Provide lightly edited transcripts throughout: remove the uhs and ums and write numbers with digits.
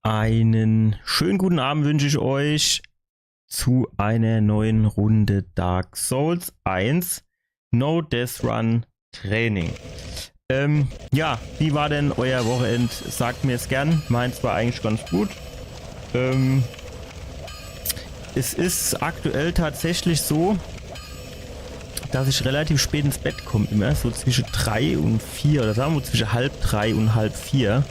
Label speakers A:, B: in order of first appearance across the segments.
A: Einen schönen guten Abend wünsche ich euch zu einer neuen Runde Dark Souls 1 No Death Run Training. Ja, wie war denn euer Wochenend? Sagt mir es gern. Meins war eigentlich ganz gut. Es ist aktuell tatsächlich so, dass ich relativ spät ins Bett komme immer. So zwischen 3 und 4 oder sagen wir zwischen halb 3 und halb 4.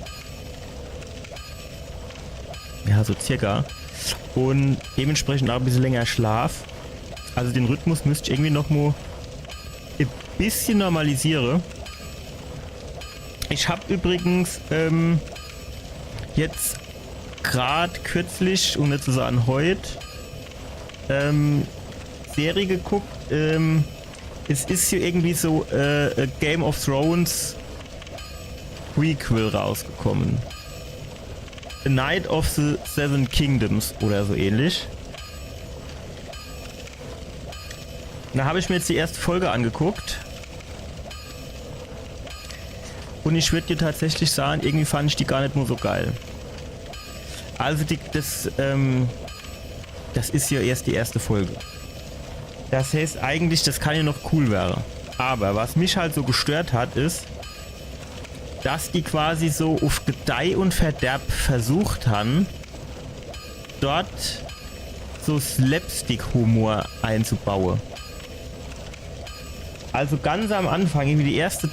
A: Ja, so circa. Und dementsprechend auch ein bisschen länger Schlaf. Also den Rhythmus müsste ich irgendwie noch mal ein bisschen normalisieren. Ich habe übrigens jetzt gerade kürzlich, um nicht zu sagen heute, Serie geguckt. Es ist hier irgendwie so Game of Thrones Prequel rausgekommen. A Night of the Seven Kingdoms oder so ähnlich. Da habe ich mir jetzt die erste Folge angeguckt. Und ich würde dir tatsächlich sagen, irgendwie fand ich die gar nicht nur so geil. Also das ist ja erst die erste Folge. Das heißt eigentlich, das kann ja noch cool werden. Aber was mich halt so gestört hat, ist, dass die quasi so auf Gedeih und Verderb versucht haben, dort so Slapstick-Humor einzubauen. Also ganz am Anfang, irgendwie die erste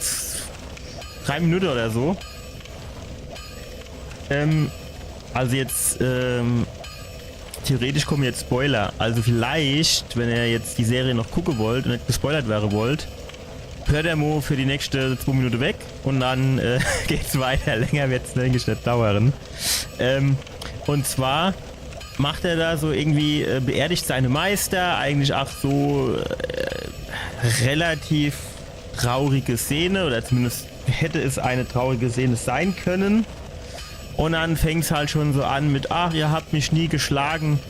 A: 3 Minuten oder so. Also jetzt, theoretisch kommen jetzt Spoiler. Also vielleicht, wenn ihr jetzt die Serie noch gucken wollt und nicht gespoilert werden wollt, hört der Mo für die nächste 2 Minuten weg und dann geht's weiter. Länger wird's eigentlich nicht dauern. Und zwar macht er da so irgendwie, beerdigt seine Meister, eigentlich auch so relativ traurige Szene, oder zumindest hätte es eine traurige Szene sein können. Und dann fängt's halt schon so an mit, ach, ihr habt mich nie geschlagen.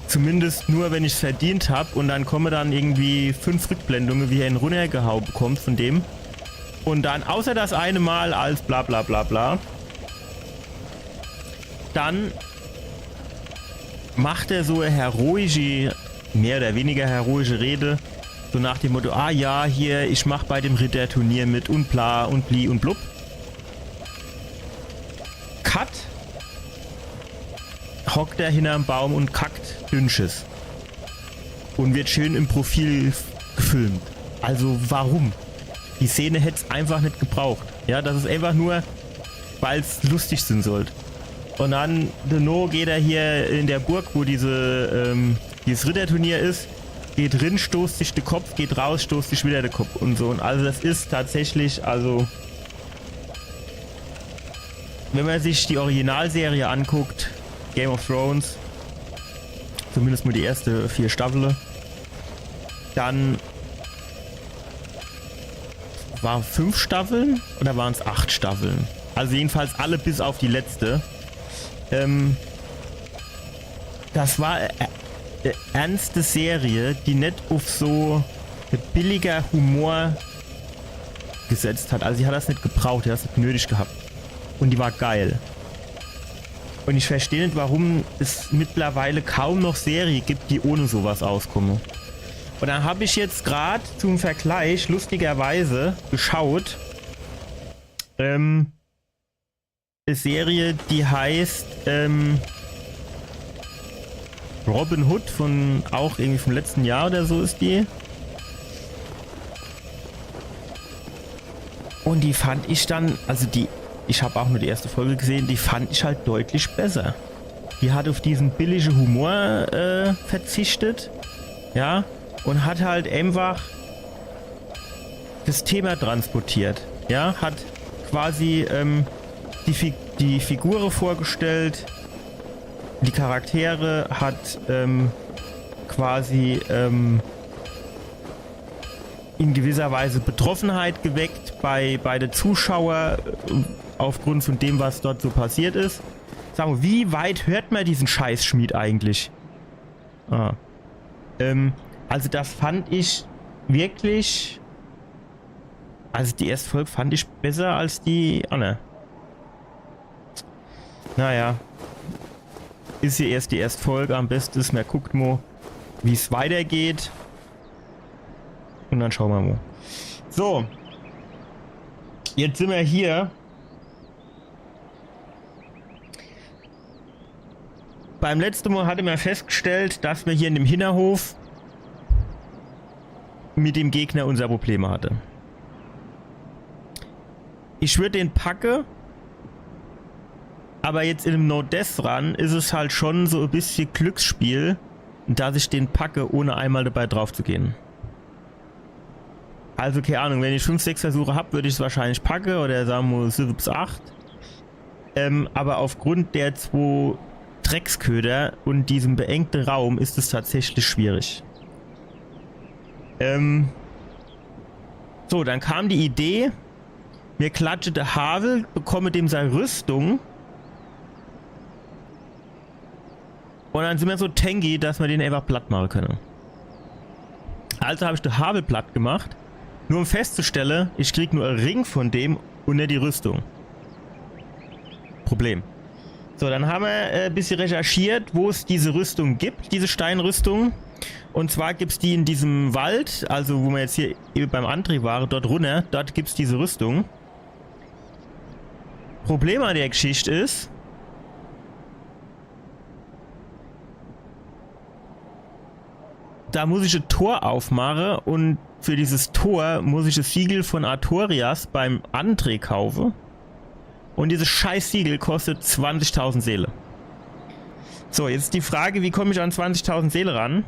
A: Zumindest nur, wenn ich es verdient habe. Und dann kommen dann irgendwie 5 Rückblendungen, wie er ihn runtergehauen bekommt von dem. Und dann, außer das eine Mal als bla bla bla bla, dann macht er so eine heroische, mehr oder weniger heroische Rede. So nach dem Motto, ah ja, hier, ich mach bei dem Ritterturnier mit und bla und bli und blub. Cut. Hockt er hinterm Baum und kackt Dünnsches. Und wird schön im Profil gefilmt. Also warum? Die Szene hätte es einfach nicht gebraucht. Ja, das ist einfach nur, weil es lustig sein sollte. Und dann, Denno geht er hier in der Burg, wo dieses Ritterturnier ist, geht drin, stoßt sich den Kopf, geht raus, stoßt sich wieder den Kopf und so. Und also das ist tatsächlich, also wenn man sich die Originalserie anguckt, Game of Thrones, zumindest nur die erste 4 Staffeln, dann waren 5 Staffeln oder waren es 8 Staffeln? Also jedenfalls alle bis auf die letzte. Das war eine ernste Serie, die nicht auf so billiger Humor gesetzt hat. Also sie hat das nicht gebraucht, die hat das nicht nötig gehabt. Und die war geil. Und ich verstehe nicht, warum es mittlerweile kaum noch Serien gibt, die ohne sowas auskommen. Und dann habe ich jetzt gerade zum Vergleich lustigerweise geschaut. Eine Serie, die heißt Robin Hood, von auch irgendwie vom letzten Jahr oder so ist die. Und die fand ich dann, also ich habe auch nur die erste Folge gesehen, die fand ich halt deutlich besser. Die hat auf diesen billigen Humor verzichtet, ja, und hat halt einfach das Thema transportiert, ja, hat quasi die Figuren vorgestellt, die Charaktere, hat quasi in gewisser Weise Betroffenheit geweckt bei den Zuschauern aufgrund von dem, was dort so passiert ist. Sag mal, wie weit hört man diesen Scheißschmied eigentlich? Also das fand ich wirklich... Also die erste Folge fand ich besser als die andere. Naja. Ist hier erst die erste Folge. Am besten ist, man guckt mal, wie es weitergeht. Und dann schauen wir mal. So. Jetzt sind wir hier. Beim letzten Mal hatte man festgestellt, dass wir hier in dem Hinterhof mit dem Gegner unser Probleme hatte. Ich würde den packe, aber jetzt in dem No-Death Run ist es halt schon so ein bisschen Glücksspiel, dass ich den packe, ohne einmal dabei drauf zu gehen. Also keine Ahnung, wenn ich 5, 6 Versuche habe, würde ich es wahrscheinlich packen oder sagen wir 7 bis 8. Aber aufgrund der 2 Drecksköder und diesem beengten Raum ist es tatsächlich schwierig. So, dann kam die Idee, mir klatschte der Havel, bekomme dem seine Rüstung. Und dann sind wir so tanky, dass wir den einfach platt machen können. Also habe ich den Havel platt gemacht, nur um festzustellen, ich krieg nur einen Ring von dem und nicht die Rüstung. Problem. So, dann haben wir ein bisschen recherchiert, wo es diese Rüstung gibt, diese Steinrüstung. Und zwar gibt es die in diesem Wald, also wo wir jetzt hier beim Antrieb waren, dort runter, dort gibt es diese Rüstung. Problem an der Geschichte ist, da muss ich ein Tor aufmachen und für dieses Tor muss ich das Siegel von Artorias beim André kaufen. Und dieses scheiß Siegel kostet 20.000 Seele. So, jetzt die Frage, wie komme ich an 20.000 Seele ran?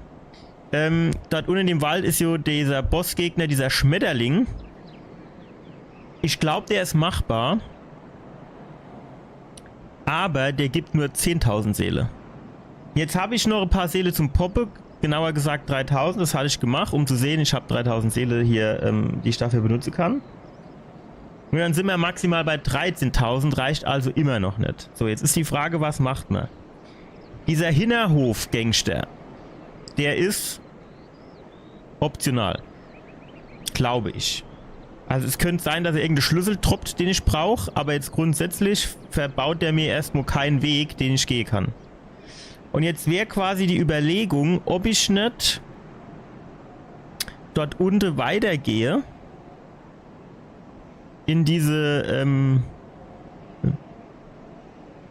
A: Dort unten in dem Wald ist so dieser Bossgegner, dieser Schmetterling. Ich glaube, der ist machbar. Aber der gibt nur 10.000 Seele. Jetzt habe ich noch ein paar Seele zum Poppe. Genauer gesagt 3.000. Das hatte ich gemacht, um zu sehen, ich habe 3.000 Seele hier, die ich dafür benutzen kann. Und dann sind wir maximal bei 13.000, reicht also immer noch nicht. So, jetzt ist die Frage, was macht man? Dieser Hinterhof-Gangster, der ist optional. Glaube ich. Also es könnte sein, dass er irgendeinen Schlüssel droppt, den ich brauche, aber jetzt grundsätzlich verbaut der mir erstmal keinen Weg, den ich gehen kann. Und jetzt wäre quasi die Überlegung, ob ich nicht dort unten weitergehe in diese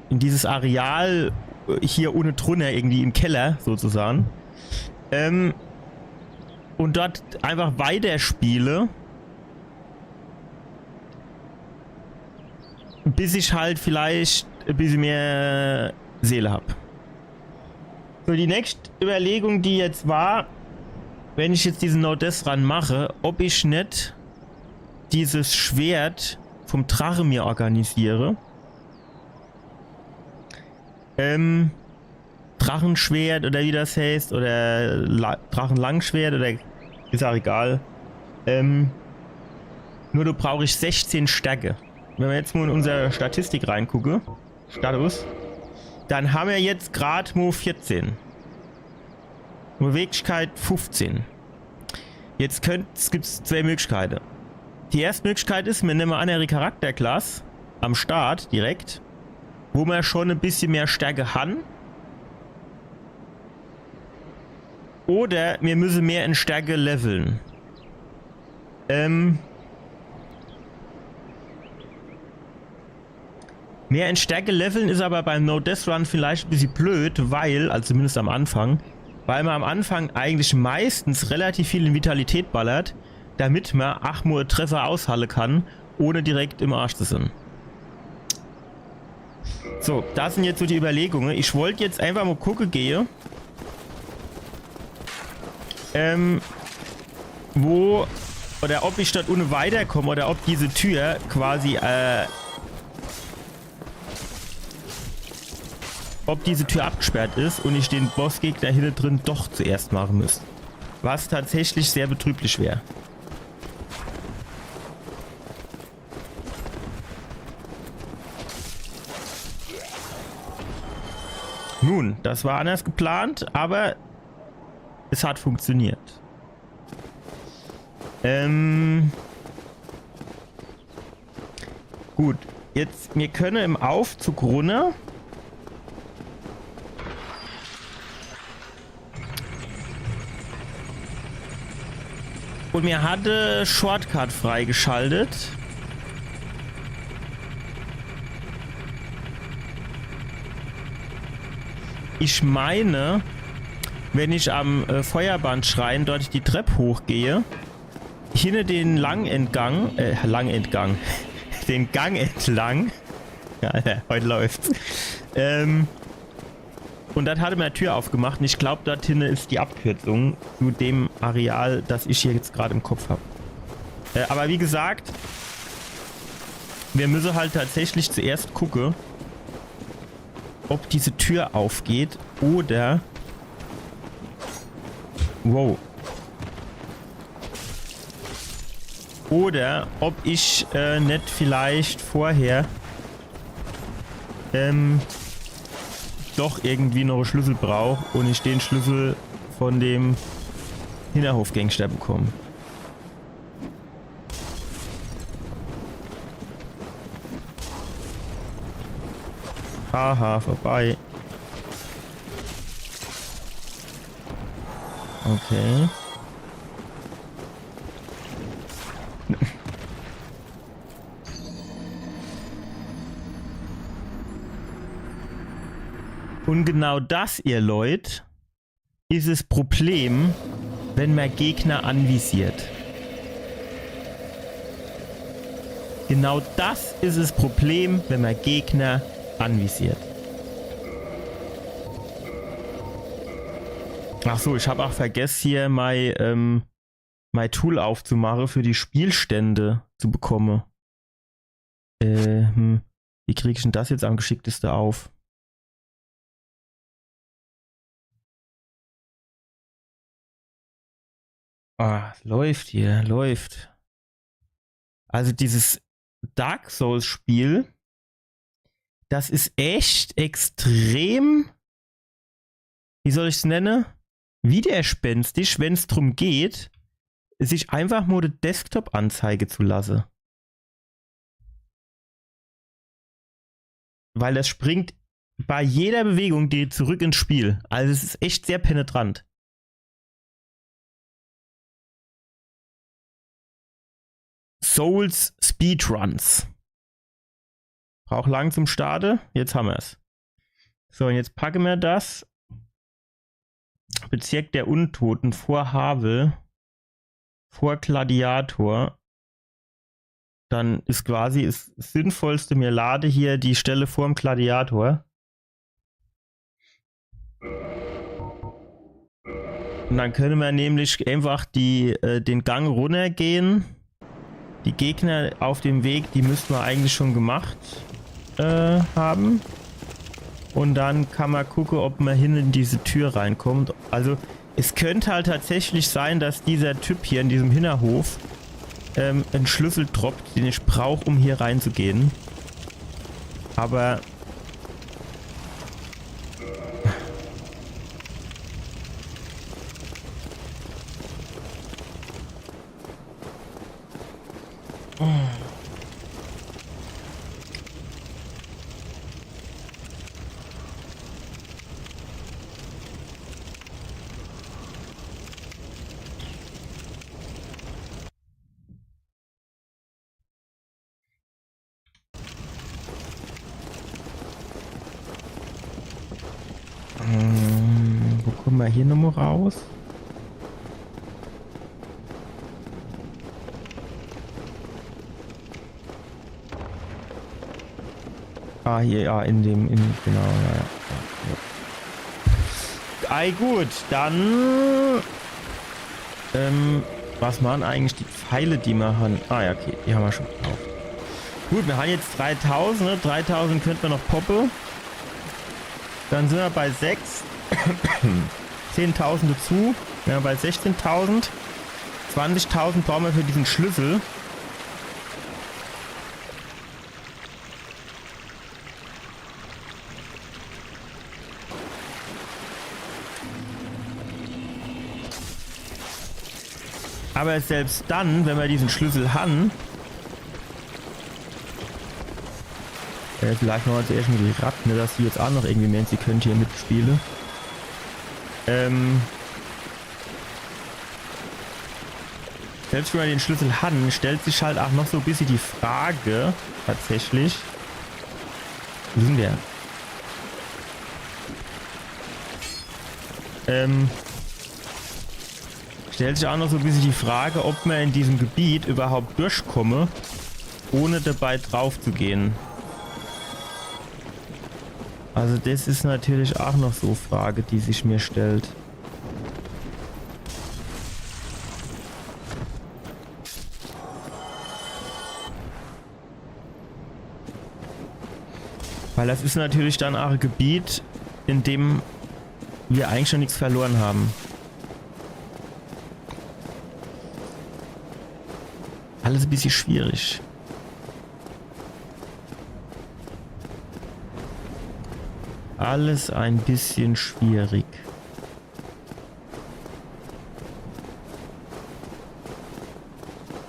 A: in dieses Areal hier ohne drunter irgendwie im Keller sozusagen und dort einfach weiterspiele, bis ich halt vielleicht ein bisschen mehr Seele habe. So, die nächste Überlegung, die jetzt war, wenn ich jetzt diesen No-Death Run mache, ob ich nicht dieses Schwert vom Drache mir organisiere. Drachenschwert oder wie das heißt, oder Drachenlangschwert oder ist auch egal. Nur du brauche ich 16 Stärke. Wenn wir jetzt mal in unsere Statistik reingucken, Status, dann haben wir jetzt gerade nur 14. Beweglichkeit 15. Jetzt gibt es 2 Möglichkeiten. Die erste Möglichkeit ist, wir nehmen eine andere Charakterklasse am Start direkt, wo man schon ein bisschen mehr Stärke haben. Oder wir müssen mehr in Stärke leveln. Mehr in Stärke leveln ist aber beim No-Death Run vielleicht ein bisschen blöd, weil, also zumindest am Anfang, weil man am Anfang eigentlich meistens relativ viel in Vitalität ballert, damit man 8 Mal Treffer aushalten kann, ohne direkt im Arsch zu sein. So, das sind jetzt so die Überlegungen. Ich wollte jetzt einfach mal gucken gehen, wo oder ob ich dort ohne weiterkomme oder ob diese Tür quasi ob diese Tür abgesperrt ist und ich den Bossgegner hier drin doch zuerst machen müsste. Was tatsächlich sehr betrüblich wäre. Nun, das war anders geplant, aber es hat funktioniert. Gut, jetzt, wir können im Aufzug runter Und mir hatte Shortcut freigeschaltet. Ich meine, wenn ich am Feuerbandschrein dort die Treppe hochgehe, hinter den Langentgang, den Gang entlang, ja, heute läuft's, und dann hatte mir eine Tür aufgemacht und ich glaube, dort hinten ist die Abkürzung zu dem Areal, das ich hier jetzt gerade im Kopf habe. Aber wie gesagt, wir müssen halt tatsächlich zuerst gucken, ob diese Tür aufgeht oder... Wow. Oder ob ich nicht vielleicht vorher doch irgendwie noch einen Schlüssel brauche und ich den Schlüssel von dem Hinterhofgangster bekomme. Haha, vorbei. Okay. Und genau das, ihr Leute, ist das Problem, wenn man Gegner anvisiert. Genau das ist das Problem, wenn man Gegner anvisiert. Ach so, ich habe auch vergessen, hier mein Tool aufzumachen, für die Spielstände zu bekommen. Wie kriege ich denn das jetzt am geschicktesten auf? Ah, läuft hier, läuft. Also dieses Dark Souls Spiel, das ist echt extrem, wie soll ich es nennen, widerspenstisch, wenn es darum geht, sich einfach nur die Desktop-Anzeige zu lassen. Weil das springt bei jeder Bewegung direkt zurück ins Spiel. Also es ist echt sehr penetrant. Souls Speedruns. Braucht lang zum Starten. Jetzt haben wir es. So, und jetzt packen wir das. Bezirk der Untoten vor Havel. Vor Gladiator. Dann ist quasi das Sinnvollste, mir lade hier die Stelle vor dem Gladiator. Und dann können wir nämlich einfach den Gang runtergehen. Die Gegner auf dem Weg, die müssten wir eigentlich schon gemacht haben. Und dann kann man gucken, ob man hin in diese Tür reinkommt. Also es könnte halt tatsächlich sein, dass dieser Typ hier in diesem Hinterhof einen Schlüssel droppt, den ich brauche, um hier reinzugehen. Aber... Wo kommen wir hier nochmal raus? Ah, hier, ja, genau, ja. Ei, gut, dann, was machen eigentlich die Pfeile, die wir haben? Ah, ja, okay, die haben wir schon gekauft. Gut, wir haben jetzt 3000, ne? 3000 könnten wir noch poppen. Dann sind wir bei 6. 10.000 dazu. Wir sind bei 16.000. 20.000 brauchen wir für diesen Schlüssel. Aber selbst dann, wenn wir diesen Schlüssel haben, vielleicht noch zuerst mal die Ratten, ne, dass sie jetzt auch noch irgendwie meinen, sie könnte hier mitspielen. Selbst wenn man den Schlüssel hat, stellt sich halt auch noch so ein bisschen die Frage, tatsächlich. Wo sind wir? Stellt sich auch noch so ein bisschen die Frage, ob man in diesem Gebiet überhaupt durchkomme, ohne dabei drauf zu gehen. Also das ist natürlich auch noch so eine Frage, die sich mir stellt. Weil das ist natürlich dann auch ein Gebiet, in dem wir eigentlich schon nichts verloren haben. Alles ein bisschen schwierig. Alles ein bisschen schwierig.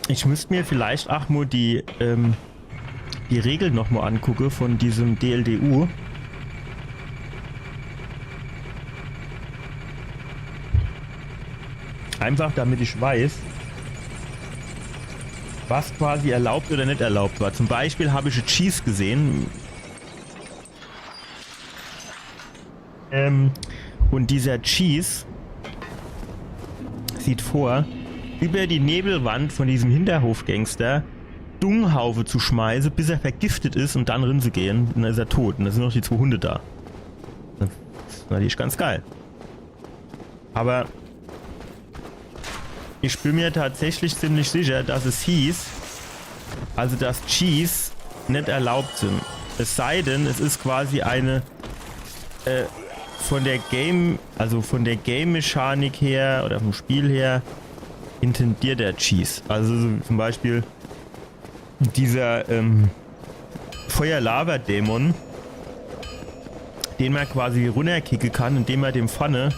A: Ich müsste mir vielleicht auch mal die Regeln nochmal angucken von diesem DLDU. Einfach damit ich weiß, was quasi erlaubt oder nicht erlaubt war. Zum Beispiel habe ich ein Cheese gesehen. Und dieser Cheese sieht vor, über die Nebelwand von diesem Hinterhofgangster Dunghaufe zu schmeißen, bis er vergiftet ist und dann drin zu gehen. Und dann ist er tot. Und da sind noch die 2 Hunde da. Das ist natürlich ganz geil. Aber ich bin mir tatsächlich ziemlich sicher, dass es hieß, also dass Cheese nicht erlaubt sind. Es sei denn, es ist quasi eine von der Game-Mechanik her oder vom Spiel her intendiert der Cheese. Also zum Beispiel dieser Feuer-Lava-Dämon, den man quasi runterkicken kann, indem man dem Pfanne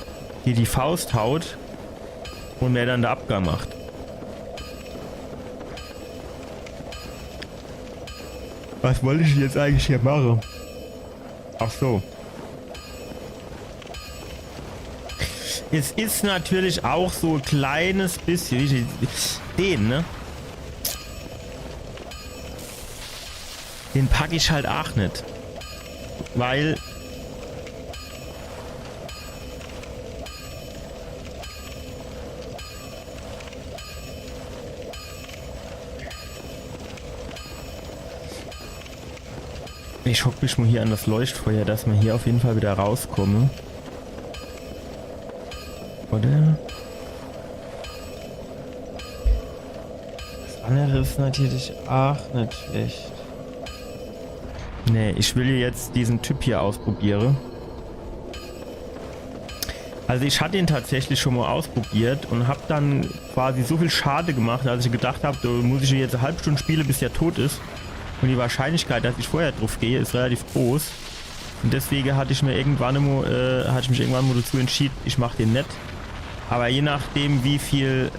A: hier die Faust haut und wer dann der Abgang macht. Was wollte ich jetzt eigentlich hier machen? Ach so. Es ist natürlich auch so ein kleines bisschen, den, ne? Den packe ich halt auch nicht. Weil ich hock mich mal hier an das Leuchtfeuer, dass wir hier auf jeden Fall wieder rauskommen. Oder? Das andere ist natürlich auch nicht schlecht. Nee, ich will jetzt diesen Typ hier ausprobieren. Also ich hatte ihn tatsächlich schon mal ausprobiert und habe dann quasi so viel Schade gemacht, als ich gedacht habe, da muss ich jetzt eine halbe Stunde spielen, bis er tot ist. Und die Wahrscheinlichkeit, dass ich vorher drauf gehe, ist relativ groß. Und deswegen hatte ich mich irgendwann mal dazu entschieden, ich mache den nicht. Aber je nachdem, wie viel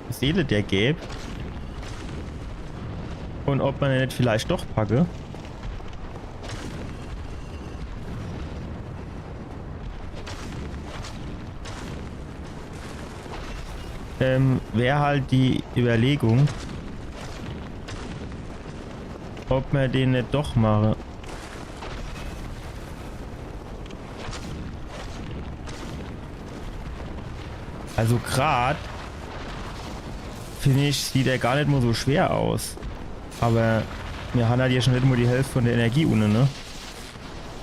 A: Seele der gäbe und ob man den nicht vielleicht doch packe. Wäre halt die Überlegung, ob man den nicht doch mache. Also gerade finde ich, sieht er gar nicht mal so schwer aus. Aber wir haben halt hier schon nicht mal die Hälfte von der Energie ohne, ne?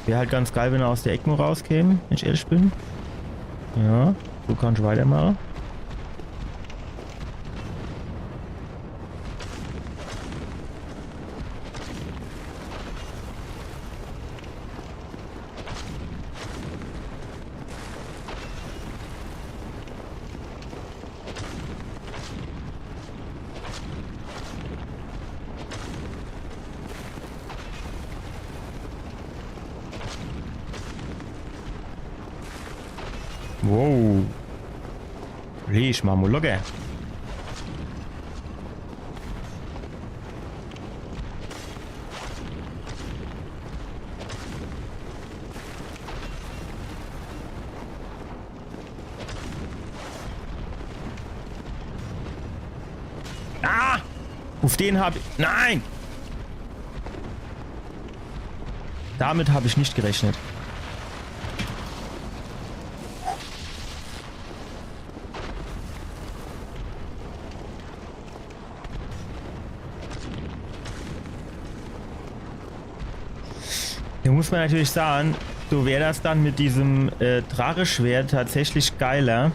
A: Wäre halt ganz geil, wenn er aus der ECMO rauskäme, wenn ich ehrlich bin. Ja, so kann ich weitermachen. Wow. Riech mal locker. Auf den habe ich... Nein! Damit habe ich nicht gerechnet. Da muss man natürlich sagen, so wäre das dann mit diesem Drache-Schwert tatsächlich geiler.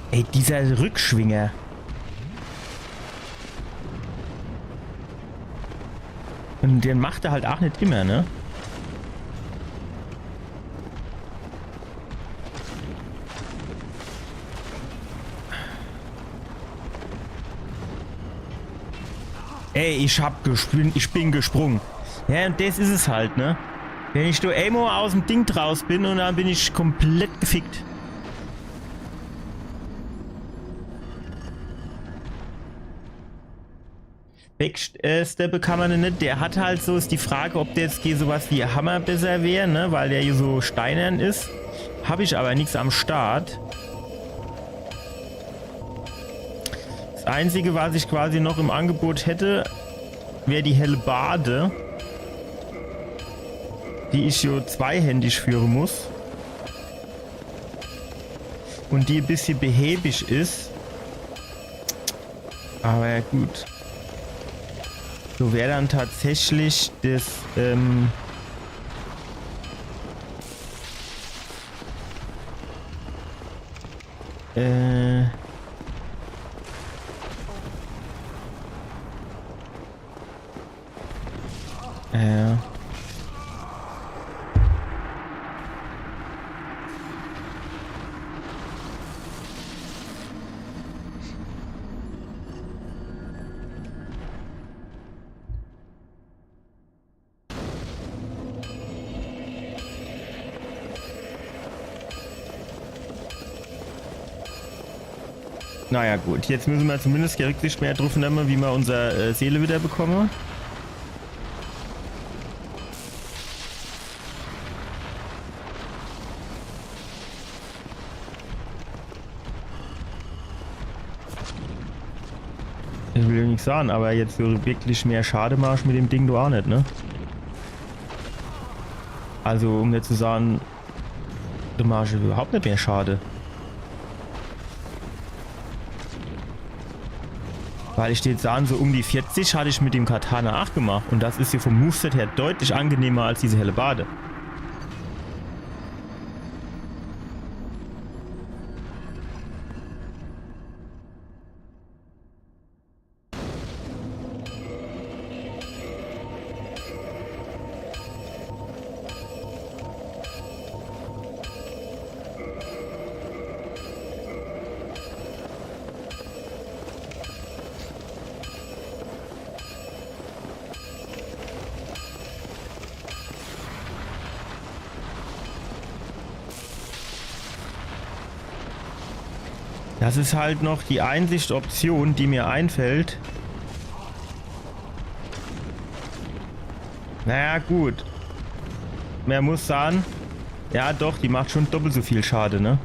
A: Ey, dieser Rückschwinger. Und den macht er halt auch nicht immer, ne? Ey, ich bin gesprungen. Ja, und das ist es halt, ne? Wenn ich nur einmal aus dem Ding draus bin und dann bin ich komplett gefickt. Backsteppe kann man nicht. Der hat halt so, ist die Frage, ob der jetzt sowas wie Hammer besser wäre, ne? Weil der hier so steinern ist. Habe ich aber nichts am Start. Das Einzige, was ich quasi noch im Angebot hätte, wäre die Hellebarde. Die ich so zweihändig führen muss. Und die ein bisschen behäbig ist. Aber ja, gut. So wäre dann tatsächlich das, naja gut, jetzt müssen wir zumindest Rücksicht mehr drauf nehmen, wie wir unsere Seele wieder bekommen. Ich will ja nicht sagen, aber jetzt so wirklich mehr Schade machst mit dem Ding du auch nicht, ne? Also um nicht zu sagen, du machst überhaupt nicht mehr Schade. Weil ich jetzt sagen, so um die 40 hatte ich mit dem Katana 8 gemacht. Und das ist hier vom Moveset her deutlich angenehmer als diese Hellebarde. Das ist halt noch die einzige Option, die mir einfällt. Naja, gut. Man muss sagen, ja doch, die macht schon doppelt so viel Schade, ne?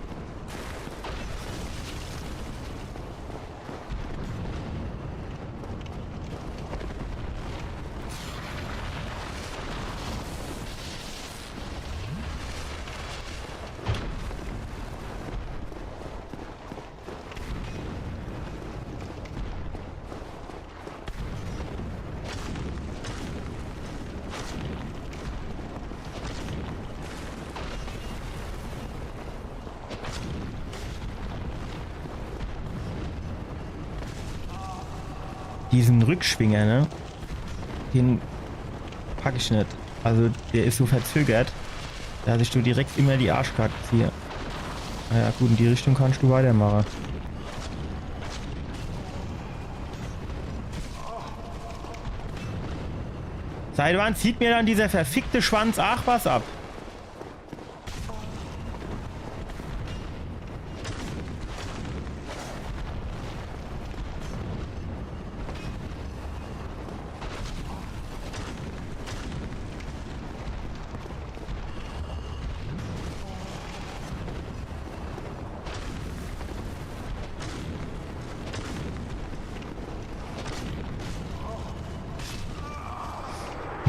A: Diesen Rückschwinger, ne? Den packe ich nicht. Also der ist so verzögert, dass ich du direkt immer die Arschkarte ziehe. Naja gut, in die Richtung kannst du weitermachen. Seit wann zieht mir dann dieser verfickte Schwanz ach was ab?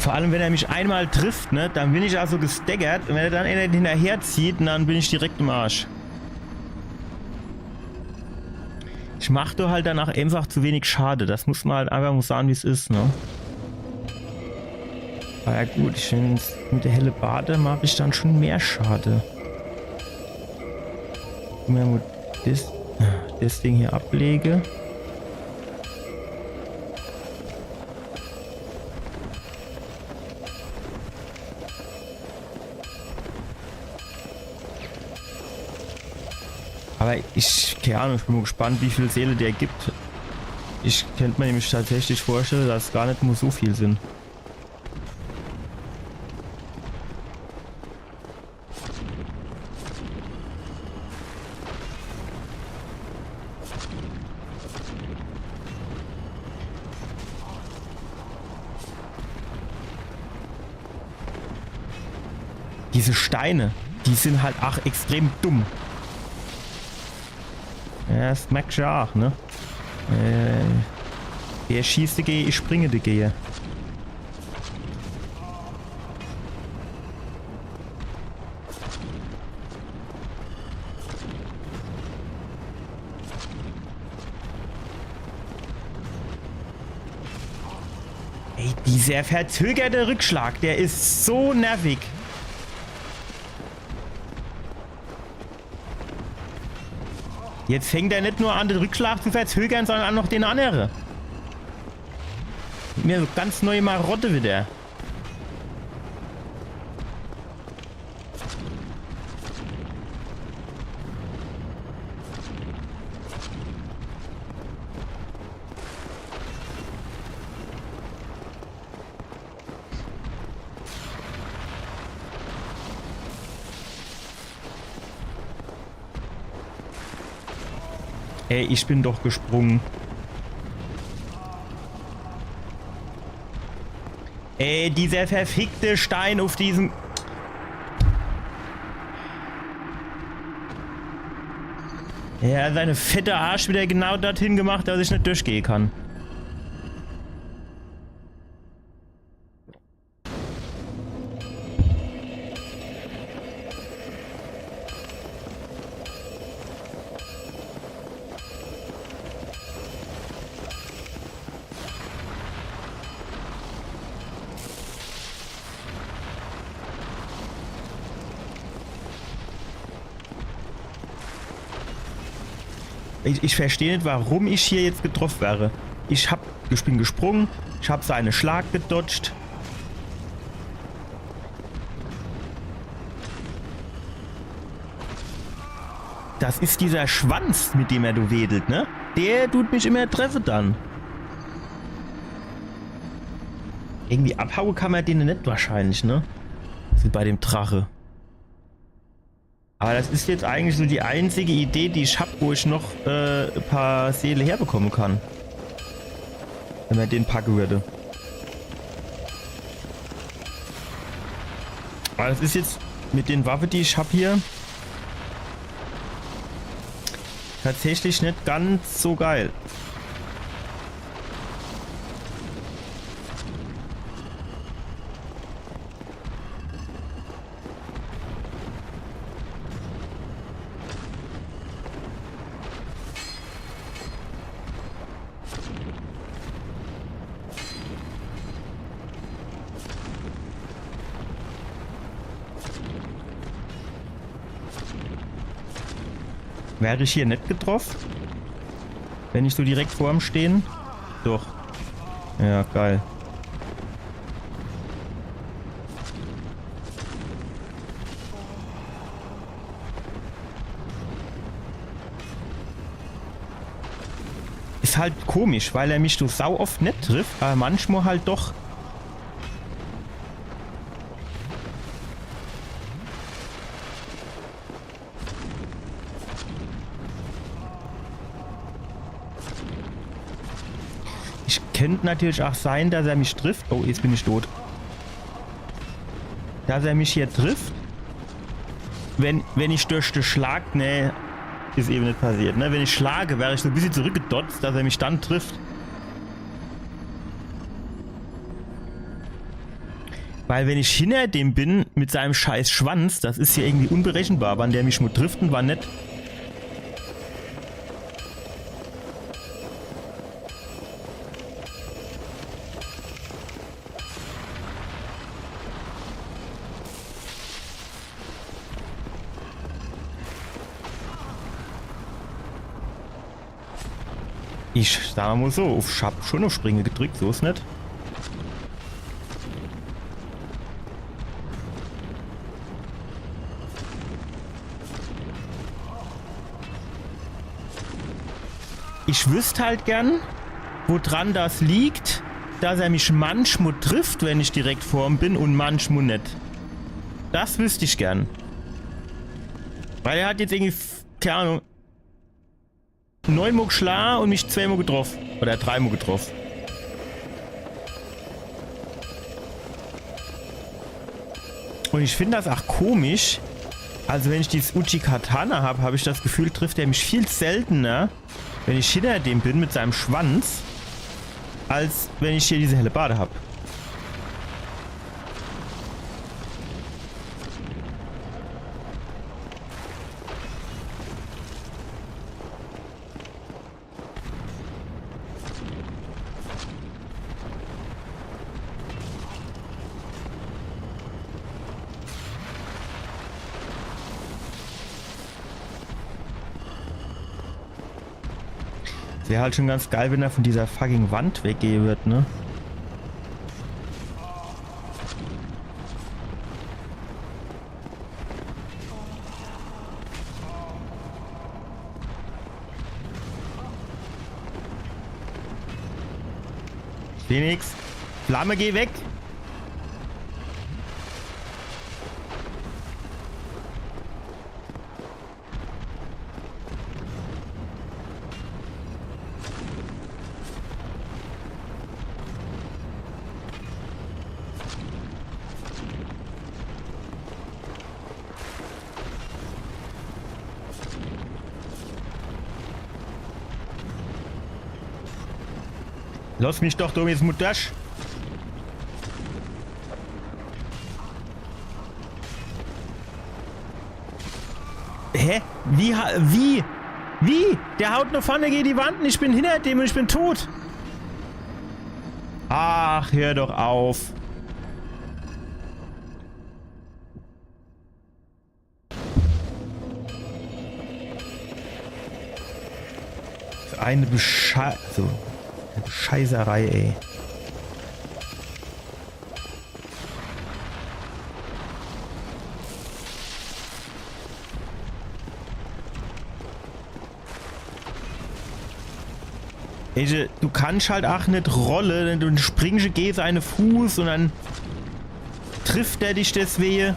A: Vor allem, wenn er mich einmal trifft, ne, dann bin ich also gestaggert. Und wenn er dann hinterher zieht, dann bin ich direkt im Arsch. Ich mache doch halt danach einfach zu wenig Schade. Das muss man halt einfach sagen, wie es ist, ne? Aber ja gut, ich finde, mit der helle Bade mache ich dann schon mehr Schade. Wenn ich das Ding hier ablege. Aber keine Ahnung, ich bin mal gespannt, wie viel Seele der gibt. Ich könnte mir nämlich tatsächlich vorstellen, dass es gar nicht nur so viel sind. Diese Steine, die sind halt auch extrem dumm. Ja, das merkst du auch, ne? Er schießt die gehe, ich springe die gehe. Ey, dieser verzögerte Rückschlag, der ist so nervig. Jetzt fängt er nicht nur an, den Rückschlag zu verzögern, sondern an noch den anderen. Mir so ganz neue Marotte wieder. Ey, ich bin doch gesprungen. Ey, dieser verfickte Stein auf diesem... Ja, seine fette Arsch wieder genau dorthin gemacht, dass ich nicht durchgehen kann. Ich verstehe nicht, warum ich hier jetzt getroffen wäre. Ich bin gesprungen, ich habe seinen Schlag gedodged. Das ist dieser Schwanz, mit dem er du wedelt, ne? Der tut mich immer treffen dann. Irgendwie abhauen kann man den nicht wahrscheinlich, ne? So bei dem Drache. Aber das ist jetzt eigentlich so die einzige Idee, die ich habe, wo ich noch ein paar Seele herbekommen kann. Wenn man den packen würde. Aber das ist jetzt mit den Waffen, die ich habe hier, tatsächlich nicht ganz so geil. Wäre ich hier nicht getroffen? Wenn ich so direkt vor ihm stehen? Doch. Ja, geil. Ist halt komisch, weil er mich so sau oft nicht trifft, aber manchmal halt doch. Könnte natürlich auch sein, dass er mich trifft. Oh, jetzt bin ich tot. Dass er mich hier trifft. Wenn ich durch den Schlag... Ne, ist eben nicht passiert. Ne? Wenn ich schlage, wäre ich so ein bisschen zurückgedotzt, dass er mich dann trifft. Weil wenn ich hinter dem bin mit seinem scheiß Schwanz, das ist ja irgendwie unberechenbar, wann der mich nur trifft und wann nicht. Ich sag mal so, ich hab schon auf Springe gedrückt, so ist nicht. Ich wüsste halt gern, woran das liegt, dass er mich manchmal trifft, wenn ich direkt vor ihm bin und manchmal nicht. Das wüsste ich gern. Weil er hat jetzt irgendwie, keine Ahnung, 9-mal geschlagen und mich 2-mal getroffen. Oder 3-mal getroffen. Und ich finde das auch komisch. Also wenn ich dieses Uchi-Katana habe, habe ich das Gefühl, trifft er mich viel seltener, wenn ich hinter dem bin mit seinem Schwanz, als wenn ich hier diese helle Bade habe. Wäre halt schon ganz geil, wenn er von dieser fucking Wand weggehen wird, ne? Phoenix, Flamme, geh weg! Lass mich doch, dummes Muttasch. Hä? Wie? Wie? Der haut nur vorne gegen die Wand und ich bin hinter dem und ich bin tot. Ach, hör doch auf. Eine Scheißerei, ey. Du kannst halt auch nicht rollen, du springst, gehst einen Fuß und dann trifft er dich deswegen.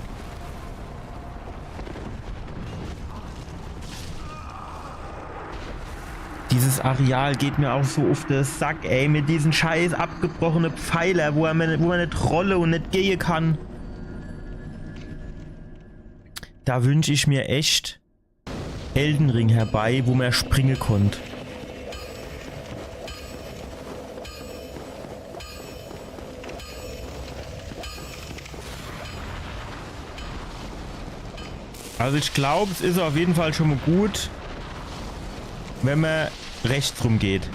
A: Dieses Areal geht mir auch so auf den Sack, ey, mit diesen scheiß abgebrochenen Pfeiler, wo man nicht rolle und nicht gehen kann. Da wünsche ich mir echt Elden Ring herbei, wo man springen konnte. Also ich glaube, es ist auf jeden Fall schon mal gut, wenn man rechts rum geht.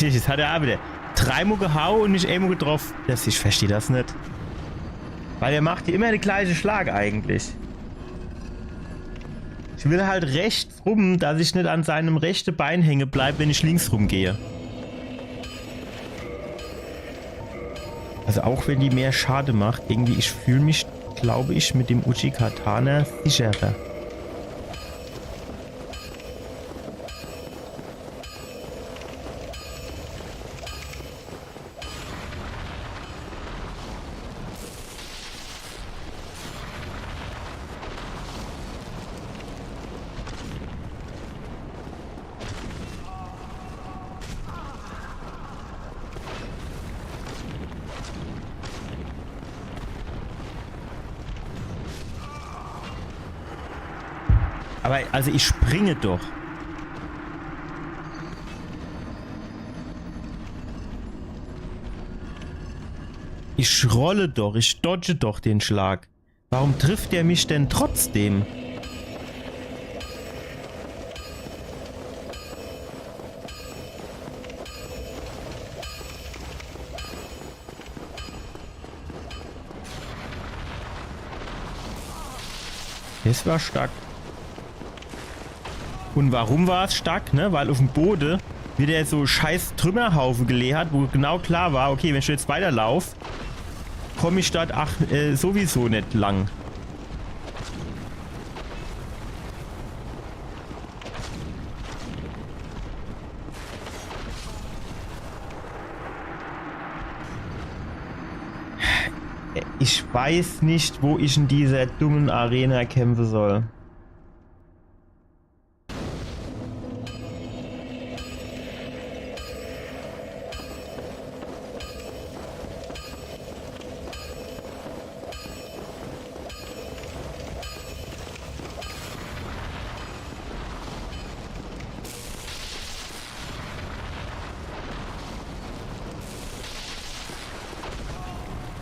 A: Das hat er auch wieder 3-mal gehauen und nicht einmal getroffen. Ich verstehe das nicht. Weil er macht hier immer den gleichen Schlag eigentlich. Ich will halt rechts rum, dass ich nicht an seinem rechten Bein hängen bleibe, wenn ich links rum gehe. Also auch wenn die mehr Schade macht, irgendwie, ich fühle mich, glaube ich, mit dem Uchi-Katana sicherer. Aber, also ich springe doch. Ich rolle doch, ich dodge doch den Schlag. Warum trifft er mich denn trotzdem? Das war stark. Und warum war es stark, ne? Weil auf dem Boden wieder so scheiß Trümmerhaufen geleert, wo genau klar war, okay, wenn ich jetzt weiterlaufe, komme ich dort sowieso nicht lang. Ich weiß nicht, wo ich in dieser dummen Arena kämpfen soll.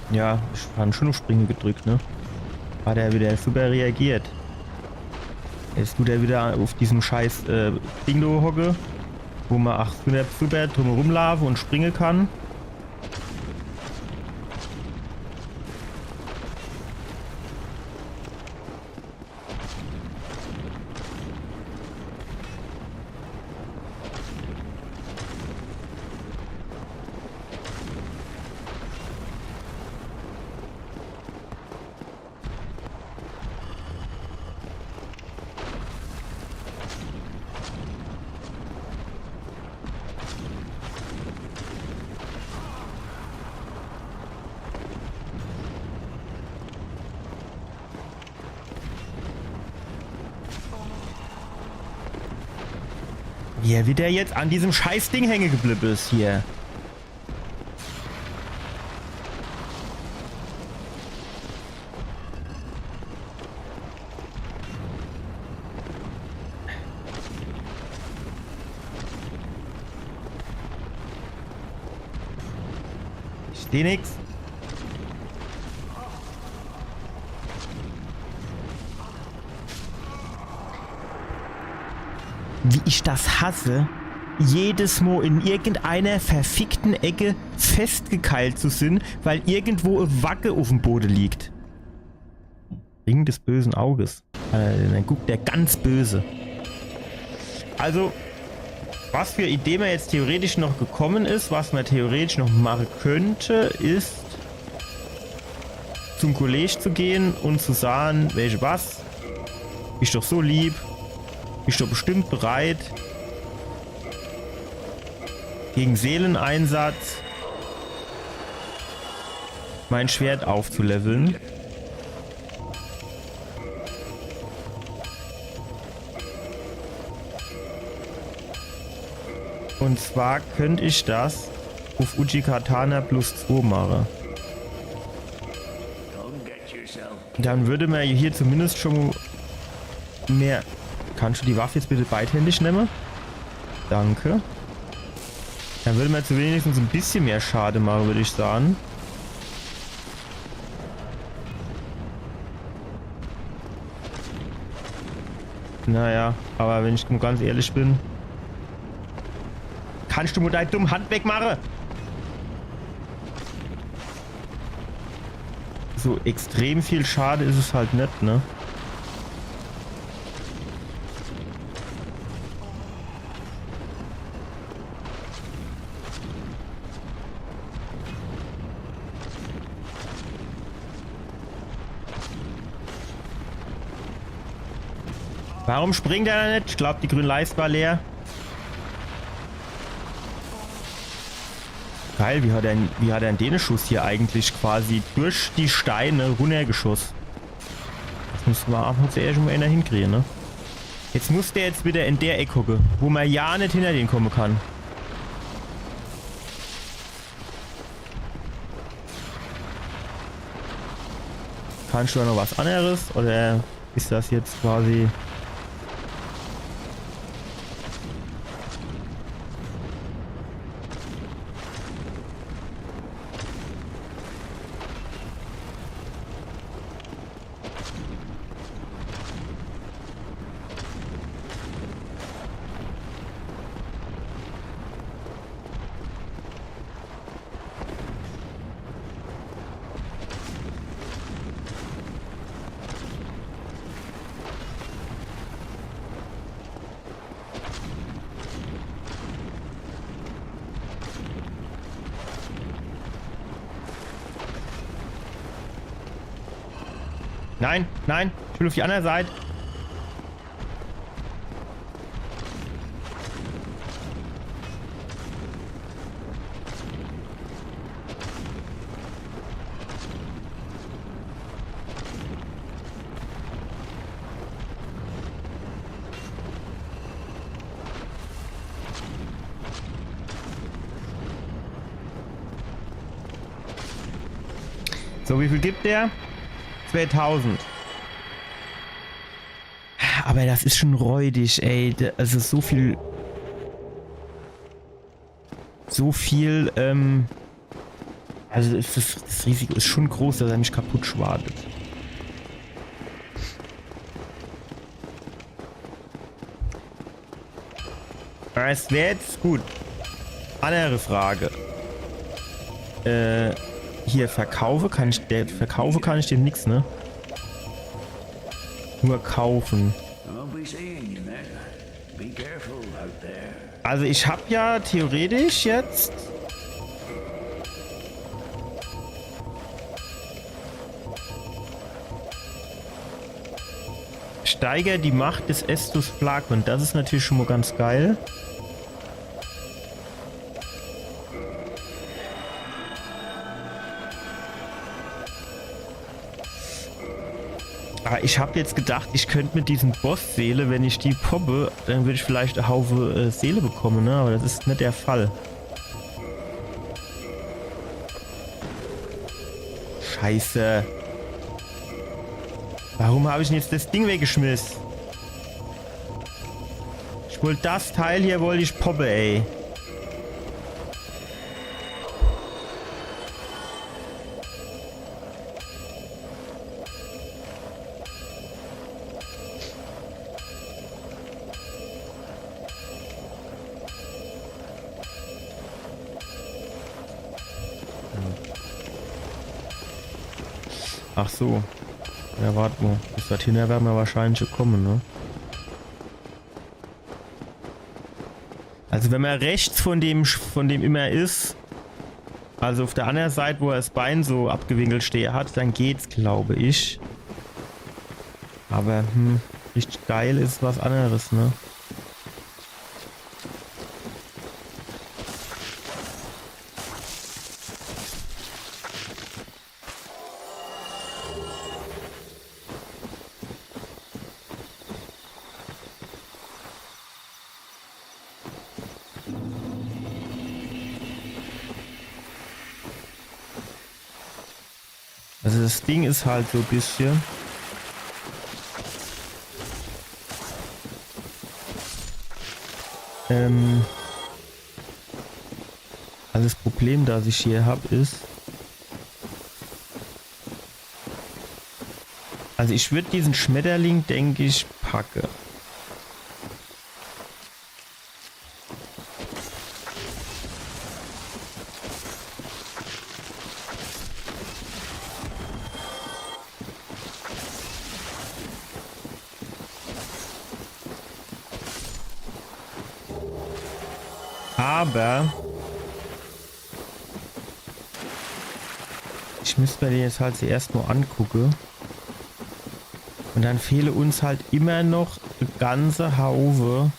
A: Ja, ich fand schon auf Springen gedrückt, ne? Hat er wieder super reagiert. Jetzt tut er wieder auf diesem scheiß Ding da hocke, wo man super drum rumlaufen und springen kann. Wie er wieder jetzt an diesem scheiß Ding hängen geblieben ist hier. Ich seh nix. Wie ich das hasse, jedes Mal in irgendeiner verfickten Ecke festgekeilt zu sind, weil irgendwo eine Wacke auf dem Boden liegt. Ring des bösen Auges. Dann guckt der ganz böse. Also, was für Idee mir jetzt theoretisch noch gekommen ist, was man theoretisch noch machen könnte, ist zum College zu gehen und zu sagen, welche was, ist doch so lieb, ist doch bestimmt bereit, gegen Seeleneinsatz mein Schwert aufzuleveln. Und zwar könnte ich das auf Uchi-Katana +2 machen. Dann würde man hier zumindest schon mehr... Kannst du die Waffe jetzt bitte beidhändig nehmen? Danke. Dann würde man zu wenigstens ein bisschen mehr Schade machen, würde ich sagen. Naja, aber wenn ich ganz ehrlich bin... Kannst du mir deine dumme Hand wegmachen? So extrem viel Schade ist es halt nicht, ne? Warum springt er nicht? Ich glaube, die grüne Leiste war leer. Geil, wie hat er den Schuss hier eigentlich quasi durch die Steine runtergeschossen? Das müssen wir auch noch zuerst mal einer hinkriegen, ne? Jetzt muss der jetzt wieder in der Ecke gucken, wo man ja nicht hinter den kommen kann. Kannst du noch was anderes? Oder ist das jetzt quasi... Nein, nein, ich will auf die andere Seite. So, wie viel gibt der? 2000. Aber das ist schon räudig, ey. Also so viel... Also das Risiko ist schon groß, dass er mich kaputt schwadet. Aber es wäre jetzt gut. Andere Frage. Hier, verkaufe kann ich dem nichts, ne? Nur kaufen. Also ich habe ja theoretisch jetzt... Steiger die Macht des Estus Plague. Das ist natürlich schon mal ganz geil. Aber ich habe jetzt gedacht, ich könnte mit diesen Boss-Seele, wenn ich die poppe, dann würde ich vielleicht eine Haufe Seele bekommen, ne? Aber das ist nicht der Fall. Scheiße. Warum habe ich denn jetzt das Ding weggeschmissen? Ich wollte das Teil hier, wollte ich poppen, ey. Ach so. Ja, warte mal. Bis dorthin werden wir wahrscheinlich kommen, ne? Also wenn man rechts von dem immer ist, also auf der anderen Seite, wo er das Bein so abgewinkelt stehen hat, dann geht's, glaube ich. Aber, richtig geil ist was anderes, ne? Also das Ding ist halt so ein bisschen... Also das Problem, das ich hier habe, ist... Also ich würde diesen Schmetterling, denke ich, packen. Aber ich müsste mir den jetzt halt zuerst mal angucken. Und dann fehle uns halt immer noch eine ganze Haufe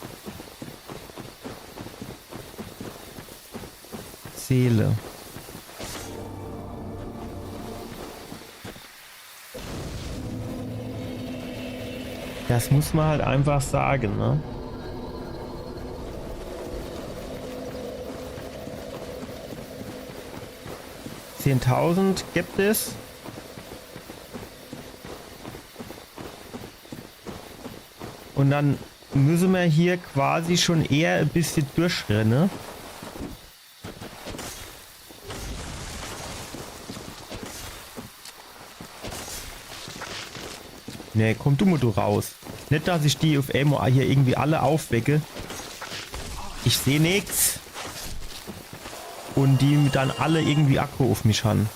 A: Seele. Das muss man halt einfach sagen, ne? $10.000 gibt es. Und dann müssen wir hier quasi schon eher ein bisschen durchrennen. Ne, komm du mal raus. Nicht, dass ich die auf einmal hier irgendwie alle aufwecke. Ich sehe nichts. Und die dann alle irgendwie Akku auf mich haben.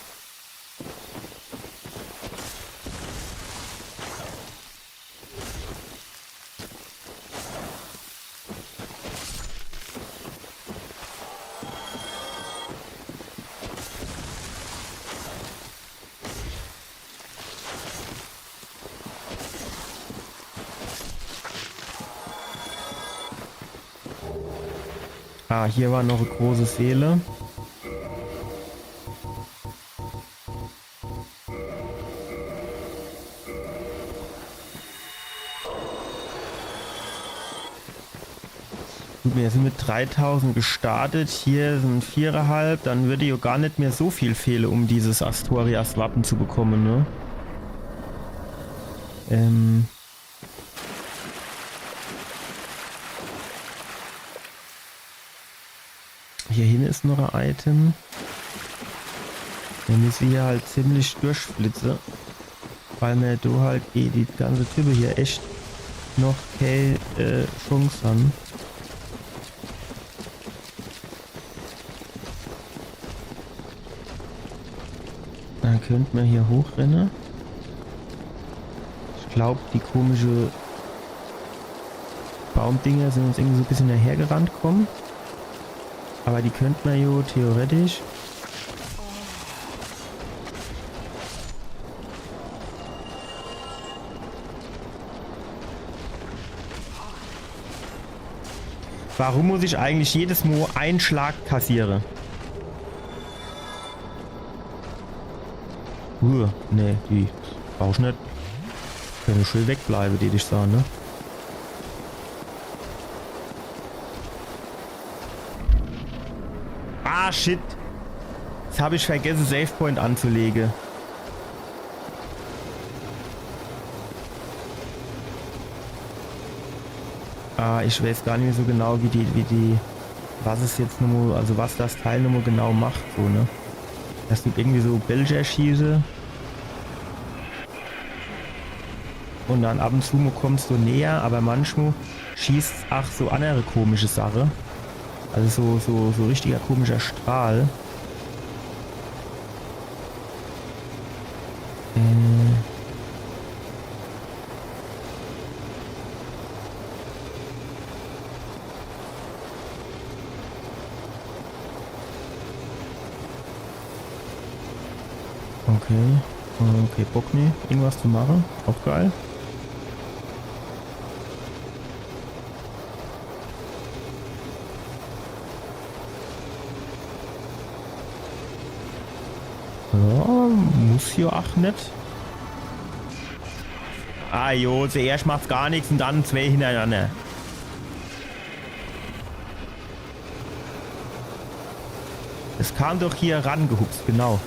A: Ah, hier war noch eine große Seele. Gut, wir sind mit 3000 gestartet. Hier sind 4,5. Dann würde ja gar nicht mehr so viel fehlen, um dieses Astorias-Wappen zu bekommen, ne? Hier hin ist noch ein Item. Wir müssen hier halt ziemlich durchflitzen. Weil wir da halt die ganze Type hier echt noch keine Chance haben. Dann könnte man hier hochrennen. Ich glaube, die komische Baumdinger sind uns irgendwie so ein bisschen dahergerannt kommen. Aber die könnte man ja theoretisch. Warum muss ich eigentlich jedes Mal einen Schlag kassieren? Ne, die brauchst nicht. Können schön wegbleiben, die ich sagen, ne? Ah, shit. Jetzt habe ich vergessen, Save Point anzulegen. Ah, ich weiß gar nicht mehr so genau, was es jetzt nochmal, also was das Teil nochmal genau macht, so, ne? Das gibt irgendwie so Bälle schieße. Und dann ab und zu kommst du näher, aber manchmal schießt ach so andere komische Sache. Also so richtiger komischer Strahl. Okay, Bock nie, irgendwas zu machen. Auch geil. Ja, muss ja auch nicht. Ah jo, zuerst macht's gar nichts und dann zwei hintereinander. Es kam doch hier rangehupst, genau.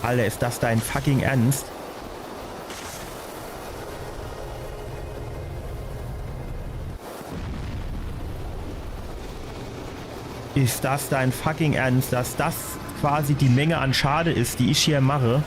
A: Alter, ist das dein fucking Ernst? Ist das dein fucking Ernst, dass das quasi die Menge an Schade ist, die ich hier mache?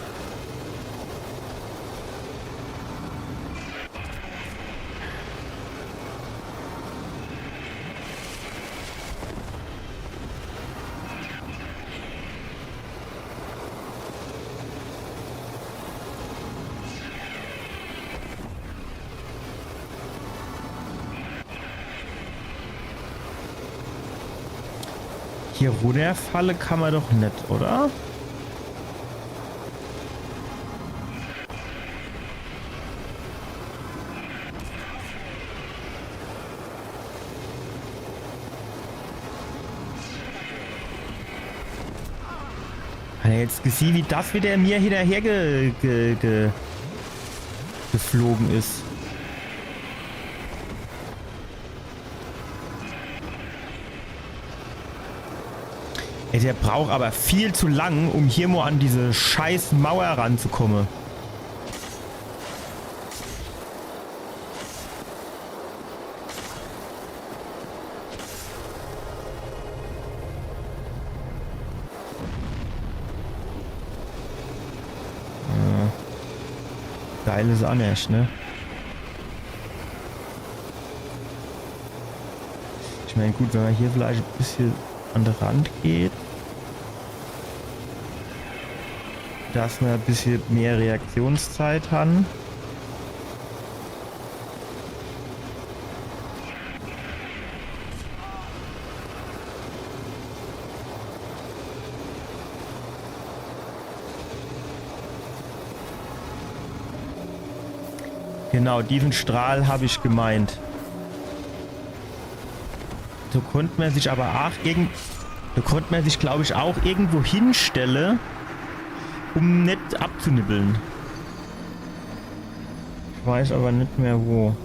A: Hier runterfalle kann man doch nicht, oder? Jetzt gesehen, wie das wieder mir hinterher geflogen ist. Ey, der braucht aber viel zu lang, um hier mal an diese scheiß Mauer ranzukommen. Geil ist auch nicht, ne? Ich meine, gut, wenn man hier vielleicht ein bisschen an den Rand geht, dass wir ein bisschen mehr Reaktionszeit haben. Genau, diesen Strahl habe ich gemeint. So konnte man sich aber auch glaube ich, auch irgendwo hinstellen, um nicht abzunibbeln. Ich weiß aber nicht mehr wo.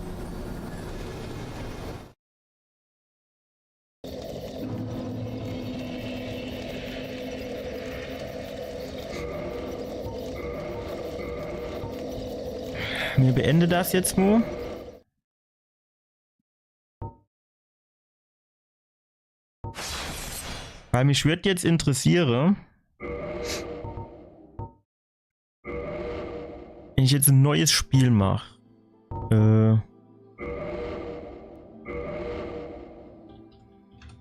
A: Wir beenden das jetzt mal. Weil mich würde jetzt interessieren, wenn ich jetzt ein neues Spiel mache.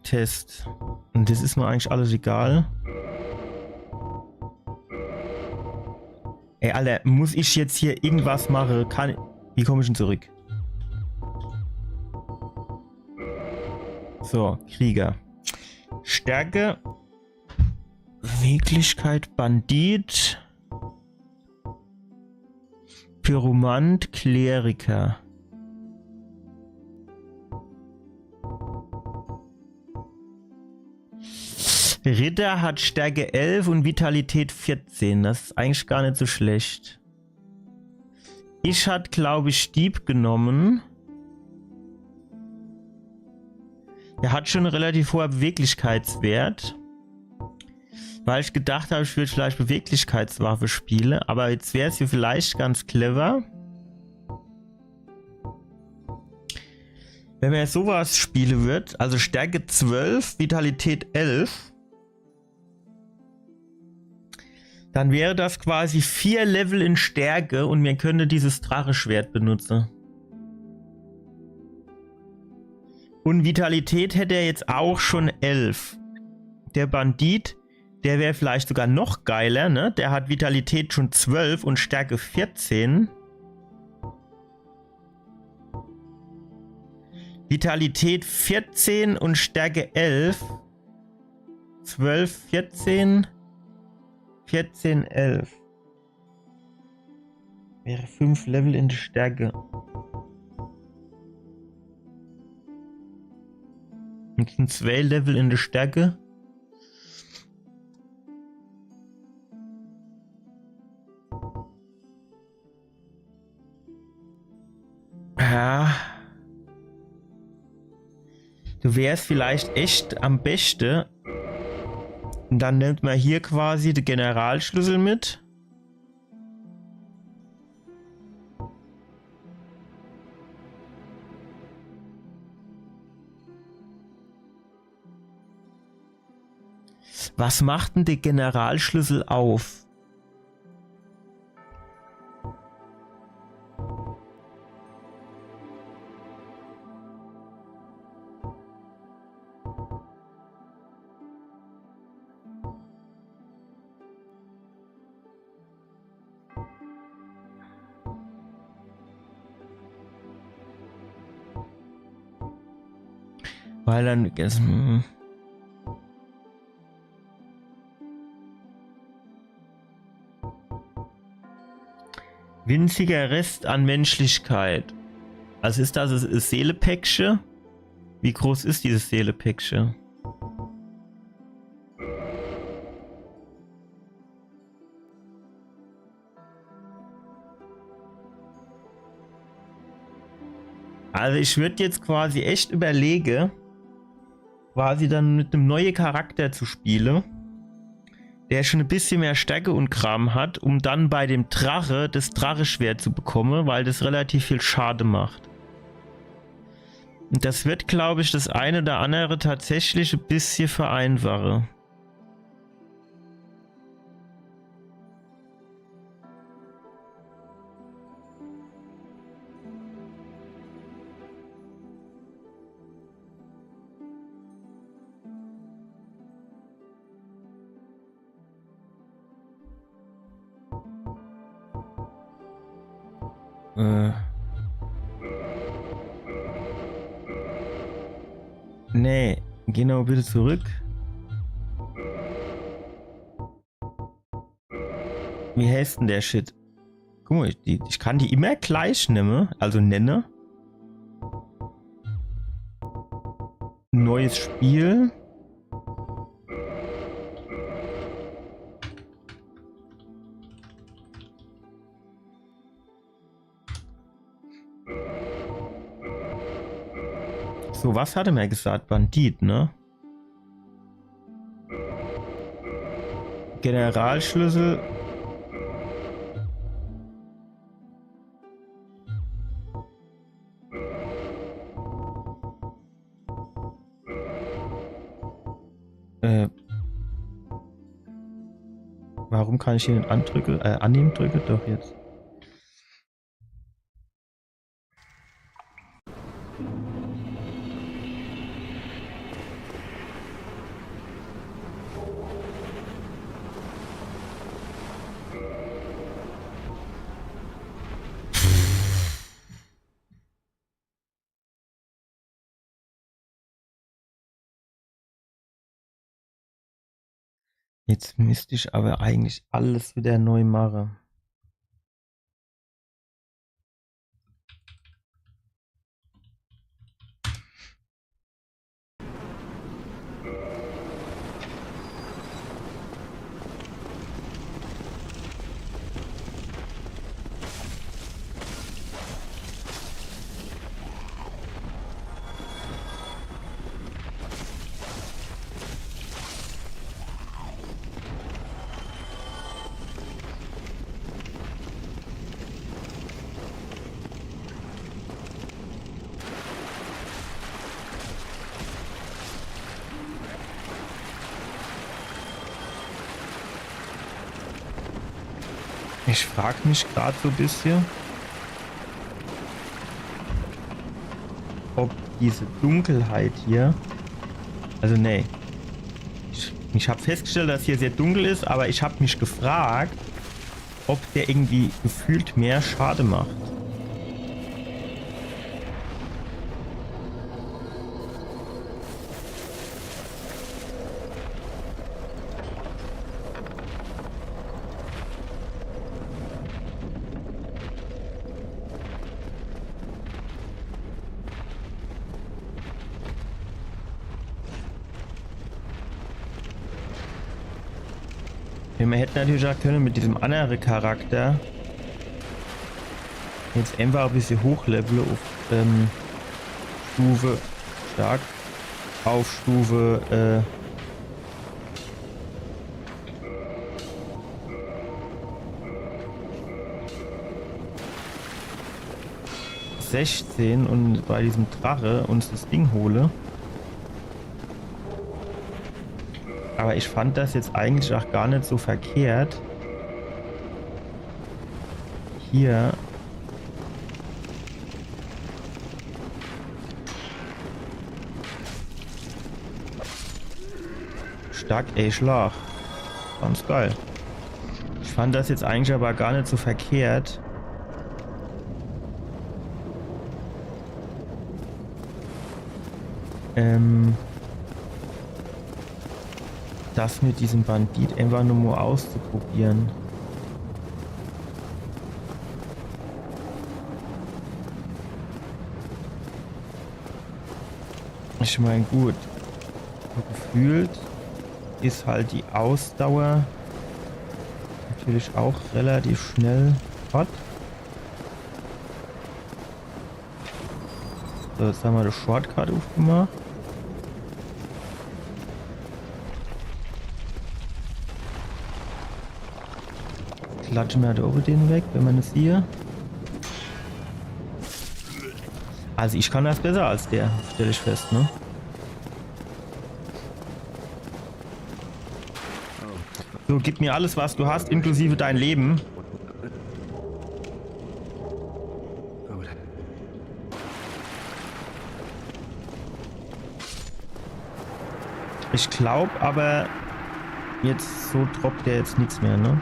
A: Test. Und das ist mir eigentlich alles egal. Ey, Alter, muss ich jetzt hier irgendwas machen? Wie komme ich denn zurück? So, Krieger. Stärke. Beweglichkeit, Bandit. Pyromant, Kleriker. Ritter hat Stärke 11 und Vitalität 14. Das ist eigentlich gar nicht so schlecht. Ich hatte, glaube ich, Dieb genommen. Er hat schon einen relativ hohen Beweglichkeitswert. Weil ich gedacht habe, ich würde vielleicht Beweglichkeitswaffe spielen. Aber jetzt wäre es hier vielleicht ganz clever, wenn man sowas spielen wird. Also Stärke 12, Vitalität 11. Dann wäre das quasi 4 Level in Stärke und man könnte dieses Dracheschwert benutzen. Und Vitalität hätte er jetzt auch schon 11. Der Bandit, der wäre vielleicht sogar noch geiler, ne? Der hat Vitalität schon 12 und Stärke 14. Vitalität 14 und Stärke 11. 12, 14... 14, 11. Wäre 5 Level in der Stärke. Und sind 2 Level in der Stärke. Ja. Du wärst vielleicht echt am besten. Und dann nimmt man hier quasi den Generalschlüssel mit. Was macht denn der Generalschlüssel auf? Weil dann... winziger Rest an Menschlichkeit. Also ist das ein Seelepäckchen? Wie groß ist dieses Seelepäckchen? Also ich würde jetzt quasi echt überlegen, quasi dann mit einem neuen Charakter zu spielen, der schon ein bisschen mehr Stärke und Kram hat, um dann bei dem Drache das Dracheschwert zu bekommen, weil das relativ viel Schade macht. Und das wird, glaube ich, das eine oder andere tatsächlich ein bisschen vereinfachen. Nee, geh noch bitte zurück. Wie heißt denn der Shit? Guck mal, ich kann die immer gleich nehmen, also nenne. neues Spiel. So, was hatte mir gesagt? Bandit, ne? Generalschlüssel. Warum kann ich hier nicht annehmen drücke? Doch jetzt. Jetzt müsste ich aber eigentlich alles wieder neu machen. Ich frage mich gerade so ein bisschen, ob diese Dunkelheit hier, also nee, ich habe festgestellt, dass hier sehr dunkel ist, aber ich habe mich gefragt, ob der irgendwie gefühlt mehr Schade macht. Wir hätten natürlich auch können mit diesem anderen Charakter jetzt einfach ein bisschen hochleveln auf Stufe stark auf Stufe 16 und bei diesem Drache uns das Ding hole. Aber ich fand das jetzt eigentlich auch gar nicht so verkehrt. Hier stark Schlag. Ganz geil. Ich fand das jetzt eigentlich aber gar nicht so verkehrt. Das mit diesem Bandit einfach nur mal auszuprobieren. Ich meine, gut, gefühlt ist halt die Ausdauer natürlich auch relativ schnell fort. So, jetzt haben wir das Shortcut aufgemacht. Klatschen wir da oben den weg, wenn man es hier. Also ich kann das besser als der, stelle ich fest, ne? So, gib mir alles, was du hast, inklusive dein Leben. Ich glaube aber, jetzt so droppt der jetzt nichts mehr, ne?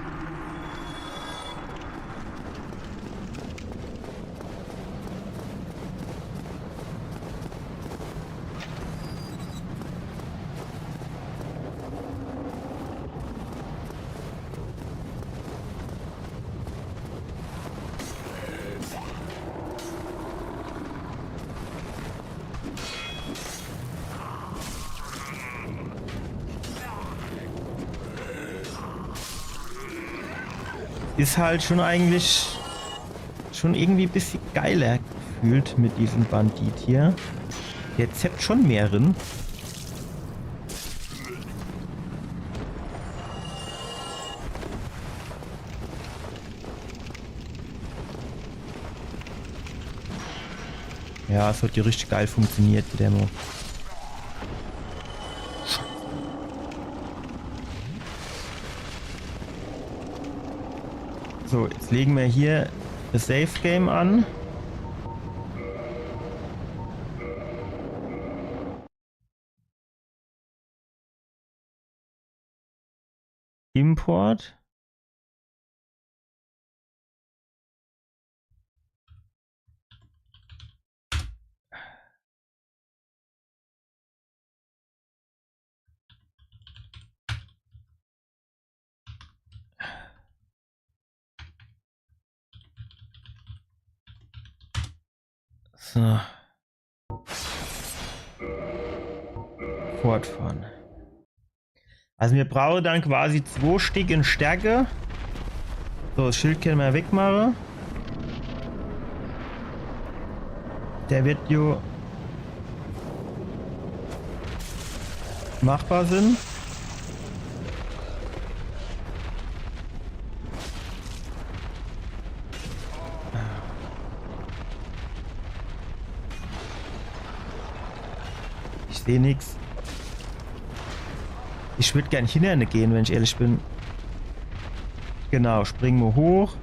A: ist halt schon eigentlich schon irgendwie ein bisschen geiler gefühlt mit diesem Bandit hier. Der zeppt schon mehr rein. Ja, es hat ja richtig geil funktioniert, die Demo. So, jetzt legen wir hier das Safe Game an. Import. So. Fortfahren. Also wir brauchen dann quasi 2 Stück in Stärke. So, das Schild können wir wegmachen. Der wird jo machbar sein. Ich sehe nichts. Ich würde gern hinten gehen, wenn ich ehrlich bin. Genau, springen wir hoch.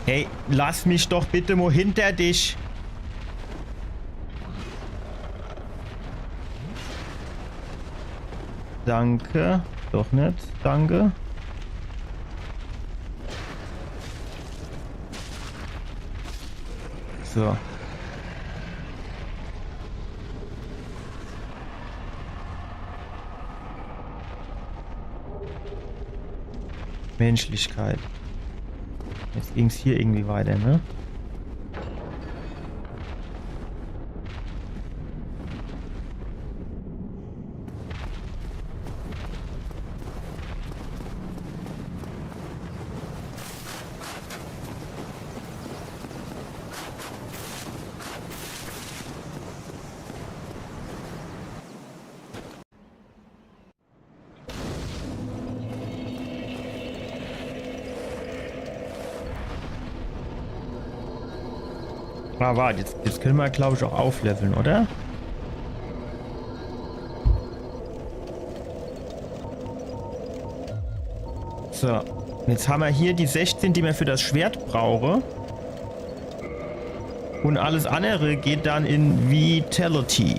A: Hey, lass mich doch bitte mal hinter dich. Danke. Doch nicht. Danke. So. Menschlichkeit. Jetzt ging es hier irgendwie weiter, ne? Ah, warte, jetzt können wir, glaube ich, auch aufleveln, oder? So, jetzt haben wir hier die 16, die wir für das Schwert brauchen. Und alles andere geht dann in Vitality.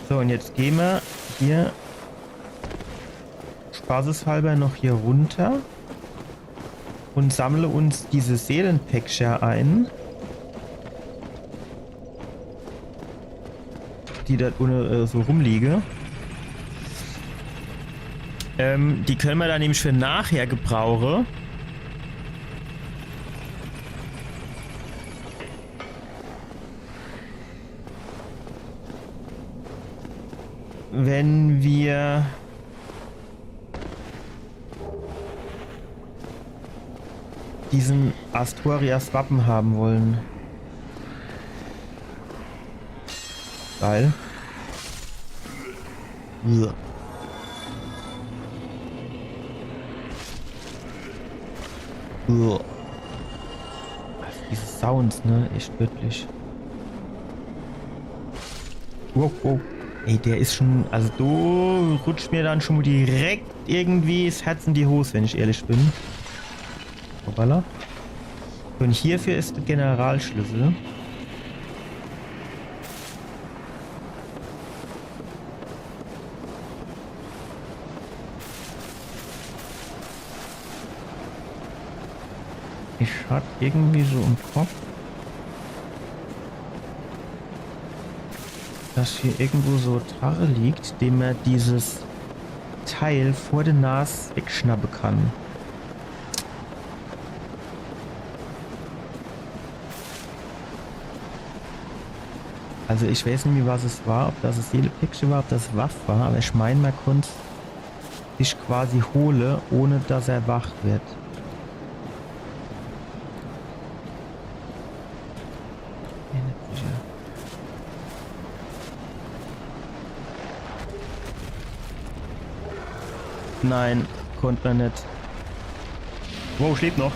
A: So, und jetzt gehen wir hier spaßeshalber noch hier runter und sammle uns diese Seelenpäckchen ein, die da ohne so rumliegen. Die können wir dann nämlich für nachher gebrauchen. Wenn wir diesen Asturias Wappen haben wollen. Geil. Ja. Also diese Sounds, ne? Echt wirklich. Wow, wow. Ey, der ist schon... Also du rutscht mir dann schon direkt irgendwie das Herz in die Hose, wenn ich ehrlich bin. Hoppala. Und hierfür ist der Generalschlüssel. Ich hatte irgendwie so im Kopf, dass hier irgendwo so Tarre liegt, dem er dieses Teil vor der Nase wegschnappen kann. Also ich weiß nicht mehr, was es war, ob das das Seelepäckchen war, ob das Waff war, aber ich meine, man konnte sich quasi holen, ohne dass er wach wird. Bin nicht sicher. Nein, konnte man nicht. Wow, schläft noch.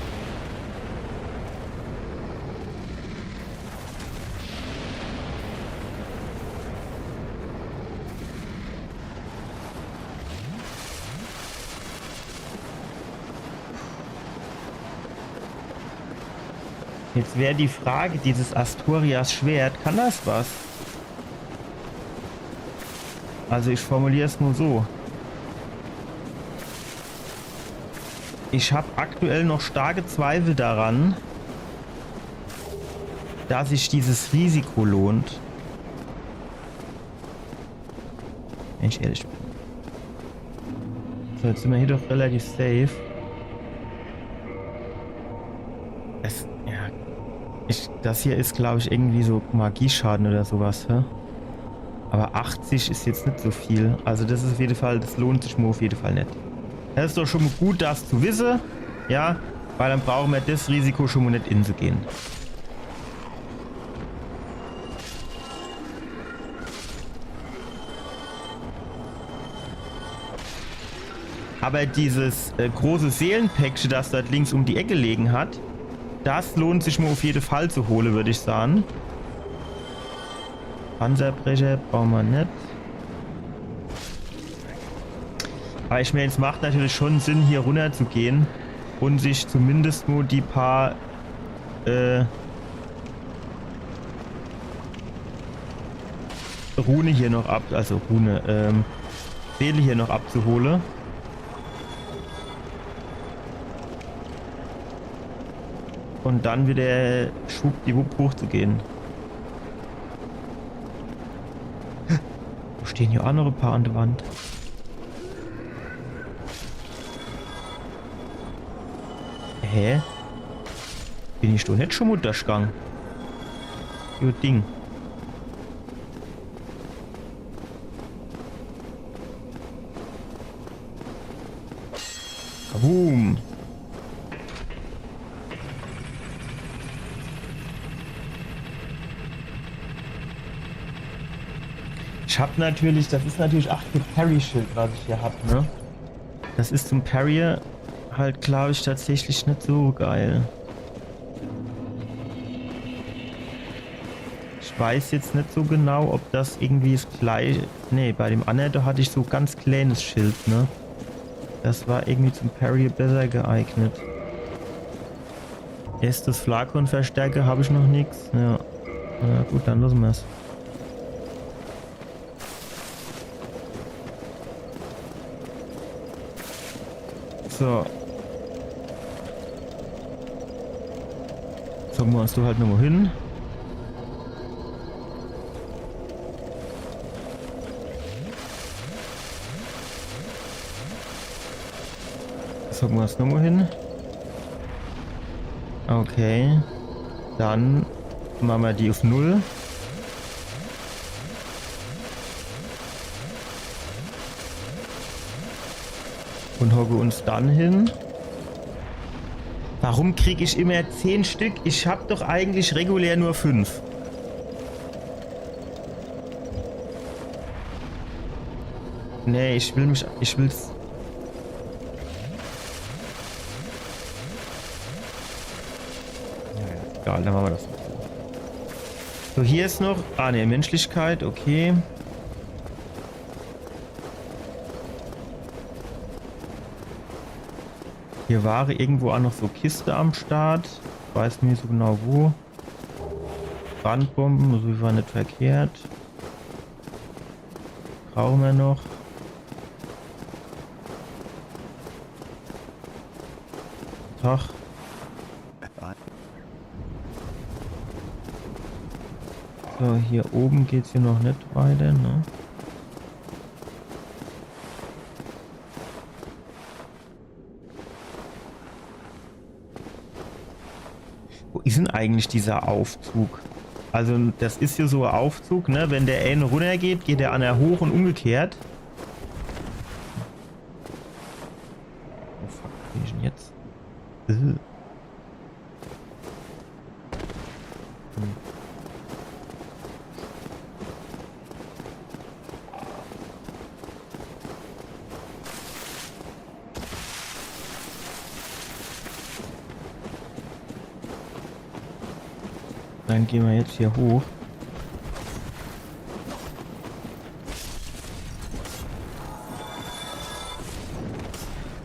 A: Jetzt wäre die Frage, dieses Asturias Schwert, kann das was? Also ich formuliere es nur so. Ich habe aktuell noch starke Zweifel daran, dass sich dieses Risiko lohnt. Wenn ich ehrlich bin. So, jetzt sind wir hier doch relativ safe. Das hier ist, glaube ich, irgendwie so Magieschaden oder sowas, hä? Aber 80 ist jetzt nicht so viel. Also das ist auf jeden Fall, das lohnt sich mir auf jeden Fall nicht. Das ist doch schon mal gut, das zu wissen. Ja, weil dann brauchen wir das Risiko schon mal nicht inzugehen. Aber dieses große Seelenpäckchen, das dort links um die Ecke liegen hat, das lohnt sich mir auf jeden Fall zu holen, würde ich sagen. Panzerbrecher brauchen wir nicht. Aber ich meine, es macht natürlich schon Sinn, hier runter zu gehen und sich zumindest nur die paar Rune hier noch Seele hier noch abzuholen. Und dann wieder schwuppdiwupp hochzugehen. Wo stehen hier auch noch ein paar an der Wand? Hä? Bin ich doch nicht schon Mutterschgang? Jo Ding. Kaboom. Ich hab natürlich, das ist natürlich, ach, hier Parry-Schild, was ich hier hab, ne? Das ist zum Parry halt, glaube ich, tatsächlich nicht so geil. Ich weiß jetzt nicht so genau, ob das irgendwie das gleiche... Ne, bei dem anderen, da hatte ich so ganz kleines Schild, ne? Das war irgendwie zum Parry besser geeignet. Erstes Flakon-Verstärker habe ich noch nichts. Ja. Na gut, dann lassen wir es. So. Zocken wir uns du halt nochmal hin. Zocken wir uns nochmal hin. Okay. Dann machen wir die auf 0. Und hocke uns dann hin. Warum kriege ich immer 10 Stück? Ich habe doch eigentlich regulär nur 5. Nee, ich will's. Ja, egal, dann machen wir das. So, hier ist noch... Ah, ne, Menschlichkeit, okay. Hier war irgendwo auch noch so Kiste am Start. Ich weiß nicht so genau wo. Brandbomben, so war nicht verkehrt. Brauchen wir noch. Tag. So, hier oben geht es hier noch nicht weiter, ne? Wo ist denn eigentlich dieser Aufzug? Also das ist hier so ein Aufzug, ne? Wenn der eine runter geht, geht der andere hoch und umgekehrt. Oh fuck, was bin ich denn jetzt? Hm. Dann gehen wir jetzt hier hoch.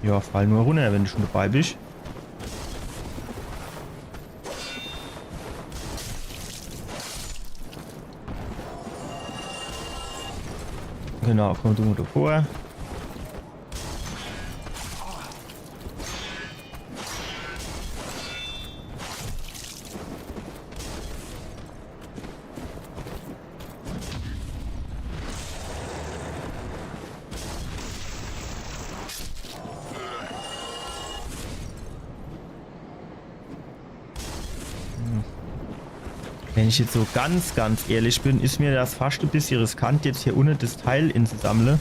A: Ja, fall nur runter, wenn du schon dabei bist. Genau, komm du mal davor. Wenn ich jetzt so ganz ehrlich bin, ist mir das fast ein bisschen riskant, jetzt hier unten das Teil inzusammeln.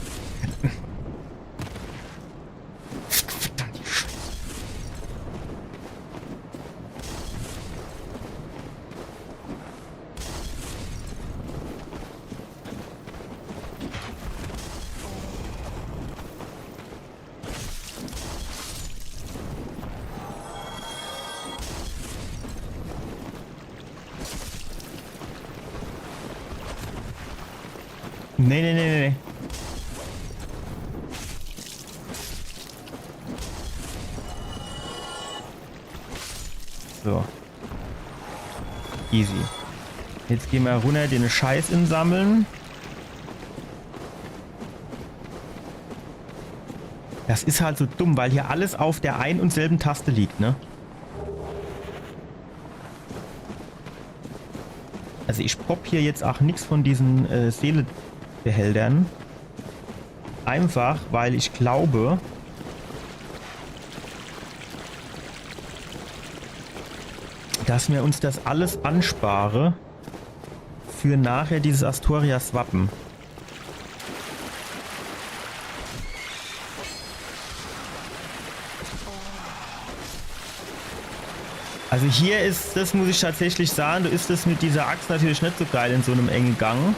A: Nee. So. Easy. Jetzt gehen wir runter, den Scheiß insammeln. Das ist halt so dumm, weil hier alles auf der ein und selben Taste liegt, ne? Also ich pop hier jetzt auch nichts von diesen Seelebehältern. Einfach, weil ich glaube, dass wir uns das alles anspare für nachher dieses Asturias-Wappen. Also hier ist, das muss ich tatsächlich sagen, du ist es mit dieser Axt natürlich nicht so geil in so einem engen Gang.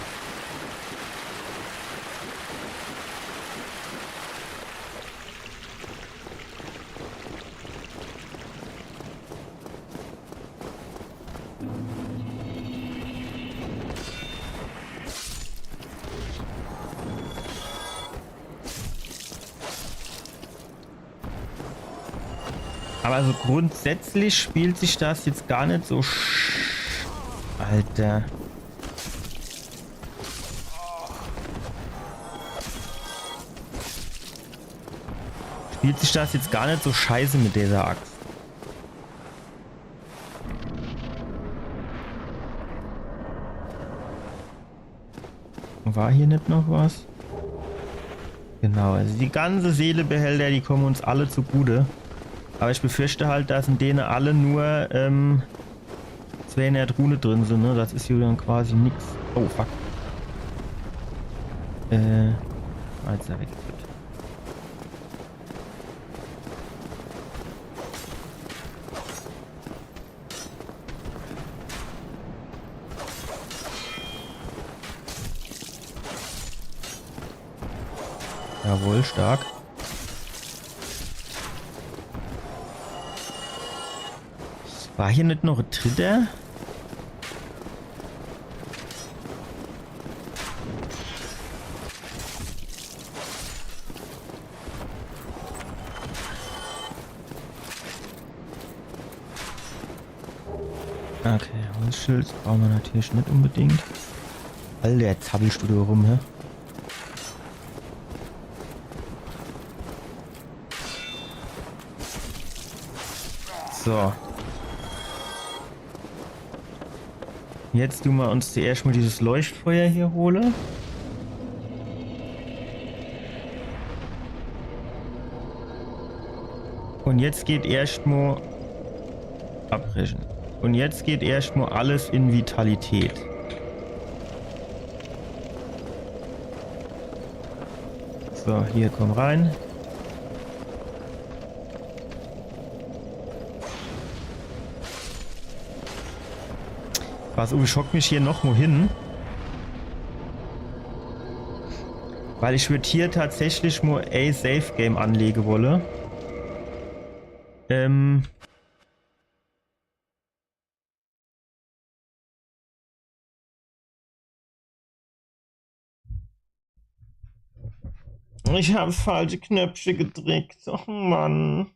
A: Aber also grundsätzlich spielt sich das jetzt gar nicht so Alter. Spielt sich das jetzt gar nicht so scheiße mit dieser Axt. War hier nicht noch was? Genau, also die ganze Seelebehälter, die kommen uns alle zugute. Aber ich befürchte halt, dass in denen alle nur 200 Rune drin sind, ne? Das ist hier dann quasi nichts. Oh, fuck. Als er weg wird. Jawohl, stark. War hier nicht noch ein dritter? Okay, Holzschild brauchen wir natürlich nicht unbedingt. Alter, jetzt zappelst du da rum, hä? So. Jetzt tun wir uns zuerst mal dieses Leuchtfeuer hier holen. Und jetzt geht erstmal abbrechen. Und jetzt geht erstmal alles in Vitalität. So, hier komm rein. Was schockt mich hier noch mal hin? Weil ich würde hier tatsächlich nur a Safe Game anlegen wolle. Ich habe falsche Knöpfe gedrückt. Oh Mann.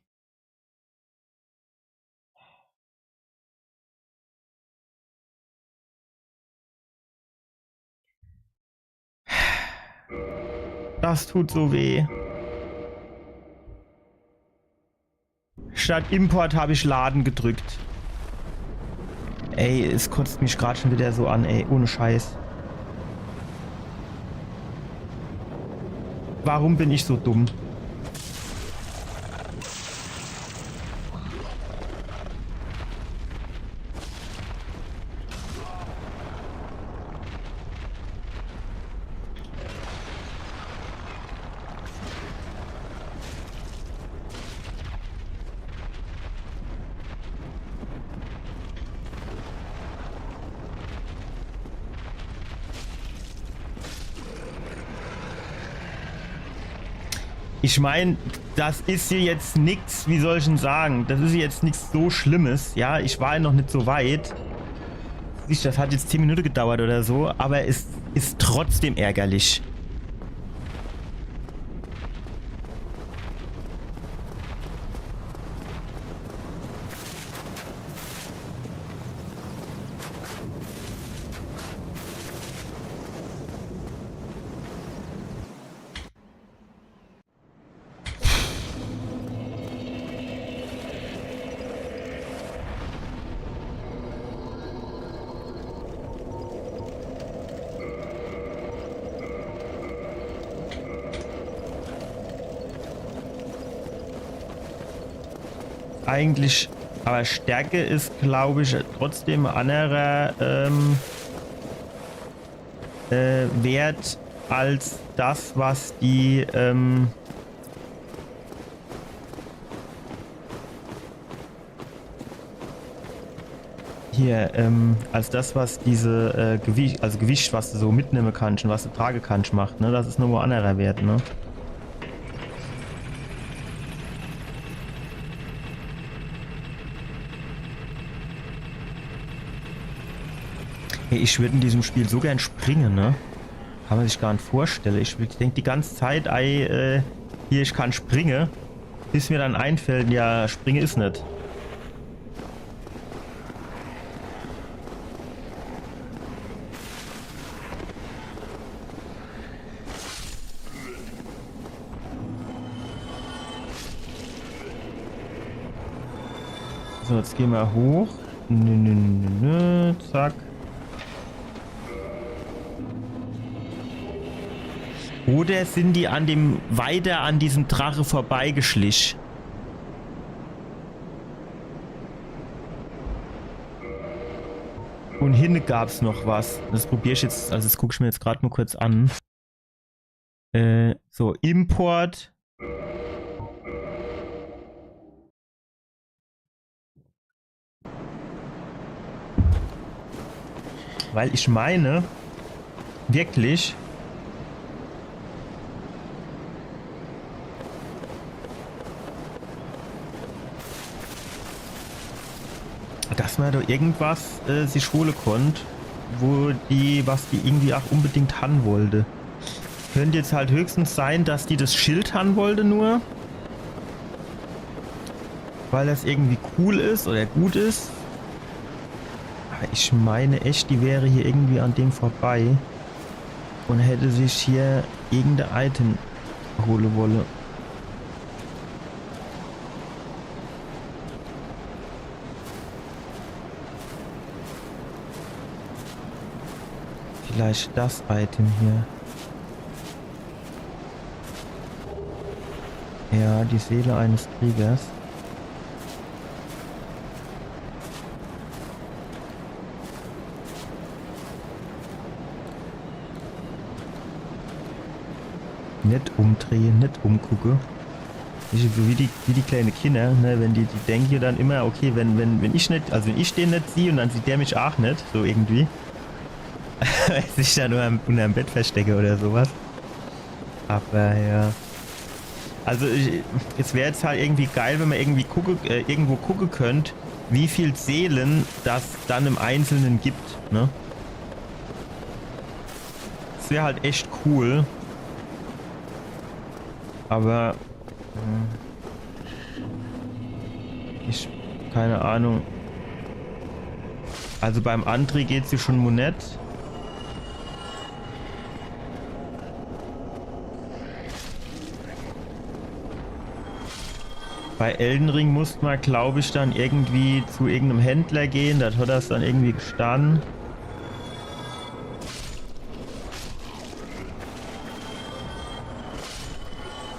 A: Das tut so weh. Statt Import habe ich Laden gedrückt. Ey, es kotzt mich gerade schon wieder so an, ey. Ohne Scheiß. Warum bin ich so dumm? Ich meine, das ist hier jetzt nichts, wie soll ich denn sagen, das ist jetzt nichts so Schlimmes, ja, ich war ja noch nicht so weit. Das hat jetzt 10 Minuten gedauert oder so, aber es ist trotzdem ärgerlich. Eigentlich, aber Stärke ist, glaube ich, trotzdem ein anderer Wert als das, was die hier, als das, was diese Gewicht, also Gewicht, was du so mitnehmen kannst und was du tragen kannst, macht, ne? Das ist nur ein anderer Wert, ne? Hey, ich würde in diesem Spiel so gern springen, ne? Kann man sich gar nicht vorstellen. Ich denke die ganze Zeit, hier, ich kann springen, bis mir dann einfällt, ja, springen ist nicht. So, jetzt gehen wir hoch. Zack. Oder sind die weiter an diesem Drache vorbeigeschlichen? Und hinten gab es noch was. Das probiere ich jetzt, also das gucke ich mir jetzt gerade nur kurz an. So, Import. Weil ich meine, wirklich, dass man da irgendwas sich holen konnte, was die irgendwie auch unbedingt haben wollte. Könnte jetzt halt höchstens sein, dass die das Schild haben wollte nur. Weil das irgendwie cool ist oder gut ist. Aber ich meine echt, die wäre hier irgendwie an dem vorbei. Und hätte sich hier irgendein Item holen wollen. Vielleicht das Item hier. Ja, die Seele eines Kriegers. Nicht umdrehen, nicht umgucken. Ich so wie die kleinen Kinder, ne, wenn die denken dann immer, okay, wenn ich nicht, also wenn ich den nicht sehe und dann sieht der mich auch nicht, so irgendwie. Weil ich da nur unter dem Bett verstecke oder sowas. Aber ja. Also es wäre jetzt halt irgendwie geil, wenn man irgendwie irgendwo gucken könnt, wie viel Seelen das dann im Einzelnen gibt, ne? Das wäre halt echt cool. Aber keine Ahnung. Also beim André geht sie schon monett. Bei Elden Ring musste man, glaube ich, dann irgendwie zu irgendeinem Händler gehen. Da hat das dann irgendwie gestanden.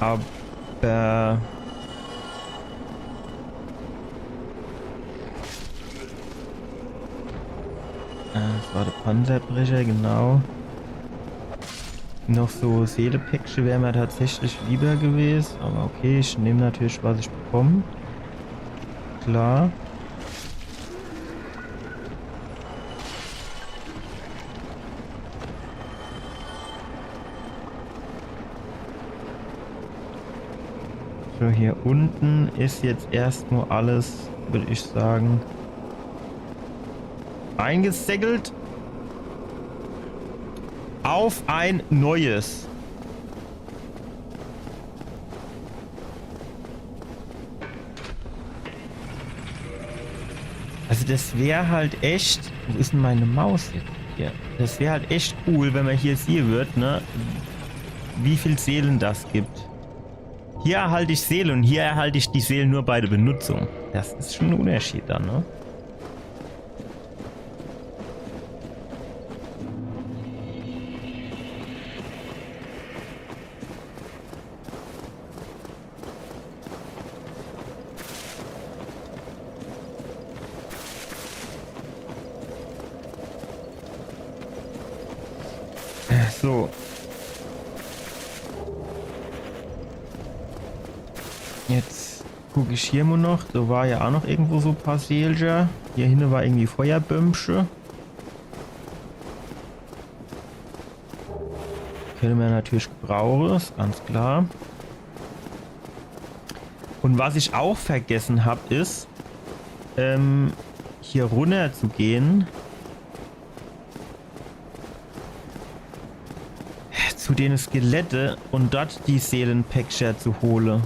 A: Aber das war der Panzerbrecher, genau. Noch so Seelepäckchen wäre mir tatsächlich lieber gewesen. Aber okay, ich nehme natürlich, was ich bekomme. Klar. So, hier unten ist jetzt erstmal alles, würde ich sagen, eingesegelt auf ein neues. Also das wäre halt echt, wo ist denn meine Maus jetzt hier? Das wäre halt echt cool, wenn man hier sehen wird, ne, wie viel Seelen das gibt. Hier erhalte ich Seelen und hier erhalte ich die Seelen nur bei der Benutzung. Das ist schon ein Unterschied dann, ne? So. Jetzt gucke ich hier mal noch. Da war ja auch noch irgendwo so ein paar Seelger. Hier hinten war irgendwie Feuerbömmsche. Können wir natürlich gebrauchen, ist ganz klar. Und was ich auch vergessen habe, ist, hier runter zu gehen. Zu den Skelette und dort die Seelenpäckchen zu holen.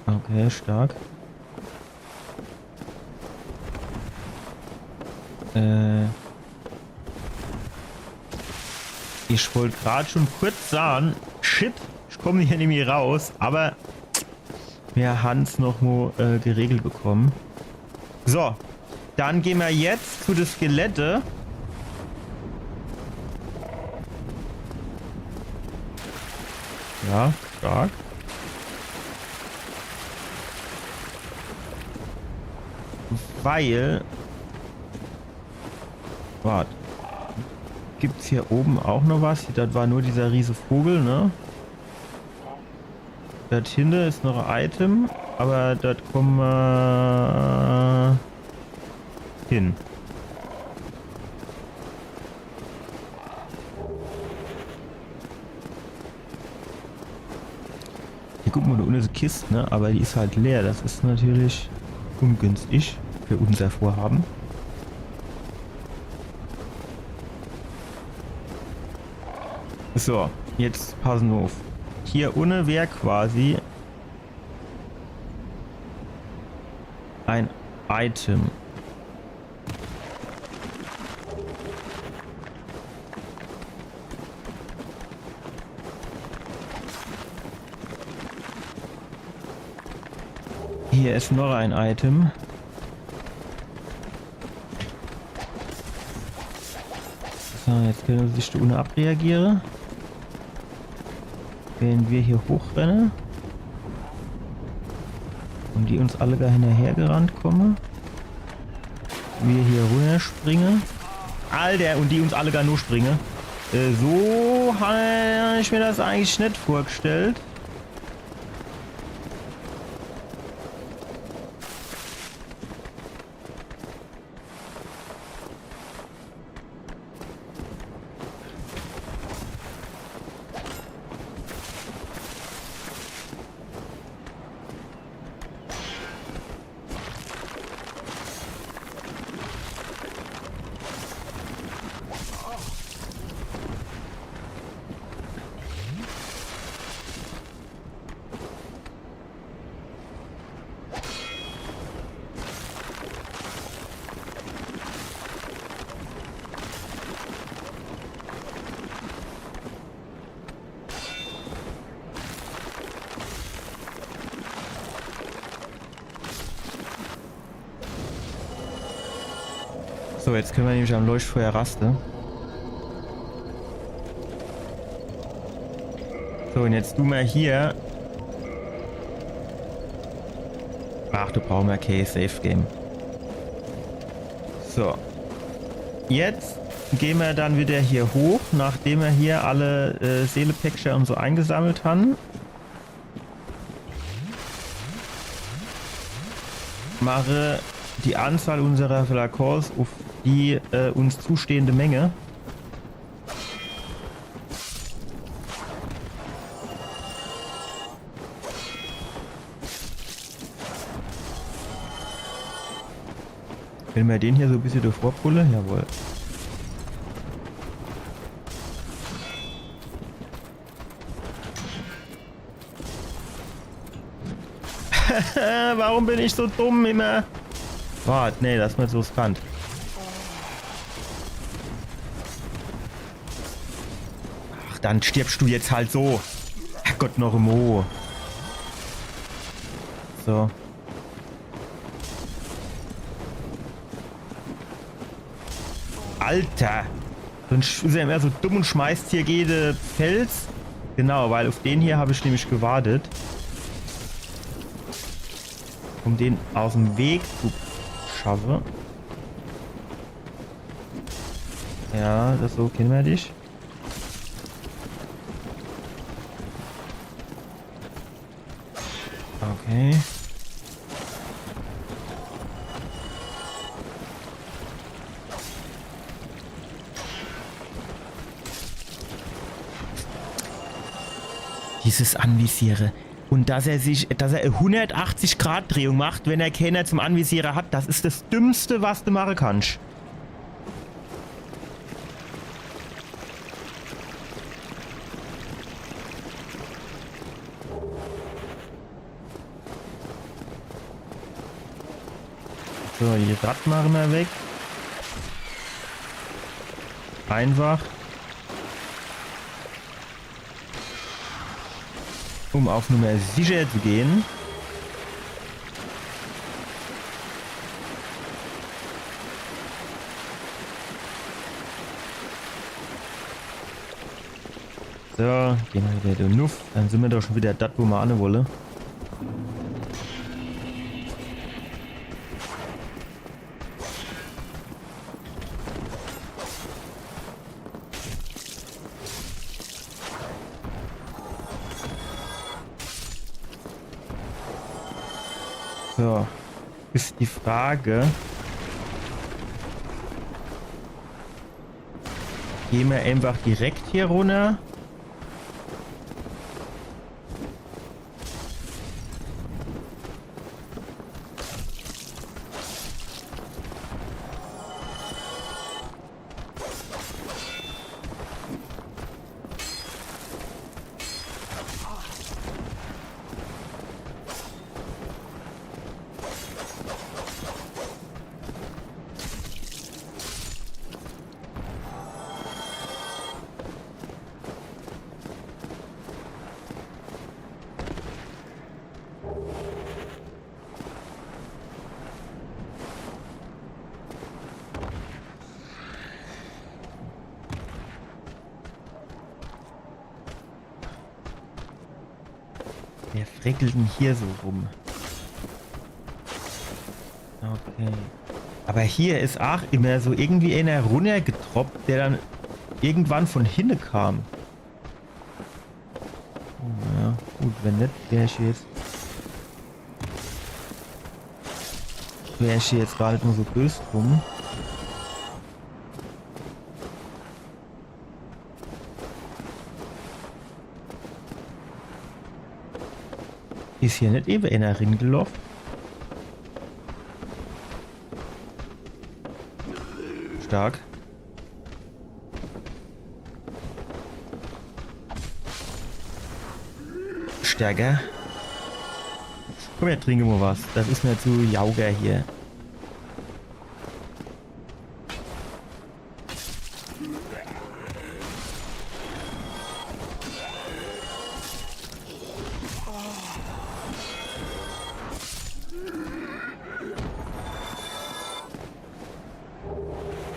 A: Okay, stark. Ich wollte gerade schon kurz sagen, shit, ich komme hier nämlich raus, aber wir haben es noch mal geregelt bekommen. So, dann gehen wir jetzt zu den Skelette. Ja, stark. Weil... Warte. Gibt es hier oben auch noch was? Das war nur dieser riese Vogel, ne? Das hinten ist noch ein Item, aber das kommen wir hin. Hier guck mal, da unten ist eine Kiste, ne? Aber die ist halt leer. Das ist natürlich ungünstig für unser Vorhaben. So, jetzt passen wir auf. Hier unten wäre quasi ein Item. Hier ist noch ein Item. So, jetzt können sich die unten abreagieren. Wenn wir hier hochrennen. Und die uns alle da hinterher gerannt kommen. Wir hier runter springen. Alter, und die uns alle gar nur springen. So habe ich mir das eigentlich nicht vorgestellt. So, jetzt können wir nämlich am Leuchtfeuer rasten. So, und jetzt tun wir hier. Ach, du brauchst mal kein Safe Game. So. Jetzt gehen wir dann wieder hier hoch, nachdem wir hier alle Seelepäckchen und so eingesammelt haben. Mache die Anzahl unserer Flakons auf die uns zustehende Menge. Wenn wir den hier so ein bisschen durchvorpulle, jawohl. Warum bin ich so dumm immer? Warte, nee, das ist mir so riskant. Ach, dann stirbst du jetzt halt so. Herrgott, noch im Mo. So. Alter. Sonst ist er immer so dumm und schmeißt hier jede Fels. Genau, weil auf den hier habe ich nämlich gewartet. Um den aus dem Weg zu schaffen. Ja, das so kennen wir dich. Okay. Dieses Anvisiere. Und dass er 180-Grad-Drehung macht, wenn er keiner zum Anvisierer hat, das ist das Dümmste, was du machen kannst. So, die Rad machen wir weg. Einfach. Um auf Nummer sicher zu gehen. So, gehen wir wieder nuff. Dann sind wir doch schon wieder das, wo wir an wollen. So, ist die Frage. Gehen wir einfach direkt hier runter. Wer frickelt denn hier so rum? Okay. Aber hier ist auch immer so irgendwie einer runtergetroppt, der dann irgendwann von hinten kam. Ja, gut, wenn nicht, wäre ich hier jetzt gar nicht nur so böse drum. Ist hier nicht eben einer reingelaufen? Stark. Stärker. Komm her, trinke mal was. Das ist mir zu jauger hier.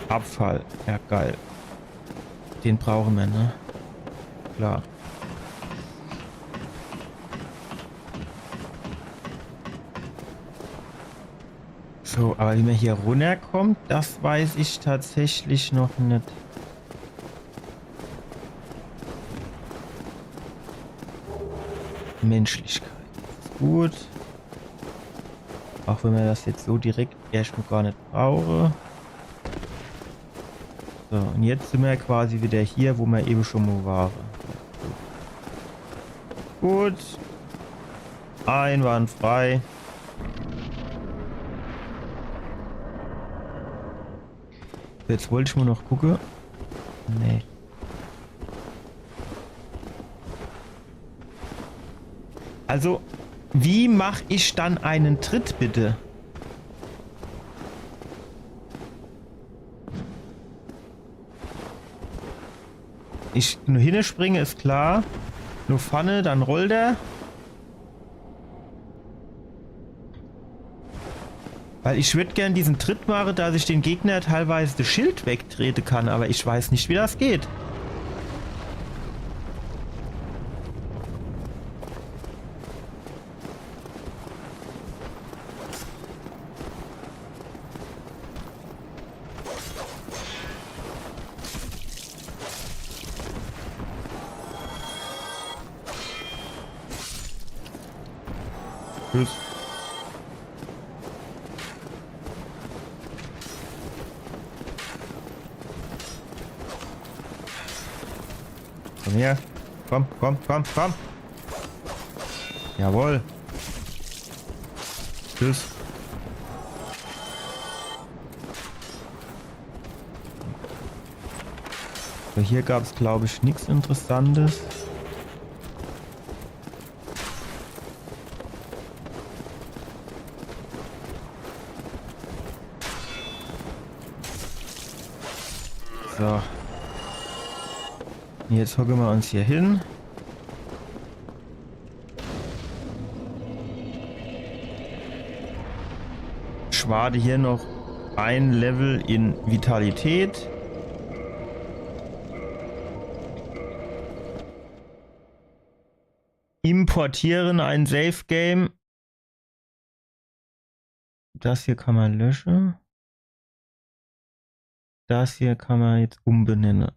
A: Abfall. Ja, geil. Den brauchen wir, ne? Klar. So, aber wie man hier runterkommt, das weiß ich tatsächlich noch nicht. Menschlichkeit. Gut. Auch wenn man das jetzt so direkt erstmal gar nicht brauche. So, und jetzt sind wir quasi wieder hier, wo wir eben schon mal waren. Gut. Einwandfrei. Jetzt wollte ich mal noch gucken. Nee. Also, wie mache ich dann einen Tritt, bitte? Ich nur hinspringe, ist klar. Nur Pfanne, dann rollt er. Weil ich würde gern diesen Tritt machen, dass ich den Gegner teilweise das Schild wegtreten kann, aber ich weiß nicht, wie das geht. Tschüss. Komm her. Komm, komm, komm, komm. Jawohl. Tschüss. So, hier gab es, glaube ich, nichts Interessantes. So. Jetzt hocken wir uns hier hin. Schwade hier noch ein Level in Vitalität. Importieren ein Safe Game. Das hier kann man löschen. Das hier kann man jetzt umbenennen.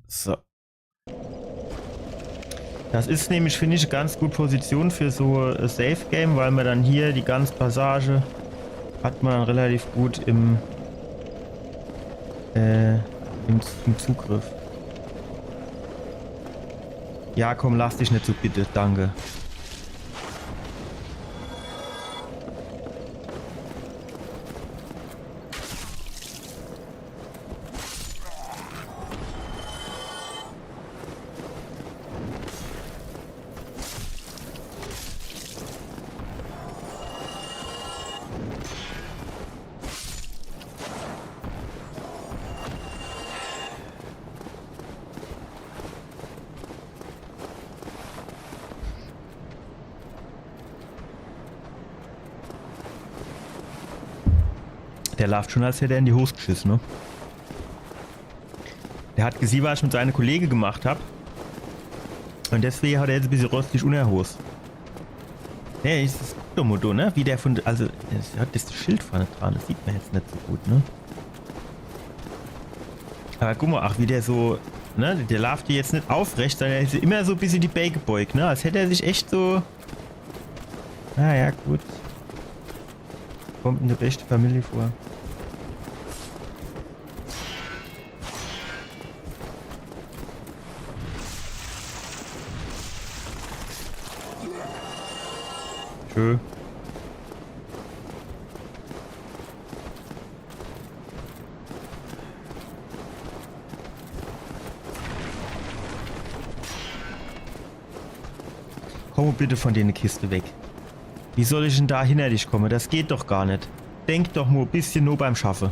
A: So. Das ist nämlich, finde ich, ganz gut Position für so ein Safe Game, weil man dann hier die ganze Passage hat man relativ gut im Zugriff. Ja, komm, lass dich nicht so bitte, danke. Der läuft schon, als hätte er in die Hose geschissen, ne? Der hat gesehen, was ich mit seinen Kollegen gemacht habe. Und deswegen hat er jetzt ein bisschen rostig unerhost. Ja, ist das Motor, ne? Wie der von... Also, er hat das Schild vorne dran. Das sieht man jetzt nicht so gut, ne? Aber guck mal, ach, wie der so... Ne? Der läuft jetzt nicht aufrecht, sondern er ist immer so ein bisschen die Beine gebeugt, ne? Als hätte er sich echt so... Naja, gut. Kommt in der beste Familie vor. Schön. Komm bitte von der Kiste weg. Wie soll ich denn da hinter dich kommen? Das geht doch gar nicht. Denk doch nur ein bisschen nur beim Schaffen.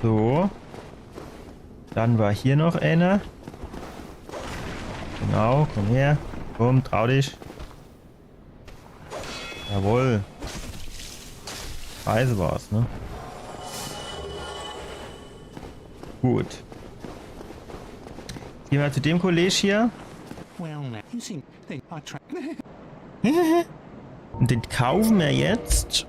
A: So. Dann war hier noch einer. Genau, komm her. Komm, trau dich. Jawohl. Reise war's, ne? Gut. Gehen wir zu dem Kollege hier. Und den kaufen wir jetzt.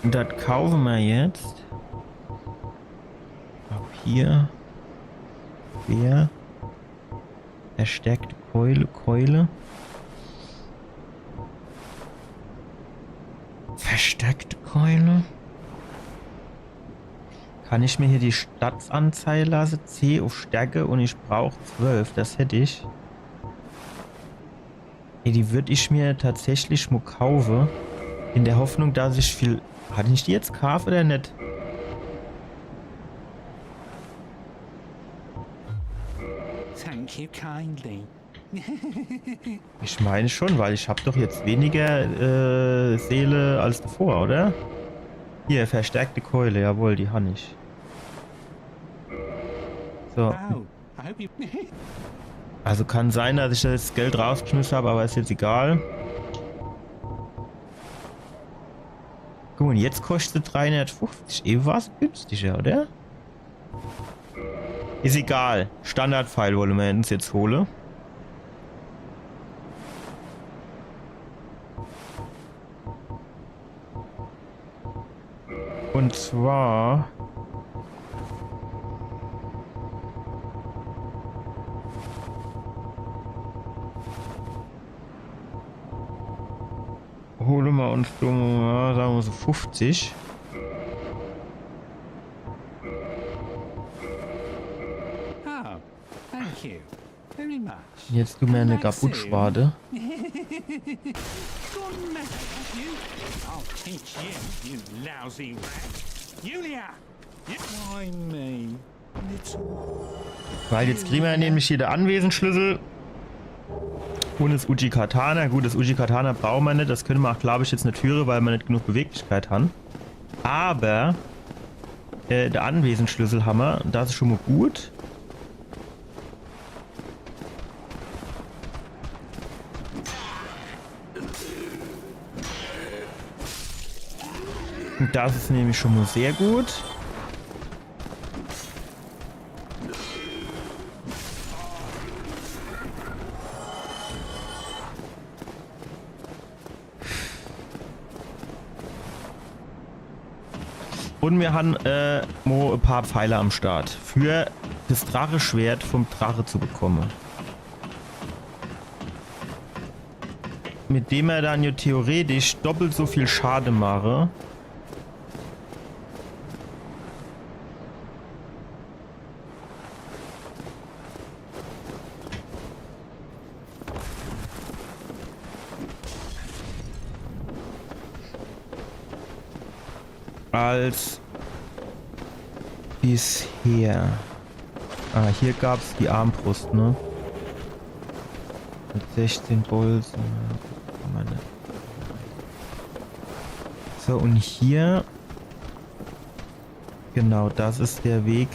A: Das kaufen wir jetzt. Auch hier. Wer? Verstärkte Keule. Verstärkte Keule. Kann ich mir hier die Stadtanzeige lassen? C auf Stärke und ich brauche 12. Das hätte ich. Ey, die würde ich mir tatsächlich mal kaufen. In der Hoffnung, dass ich viel... Hatte ich die jetzt kaufen oder nicht?
B: Thank you kindly.
A: Ich meine schon, weil ich habe doch jetzt weniger Seele als davor, oder? Hier, verstärkte Keule, jawohl, die habe ich. So.
B: Oh, I hope you.
A: Also kann sein, dass ich das Geld rausgeschmissen habe, aber ist jetzt egal. Guck mal, jetzt kostet 350. Eben war es günstiger, oder? Ist egal. Standard-Pfeil wollen wir uns jetzt holen. Und zwar... holen wir uns, ja, sagen wir so 50.
B: Oh, thank you very much.
A: Jetzt tun wir eine Kaputschwade.
B: I'll teach you, you lousy rat. Julia! Why me?
A: Weil jetzt kriegen wir nämlich hier der Anwesenschlüssel. Und das Uji-Katana. Gut, das Uji-Katana brauchen wir nicht. Das können wir auch, glaube ich, jetzt eine Türe, weil wir nicht genug Beweglichkeit haben. Aber der Anwesenschlüssel haben wir. Das ist schon mal gut. Und das ist nämlich schon mal sehr gut. Und wir haben mo ein paar Pfeile am Start. Für das Drache-Schwert vom Drache zu bekommen. Mit dem er dann ja theoretisch doppelt so viel Schaden mache. Als bisher? Ah, hier gab es die Armbrust, ne? Mit 16 Bolzen. So, und hier... Genau, das ist der Weg,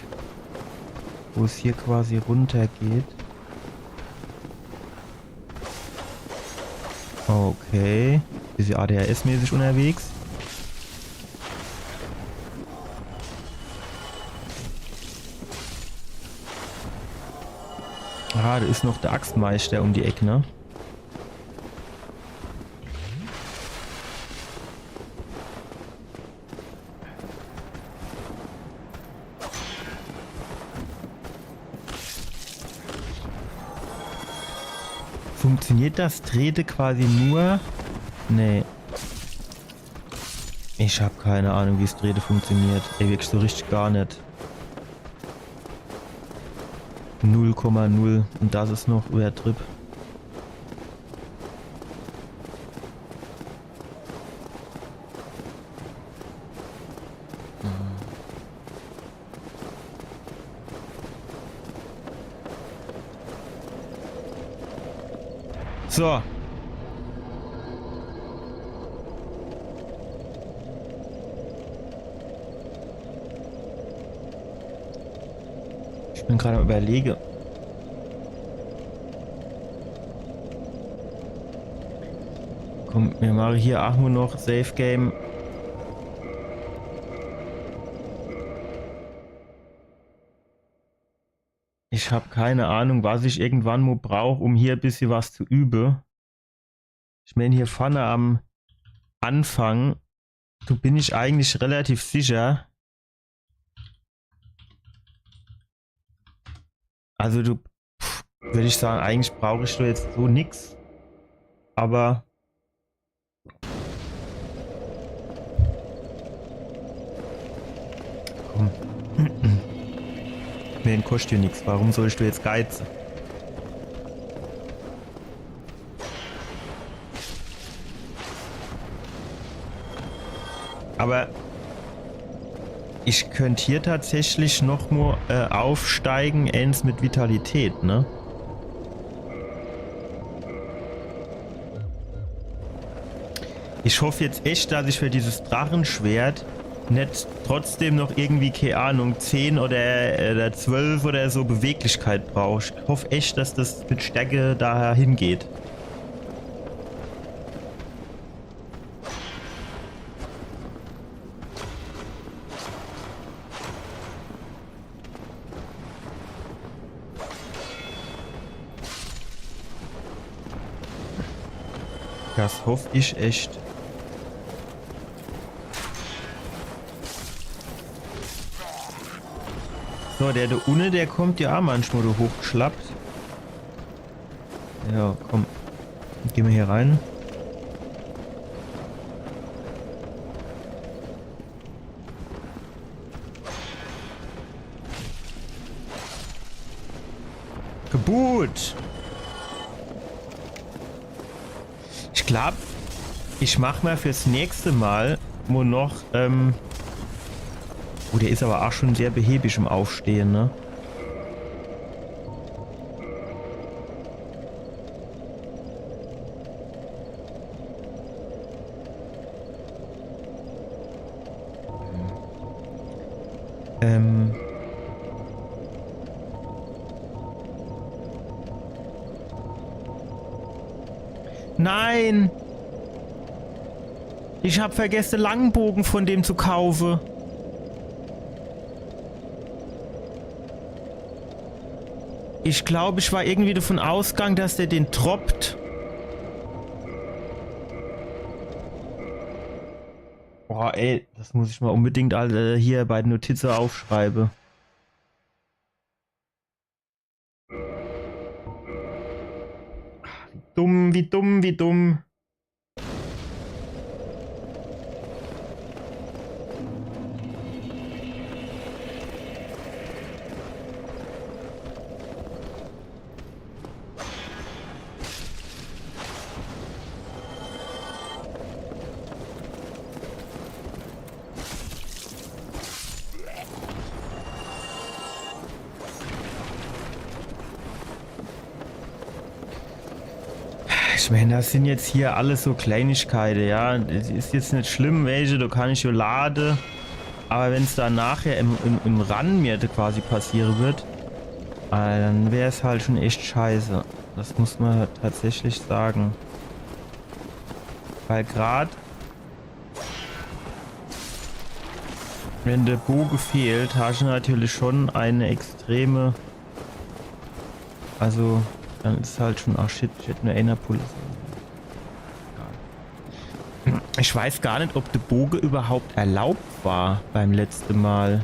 A: wo es hier quasi runter geht. Okay. Bisschen ADHS-mäßig unterwegs. Ah, da ist noch der Axtmeister um die Ecke, ne? Funktioniert das Trete quasi nur? Nee. Ich habe keine Ahnung, wie das Trete funktioniert. Ey, wirklich so richtig gar nicht. 0,0. Und das ist noch Übertrip. So. Ich bin gerade am Überlegen. Komm, wir machen hier auch nur noch Safe Game. Ich habe keine Ahnung, was ich irgendwann mal brauche, um hier ein bisschen was zu üben. Ich meine, hier vorne am Anfang, so bin ich eigentlich relativ sicher. Also du, würde ich sagen, eigentlich brauche ich da jetzt so nix. Aber komm. Mir kostet dir nichts. Warum sollst du jetzt geizen? Aber ich könnte hier tatsächlich noch mal aufsteigen, eins mit Vitalität, ne? Ich hoffe jetzt echt, dass ich für dieses Drachenschwert nicht trotzdem noch irgendwie, keine Ahnung, 10 oder 12 oder so Beweglichkeit brauche. Ich hoffe echt, dass das mit Stärke dahin geht. Das hoffe ich echt. So, der da unten, der kommt ja auch manchmal da hochgeschlappt. Ja, komm. Gehen wir hier rein. Geburt! Ich glaube, ich mache mal fürs nächste Mal nur noch, oh, der ist aber auch schon sehr behäbig im Aufstehen, ne? Nein! Ich habe vergessen, Langbogen von dem zu kaufen. Ich glaube, ich war irgendwie davon ausgegangen, dass der den droppt. Boah, ey, das muss ich mal unbedingt alle hier bei den Notizen aufschreiben. Wie dumm, wie dumm, wie dumm. Ich meine, das sind jetzt hier alles so Kleinigkeiten, ja. Es ist jetzt nicht schlimm, welche, da kann ich ja laden. Aber wenn es dann nachher im Run mir quasi passieren wird, dann wäre es halt schon echt scheiße. Das muss man tatsächlich sagen. Weil gerade wenn der Bogen fehlt, hast du natürlich schon eine extreme... Also, dann ist halt schon... Ach shit, ich hätte nur einer Pulle. Ich weiß gar nicht, ob der Bogen überhaupt erlaubt war beim letzten Mal.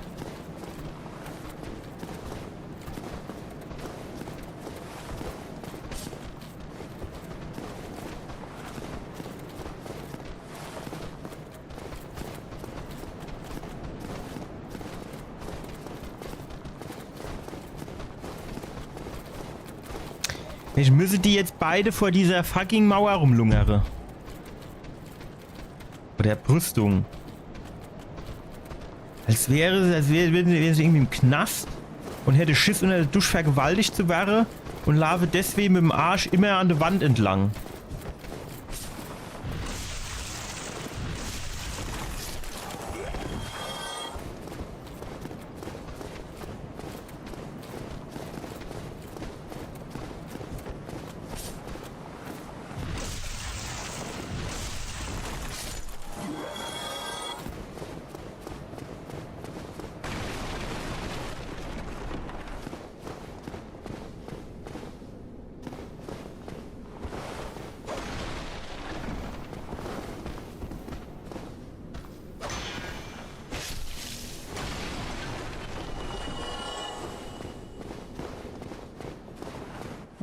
A: Ich müsse die jetzt beide vor dieser fucking Mauer rumlungere. Oder Brüstung. Als wäre sie irgendwie im Knast und hätte Schiss unter der Dusche vergewaltigt zu werden und laufe deswegen mit dem Arsch immer an der Wand entlang.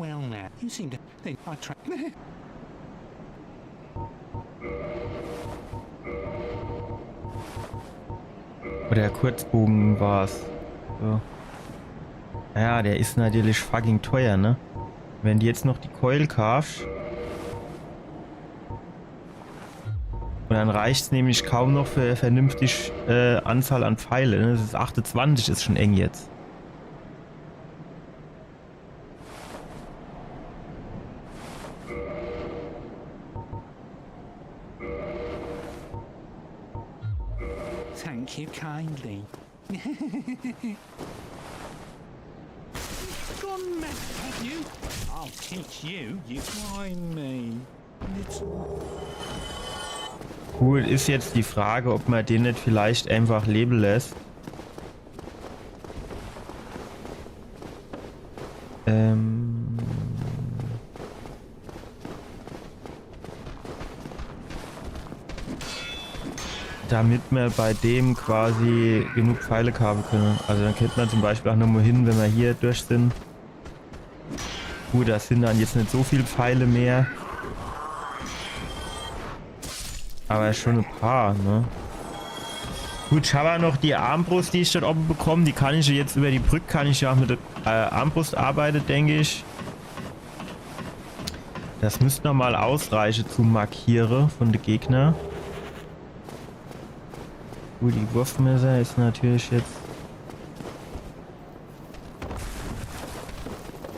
B: Well, now, you seem to think I tried.
A: Oder Kurzbogen war's. So. Ja, der ist natürlich fucking teuer, ne? Wenn du jetzt noch die Keul kaufst. Und dann reicht's nämlich kaum noch für vernünftig Anzahl an Pfeile. Ne? Das ist 28, ist schon eng jetzt.
B: Thank you kindly. Gone mad, have you? I'll teach you. You why me? Little.
A: Gut, ist jetzt die Frage, ob man den nicht vielleicht einfach leben lässt. Damit wir bei dem quasi genug Pfeile haben können. Also dann könnte man zum Beispiel auch nochmal hin, wenn wir hier durch sind. Gut, das sind dann jetzt nicht so viele Pfeile mehr. Aber schon ein paar, ne? Gut, ich habe noch die Armbrust, die ich dort oben bekomme. Die kann ich jetzt über die Brücke, kann ich ja auch mit der Armbrust arbeiten, denke ich. Das müsste nochmal ausreichen zum Markieren von den Gegner. Gut, die Wurfmesser ist natürlich jetzt...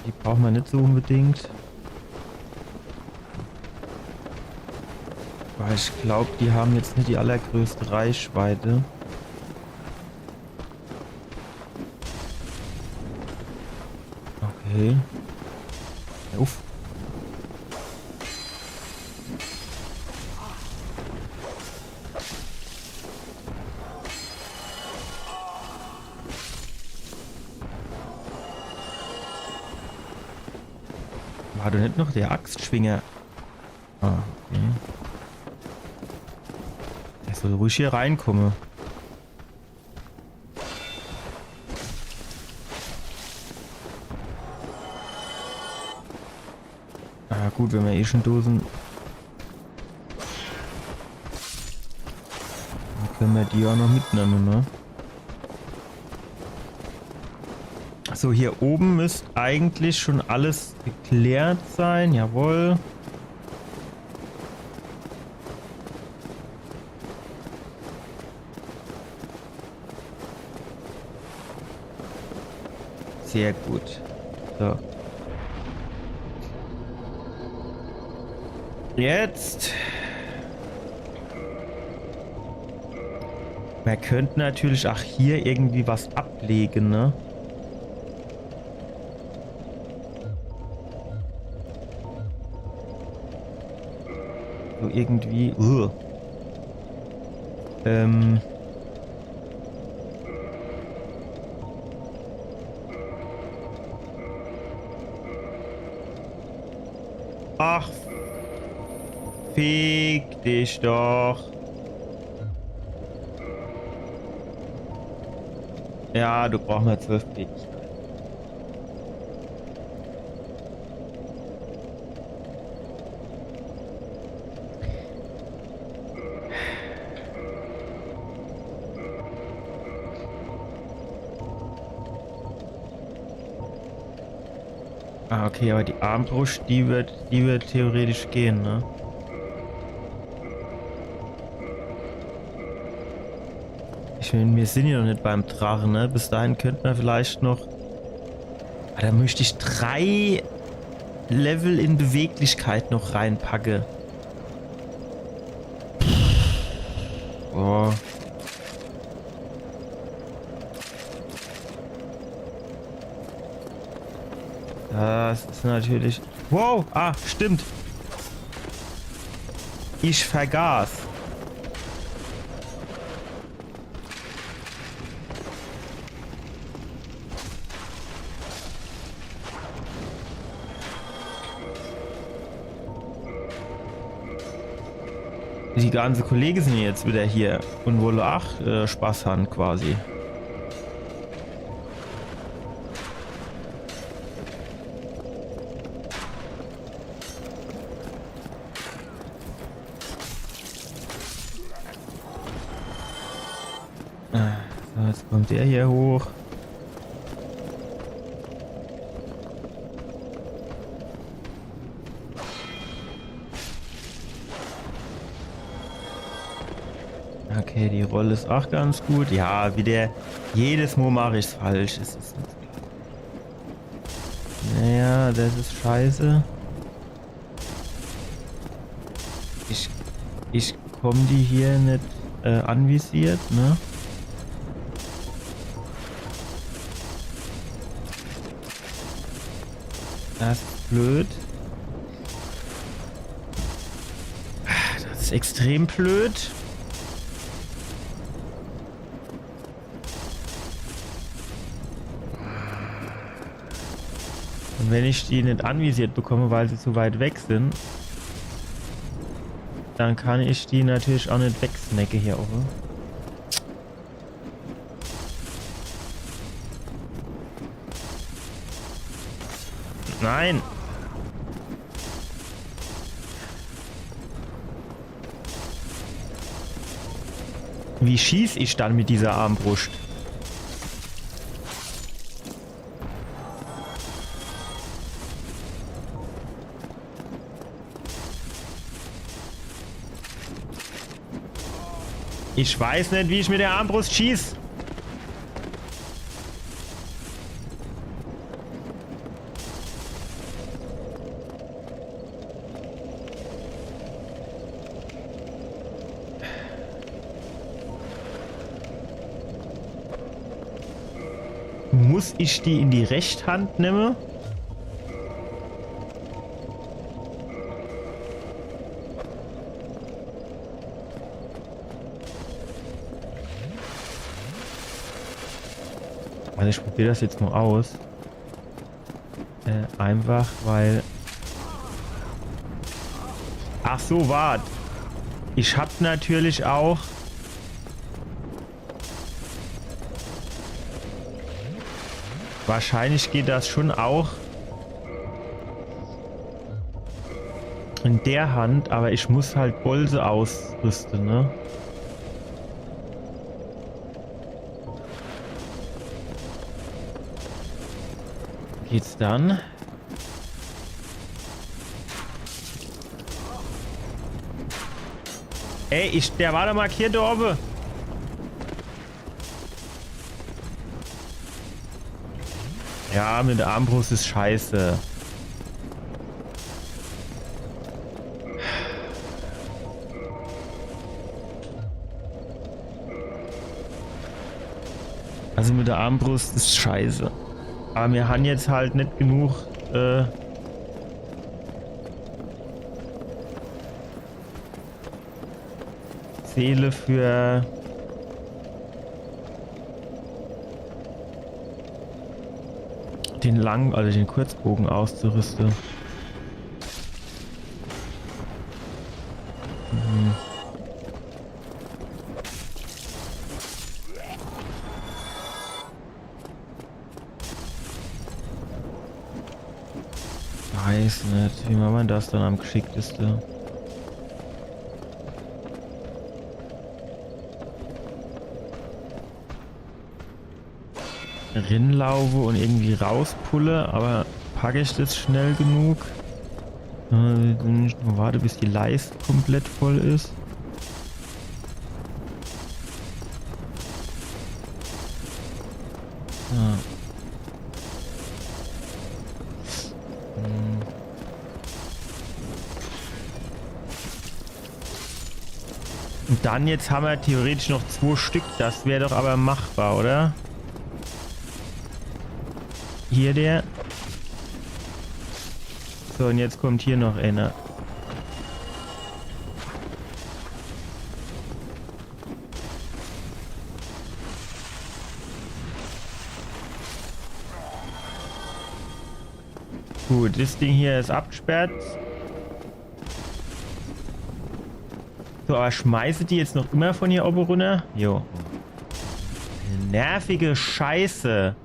A: Die braucht man nicht so unbedingt. Weil ich glaube, die haben jetzt nicht die allergrößte Reichweite. Okay. Uff. War doch nicht noch der Axtschwinger? Ah, okay. Er soll ruhig hier reinkommen. Ah, gut, wenn wir eh schon Dosen. Dann können wir die auch noch mitnehmen, ne? So, hier oben müsste eigentlich schon alles geklärt sein. Jawohl. Sehr gut. So. Jetzt. Wir könnten natürlich auch hier irgendwie was ablegen, ne? So irgendwie. Ach, fick dich doch. Ja, du brauchst mal 12 Fähigkeiten. Ah, okay, aber die Armbrust, die wird theoretisch gehen, ne? Ich meine, wir sind ja noch nicht beim Drachen, ne? Bis dahin könnten wir vielleicht noch... Ah, da möchte ich 3 Level in Beweglichkeit noch reinpacken. Oh. Das ist natürlich... Wow! Ah, stimmt. Ich vergaß. Die ganze Kollegen sind jetzt wieder hier und wollen auch Spaß haben quasi. So, jetzt kommt der hier hoch. Okay, die Rolle ist auch ganz gut. Ja, wieder jedes Mal mache ich es falsch. Naja, das ist scheiße. Ich komme die hier nicht anvisiert, ne? Das ist blöd. Das ist extrem blöd. Und wenn ich die nicht anvisiert bekomme, weil sie zu weit weg sind, dann kann ich die natürlich auch nicht wegsnacken hier oben. Nein! Wie schieß ich dann mit dieser Armbrust? Ich weiß nicht, wie ich mit der Armbrust schieß. Muss ich die in die Rechthand nehmen? Also ich probiere das jetzt nur aus. Einfach, weil... Ach so, wart. Ich habe natürlich auch... Wahrscheinlich geht das schon auch in der Hand, aber ich muss halt Bolse ausrüsten, ne? Geht's dann? Ey, der war da markiert da oben. Ja, mit der Armbrust ist scheiße. Also mit der Armbrust ist scheiße. Aber wir haben jetzt halt nicht genug Seele für den langen, also den Kurzbogen auszurüsten. Mhm. Weiß nicht, wie macht man das dann am geschicktesten? Rinlaufe und irgendwie rauspulle, aber packe ich das schnell genug? Warte, bis die Leiste komplett voll ist. Ja. Und dann jetzt haben wir theoretisch noch 2 Stück. Das wäre doch aber machbar, oder? Hier der. So, und jetzt kommt hier noch einer. Gut, das Ding hier ist abgesperrt. So, aber schmeiße die jetzt noch immer von hier oben runter? Jo. Nervige Scheiße.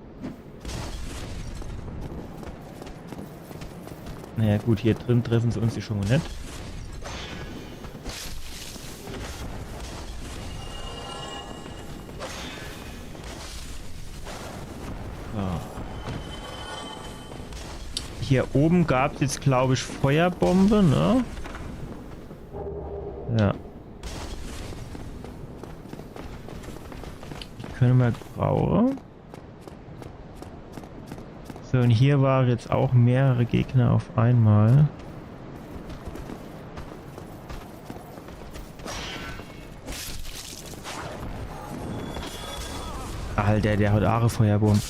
A: Naja gut, hier drin treffen sie uns schon mal nicht. So. Hier oben gab es jetzt, glaube ich, Feuerbombe, ne? Ja. Die können wir brauchen. So, und hier waren jetzt auch mehrere Gegner auf einmal. Alter, der hat auch Feuerbomben.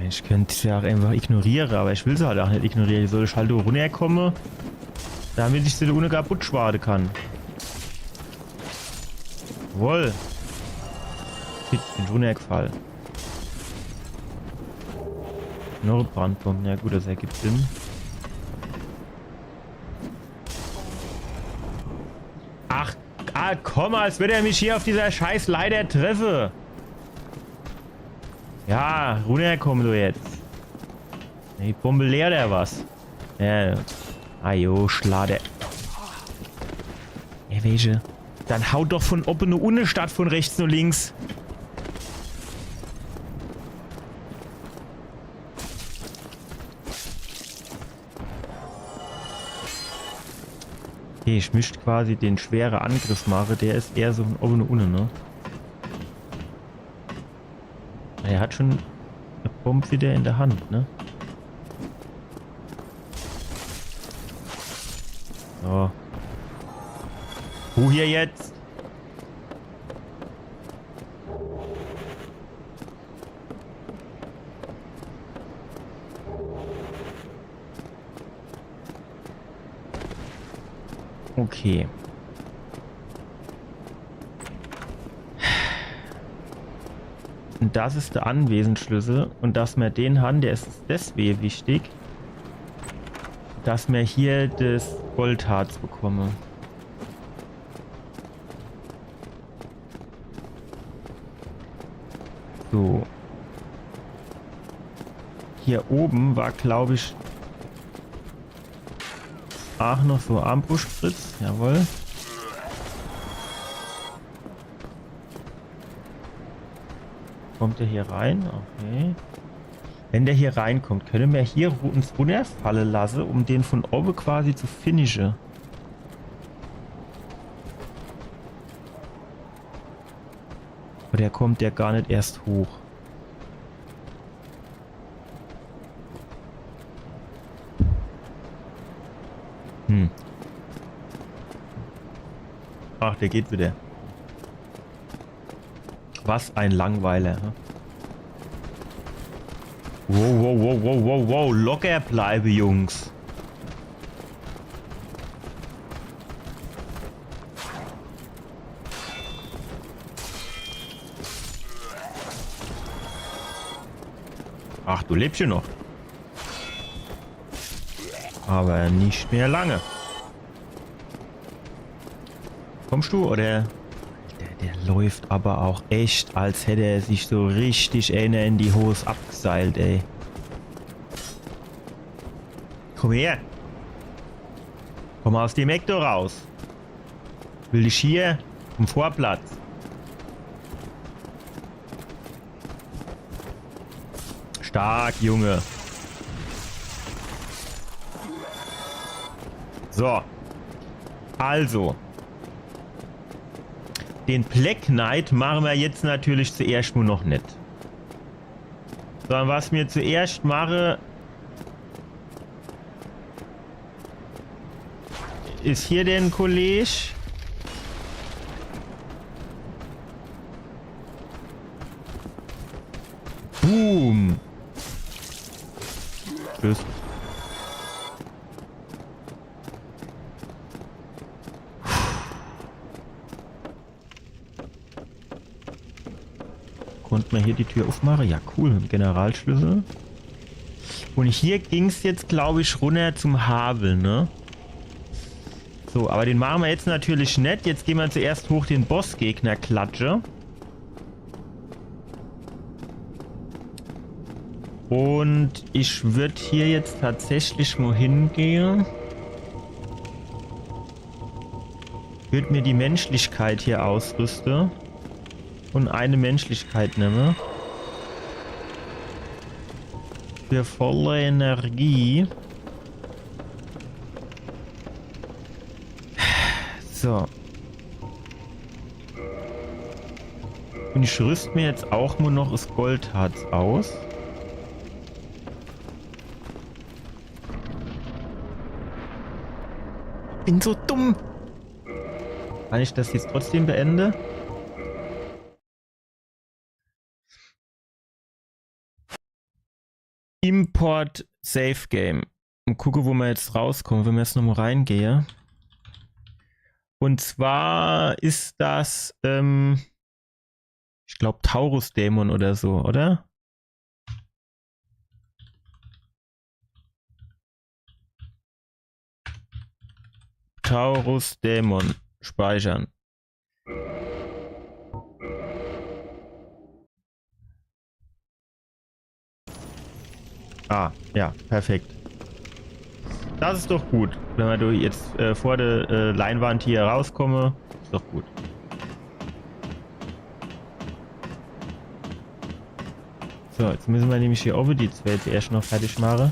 A: Ich könnte es ja auch einfach ignorieren, aber ich will sie halt auch nicht ignorieren. Ich soll halt runterkommen, damit ich sie ohne kaputt schwaden kann. Jawohl. Ich bin runtergefallen. Noch ein Brandbomben. Ja gut, das ergibt Sinn. Ach, komm, als würde er mich hier auf dieser scheiß Leiter treffen. Ja, runterkommen du jetzt. Die Bombe leer oder was? Ja. Ajo, Schlade. Ja, welche? Dann haut doch von oben eine Unne statt von rechts und links. Okay, ich mischt quasi den schweren Angriff mache. Der ist eher so von oben eine Unne, ne? Er hat schon eine Bombe wieder in der Hand, ne? So. Wo hier jetzt? Okay. Und das ist der Anwesensschlüssel. Und dass wir den haben, der ist deswegen wichtig, dass wir hier das Goldharz bekommen. So. hier oben war, glaube ich, auch noch so Armbrustspritz. Jawohl. Kommt er hier rein? Okay. Wenn der hier reinkommt, können wir hier uns runterfallen lassen, um den von oben quasi zu finishen. Oder kommt der gar nicht erst hoch? Ach, der geht wieder. Was ein Langweiler. Hm? Wow, wow, wow, wow, wow, wow. Locker bleibe, Jungs. Ach, du lebst ja noch. Aber nicht mehr lange. Kommst du, oder? Der läuft aber auch echt, als hätte er sich so richtig einer in die Hose abgeseilt, ey. Komm her. Komm aus dem Eck da raus. Will dich hier vom Vorplatz. Stark, Junge. So. Also. Den Black Knight machen wir jetzt natürlich zuerst nur noch nicht. Sondern was mir zuerst mache, ist hier den Kollege. Boom. Tschüss. Konnte man hier die Tür aufmachen? Ja, cool. Mit dem Generalschlüssel. Und hier ging es jetzt, glaube ich, runter zum Havel, ne? So, aber den machen wir jetzt natürlich nicht. Jetzt gehen wir zuerst hoch den Bossgegner klatsche. Und ich würde hier jetzt tatsächlich mal hingehen. Würde mir die Menschlichkeit hier ausrüsten. Und eine Menschlichkeit nehme. Für volle Energie. So. Und ich rüste mir jetzt auch nur noch das Goldharz aus. Bin so dumm. Kann ich das jetzt trotzdem beenden? Import Save Game. Und gucke, wo wir jetzt rauskommen, wenn wir jetzt nochmal reingehe. Und zwar ist das, ich glaube, Taurus Dämon oder so, oder? Taurus Dämon. Speichern. Ah, ja, perfekt. Das ist doch gut. Wenn wir jetzt vor der Leinwand hier rauskomme, ist doch gut. So, jetzt müssen wir nämlich hier oben die zwei jetzt erst noch fertig machen.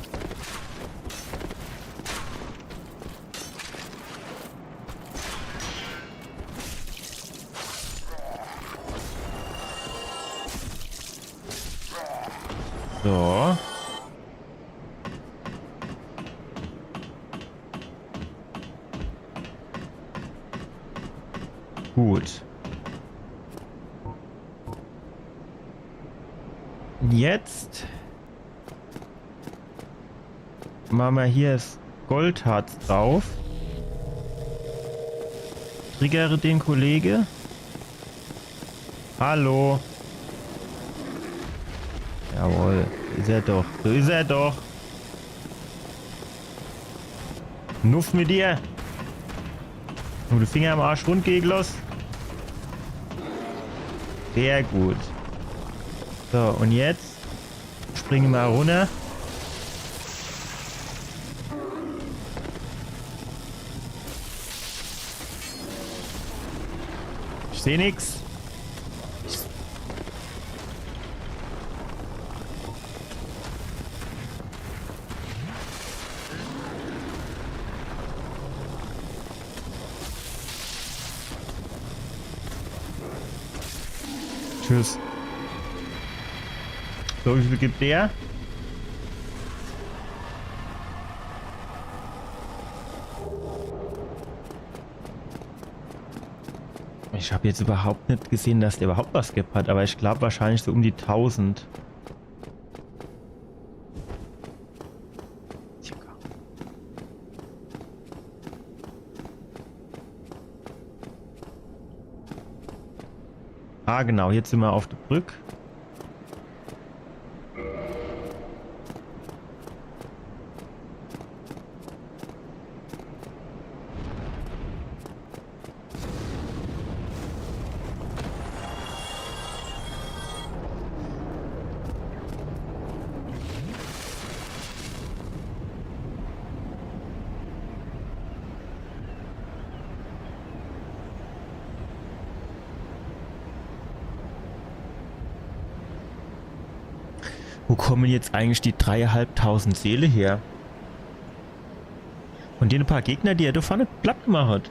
A: So. Gut. Jetzt machen wir hier das Goldharz drauf. Triggere den Kollege. Hallo. Jawohl. Ist er doch. So ist er doch. Nuff mit dir. Nur die Finger am Arsch rund gegen los. Sehr gut. So, und jetzt springen wir runter. seh nix. Tschüss. So, wie viel gibt der? Ich habe jetzt überhaupt nicht gesehen, dass der überhaupt was gibt hat, aber ich glaube wahrscheinlich so um die 1000. Ah, genau, jetzt sind wir auf der Brücke. Wo kommen jetzt eigentlich die 3.500 Seele her? Und die ein paar Gegner, die er da vorne platt gemacht hat.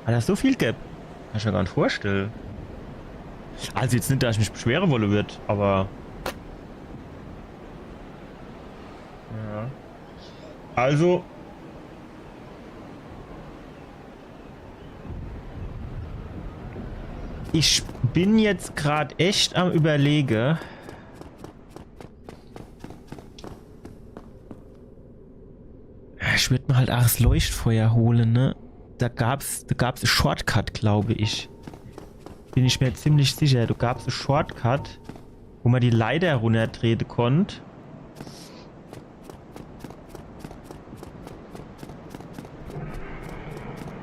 A: Hat er so viel gab? Kann ich mir gar nicht vorstellen. Also jetzt nicht, dass ich mich beschweren wollen wird, aber... Ja. Also... Ich bin jetzt gerade echt am Überlegen... Ich würde mir halt auch das Leuchtfeuer holen, ne? Da gab's einen Shortcut, glaube ich. Bin ich mir ziemlich sicher. Da gab's einen Shortcut, wo man die Leiter runtertreten konnte.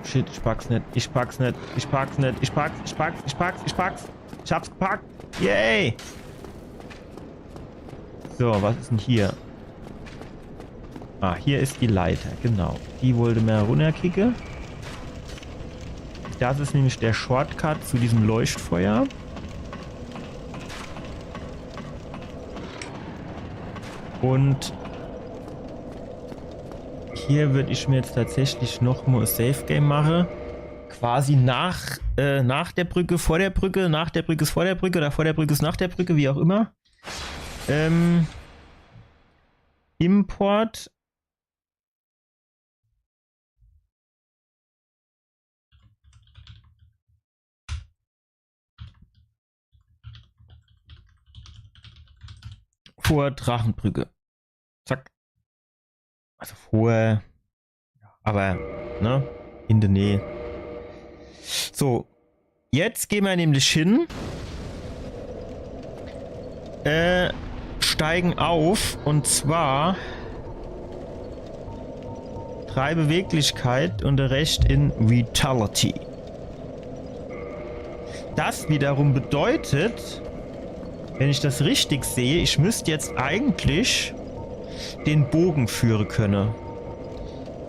A: Shit, ich pack's nicht. Ich pack's nicht. Ich pack's nicht. Ich pack's. Ich hab's gepackt. Yay! So, was ist denn hier? Ah, hier ist die Leiter, genau. Die wollte man runterkicken. Das ist nämlich der Shortcut zu diesem Leuchtfeuer. Und hier würde ich mir jetzt tatsächlich noch mal ein Safe Game machen. Quasi nach der Brücke, vor der Brücke, nach der Brücke ist vor der Brücke oder vor der Brücke ist nach der Brücke, wie auch immer. Import. Vor Drachenbrücke. Zack. Also vor. Aber, ne? In der Nähe. So. Jetzt gehen wir nämlich hin. Steigen auf. Und zwar. 3 Beweglichkeit und der Rest in Vitality. Das wiederum bedeutet, wenn ich das richtig sehe, ich müsste jetzt eigentlich den Bogen führen können.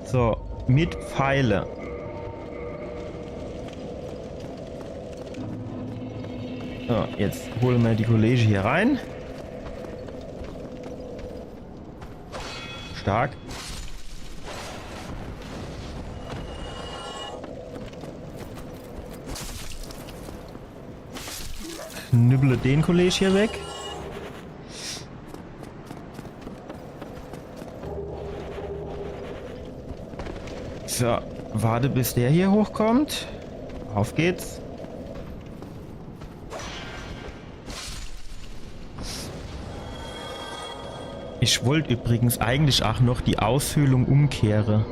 A: So, mit Pfeile. So, jetzt holen wir die Kollege hier rein. Stark. Knüppele den Kollege hier weg. So, warte bis der hier hochkommt. Auf geht's. Ich wollte übrigens eigentlich auch noch die Aushöhlung umkehren.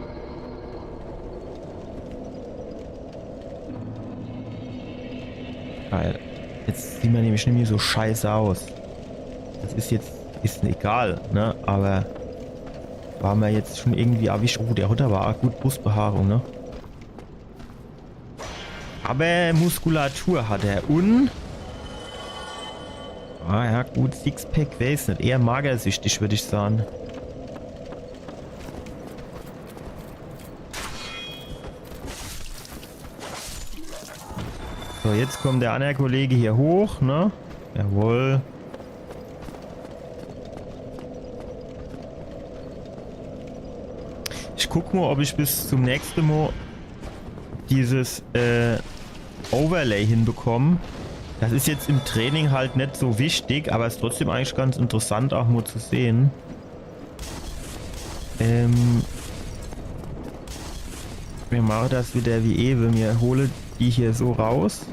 A: Geil. Jetzt sieht man nämlich nicht mehr so scheiße aus. Das ist jetzt, ist egal, ne? Aber war mir jetzt schon irgendwie erwischt. Oh, der Hutter war auch gut Brustbehaarung, ne? Aber Muskulatur hat er und... Ah ja, gut, Sixpack weiß nicht. Eher magersüchtig, würde ich sagen. So, jetzt kommt der andere Kollege hier hoch, ne? Jawohl. Ich guck mal, ob ich bis zum nächsten Mal dieses Overlay hinbekomme. Das ist jetzt im Training halt nicht so wichtig, aber ist trotzdem eigentlich ganz interessant auch mal zu sehen. Wir machen das wieder wie eben. Wir holen die hier so raus.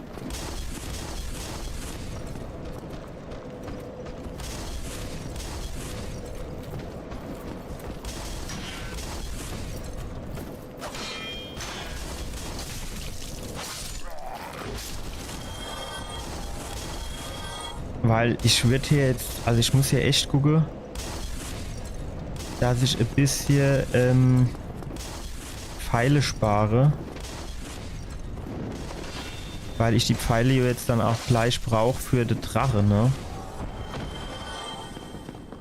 A: Weil ich würde hier jetzt, also ich muss hier echt gucken, dass ich ein bisschen Pfeile spare. Weil ich die Pfeile jetzt dann auch gleich brauche für die Drache, ne?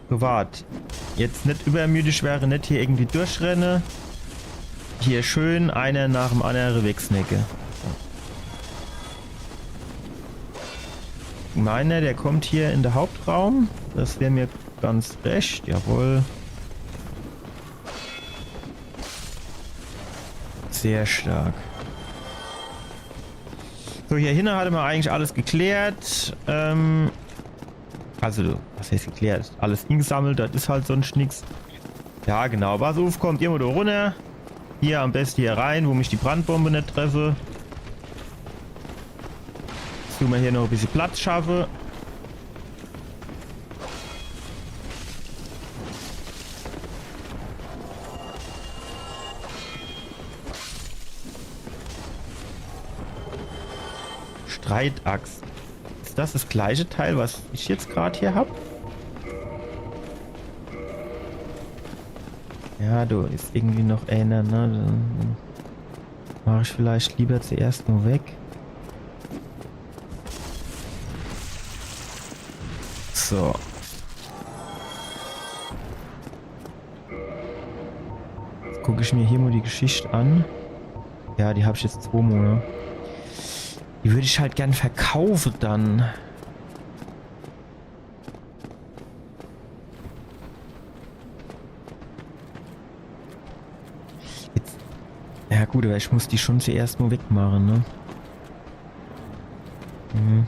A: So, wart. Jetzt nicht übermütig wäre, nicht hier irgendwie durchrenne. Hier schön einer nach dem anderen wegsnacke. Meiner, der kommt hier in den Hauptraum. Das wäre mir ganz recht. Jawohl. Sehr stark. So, hier hinten hatte man eigentlich alles geklärt. Also, was heißt geklärt? Alles eingesammelt, das ist halt sonst nichts. Ja, genau. Was aufkommt, irgendwo da runter. Hier am besten hier rein, wo mich die Brandbombe nicht treffe. Tun wir hier noch ein bisschen Platz schaffen. Streitaxt. Ist das gleiche Teil, was ich jetzt gerade hier habe? Ja, du ist irgendwie noch einer, ne? Dann mache ich vielleicht lieber zuerst nur weg. So. Jetzt gucke ich mir hier mal die Geschichte an. Ja, die habe ich jetzt 2 Monate. Die würde ich halt gern verkaufen dann. Jetzt. Ja gut, aber ich muss die schon zuerst mal wegmachen, ne? Mhm.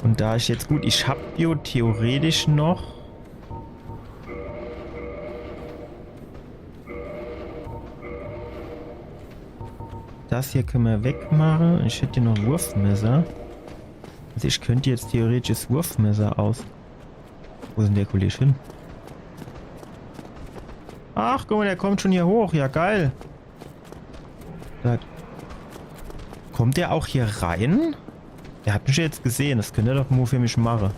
A: Und da ich jetzt gut, ich habe Bio theoretisch noch. Das hier können wir wegmachen. Ich hätte hier noch Wurfmesser. Also ich könnte jetzt theoretisch das Wurfmesser aus. Wo ist denn der Kollege hin? Ach, guck mal, der kommt schon hier hoch. Ja, geil. Da. Kommt der auch hier rein? Er hat mich jetzt gesehen, das könnte er doch nur für mich machen.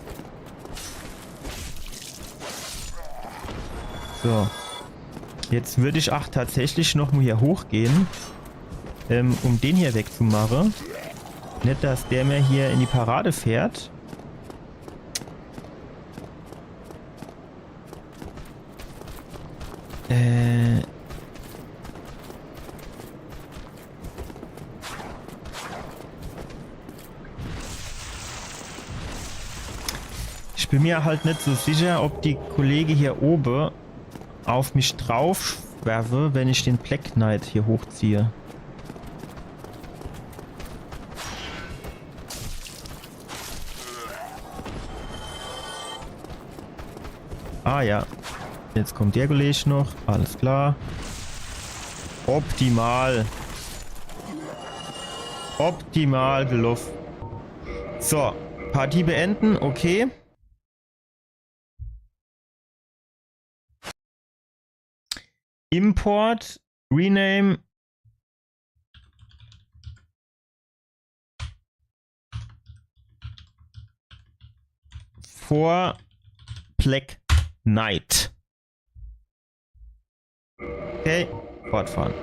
A: So. Jetzt würde ich auch tatsächlich noch mal hier hochgehen, um den hier wegzumachen. Nicht, dass der mir hier in die Parade fährt. Ich bin mir halt nicht so sicher, ob die Kollegen hier oben auf mich drauf werfe, wenn ich den Black Knight hier hochziehe. Ah ja, jetzt kommt der Kollege noch, alles klar. Optimal. Optimal gelaufen. So, Partie beenden, okay. Import, Rename. For Black Knight. Okay, fortfahren.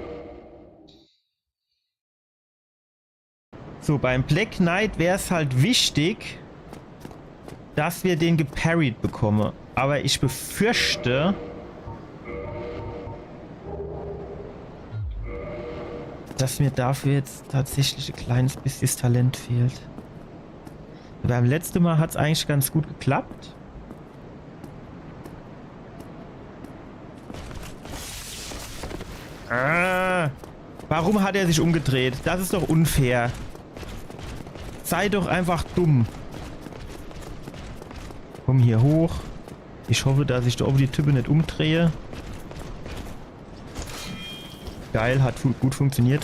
A: So, beim Black Knight wäre es halt wichtig, dass wir den geparried bekommen. Aber ich befürchte, dass mir dafür jetzt tatsächlich ein kleines bisschen das Talent fehlt. Beim letzten Mal hat es eigentlich ganz gut geklappt. Warum hat er sich umgedreht? Das ist doch unfair. Sei doch einfach dumm. Komm hier hoch. Ich hoffe, dass ich da oben die Type nicht umdrehe. Geil, hat gut funktioniert.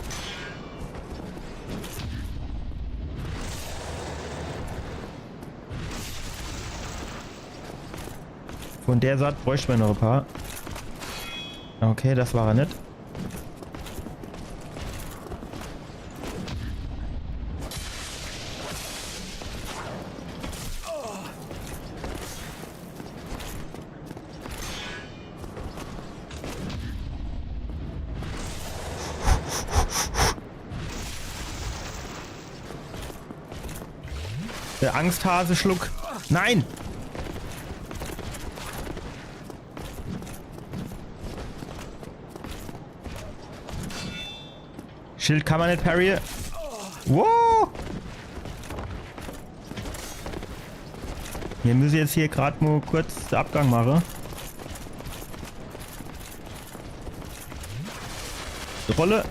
A: Von der Saat bräuchten wir noch ein paar. Okay, das war er nicht. Der Angsthase-Schluck. Nein! Schild kann man nicht parry. Wow! Wir müssen jetzt hier gerade mal kurz den Abgang machen. Rolle.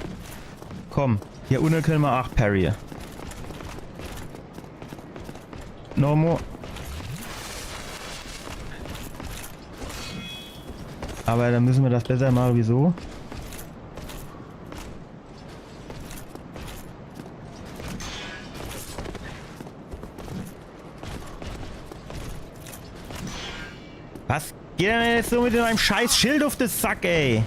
A: Komm, hier unten können wir auch parry. Normo. Aber dann müssen wir das besser machen, wieso? Was geht denn jetzt so mit deinem scheiß Schild auf den Sack, ey?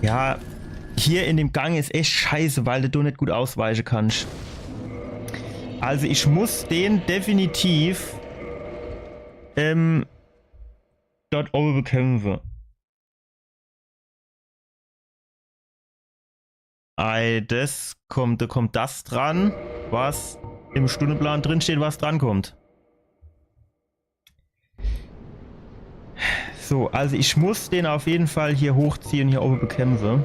A: Ja, hier in dem Gang ist echt scheiße, weil du nicht gut ausweichen kannst. Also ich muss den definitiv dort oben bekämpfen. Da kommt das dran, was im Stundenplan drin steht, was dran kommt. So, also ich muss den auf jeden Fall hier hochziehen, hier oben bekämpfen.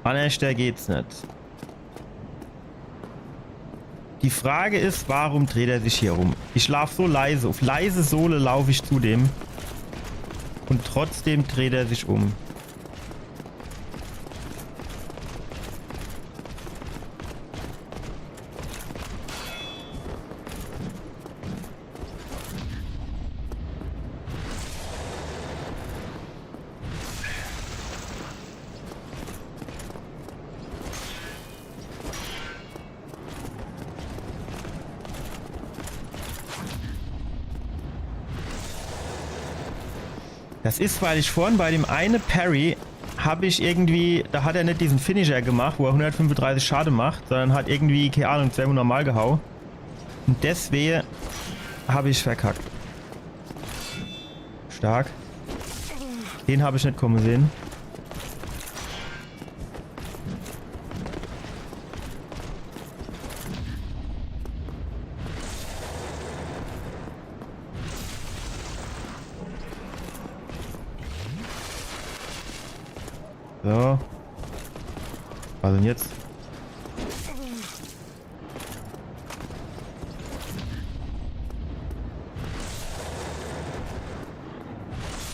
A: Anders geht's nicht. Die Frage ist, warum dreht er sich hier rum? Ich laufe so leise. Auf leise Sohle laufe ich zu dem. Und trotzdem dreht er sich um. Das ist, weil ich vorhin bei dem eine Parry habe ich irgendwie, da hat er nicht diesen Finisher gemacht, wo er 135 Schaden macht, sondern hat irgendwie, keine Ahnung, 200 normal gehauen. Und deswegen habe ich verkackt. Stark. Den habe ich nicht kommen sehen. So. Was denn jetzt?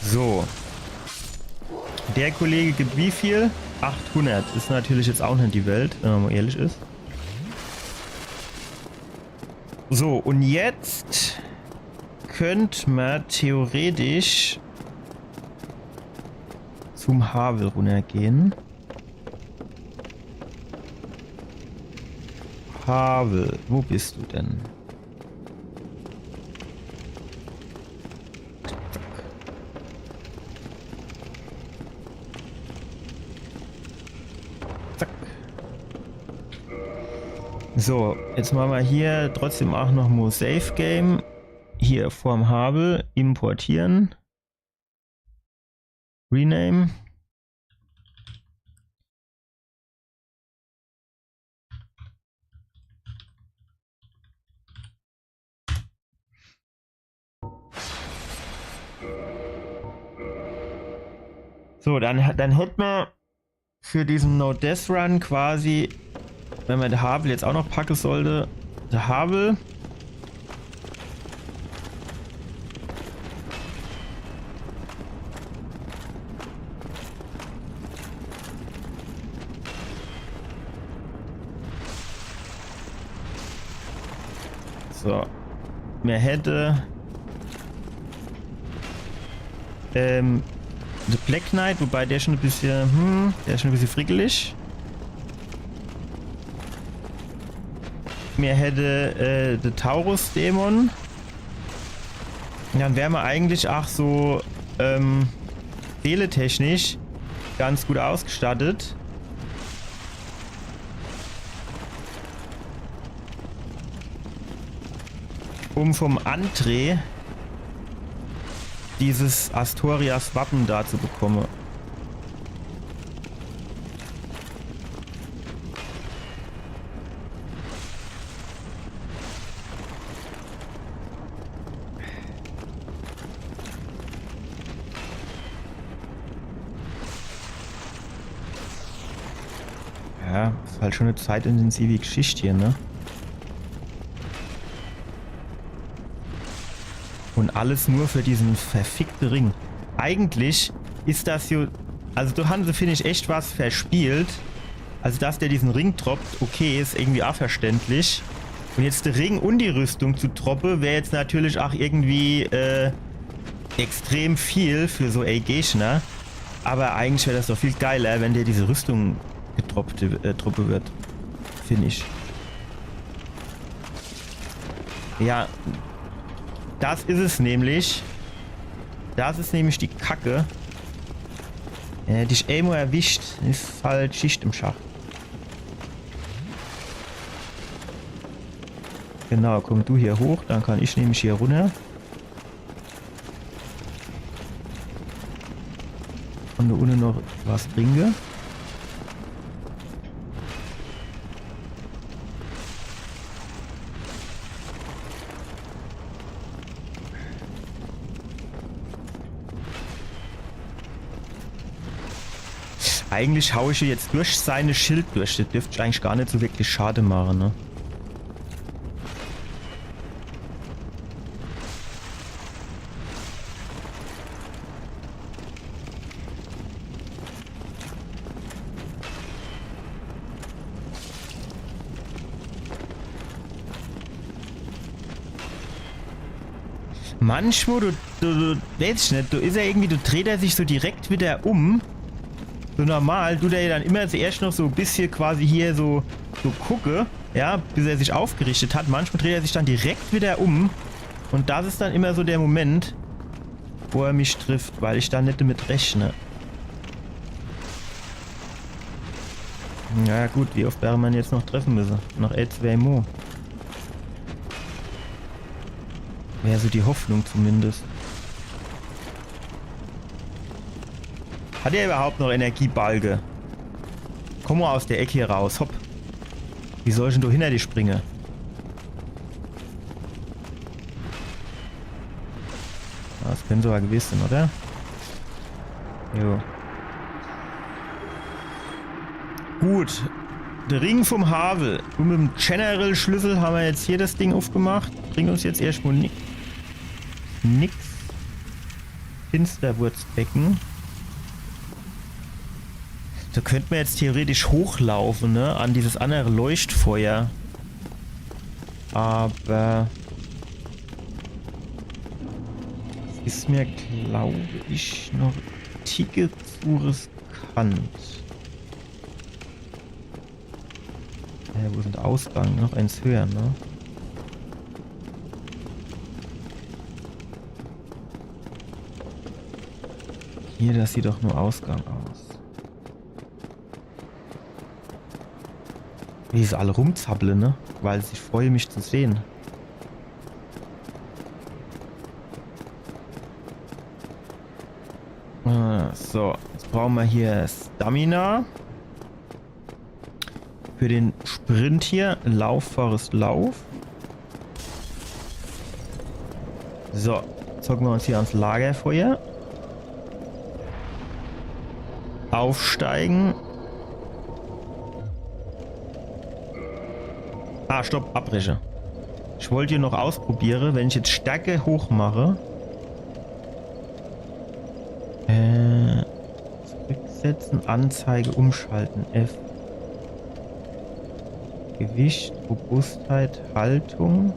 A: So. Der Kollege gibt wie viel? 800. Ist natürlich jetzt auch nicht die Welt, wenn man mal ehrlich ist. So, und jetzt könnte man theoretisch zum Havel runtergehen. Havel, wo bist du denn? Zack. So, jetzt machen wir hier trotzdem auch noch mal Save Game. Hier vorm Havel importieren. Rename. So, dann hätten wir für diesen No-Death-Run quasi, wenn man den Havel jetzt auch noch packen sollte, der Havel. So. Mir hätte The Black Knight, wobei der schon ein bisschen, der ist schon ein bisschen frickelig. Mir hätte The Taurus Dämon. Dann wären wir eigentlich auch so seeletechnisch ganz gut ausgestattet. Um vom André dieses Astorias Wappen da zu bekommen. Ja, ist halt schon eine zeitintensive Geschichte hier, ne? Und alles nur für diesen verfickten Ring. Eigentlich ist das hier... Also da haben sie, finde ich, echt was verspielt. Also dass der diesen Ring droppt, okay, ist irgendwie auch verständlich. Und jetzt der Ring und die Rüstung zu droppen, wäre jetzt natürlich auch irgendwie extrem viel für so A-Gegner. Aber eigentlich wäre das doch viel geiler, wenn der diese Rüstung gedroppt wird. Finde ich. Ja... Das ist es nämlich. Das ist nämlich die Kacke. Dich Amo erwischt, ist halt Schicht im Schach. Genau, komm du hier hoch, dann kann ich nämlich hier runter. Und da unten noch was trinken. Eigentlich haue ich jetzt durch seine Schild durch. Das dürfte eigentlich gar nicht so wirklich schade machen, ne? Manchmal, du weißt nicht, du ist er irgendwie, du dreht er sich so direkt wieder um. So normal, du der dann immer zuerst noch so ein bisschen quasi hier so gucke, ja, bis er sich aufgerichtet hat. Manchmal dreht er sich dann direkt wieder um. Und das ist dann immer so der Moment, wo er mich trifft, weil ich da nicht damit rechne. Ja gut, wie oft wäre man jetzt noch treffen müssen? Noch 2 Mo. Wäre so die Hoffnung zumindest. Hat er überhaupt noch Energiebalge? Komm mal aus der Ecke hier raus, hopp. Wie soll ich denn du hinter dir springen? Das können sogar gewiss sein, oder? Jo. Gut. Der Ring vom Havel. Und mit dem General-Schlüssel haben wir jetzt hier das Ding aufgemacht. Bringt uns jetzt erstmal nix. Finsterwurzbecken. Da könnten wir jetzt theoretisch hochlaufen, ne? An dieses andere Leuchtfeuer. Aber... das ist mir, glaube ich, noch ein Ticket zu riskant. Ja, wo ist der Ausgang? Noch eins höher, ne? Hier, das sieht doch nur Ausgang aus. Wie sie alle rumzappeln, ne? Weil ich freue mich zu sehen. So, jetzt brauchen wir hier Stamina. Für den Sprint hier. Lauf, Forest, Lauf. So, zocken wir uns hier ans Lagerfeuer. Aufsteigen. Ah, stopp, abbreche. Ich wollte hier noch ausprobieren, wenn ich jetzt Stärke hoch mache. Zurücksetzen, Anzeige, umschalten, F. Gewicht, Robustheit, Haltung.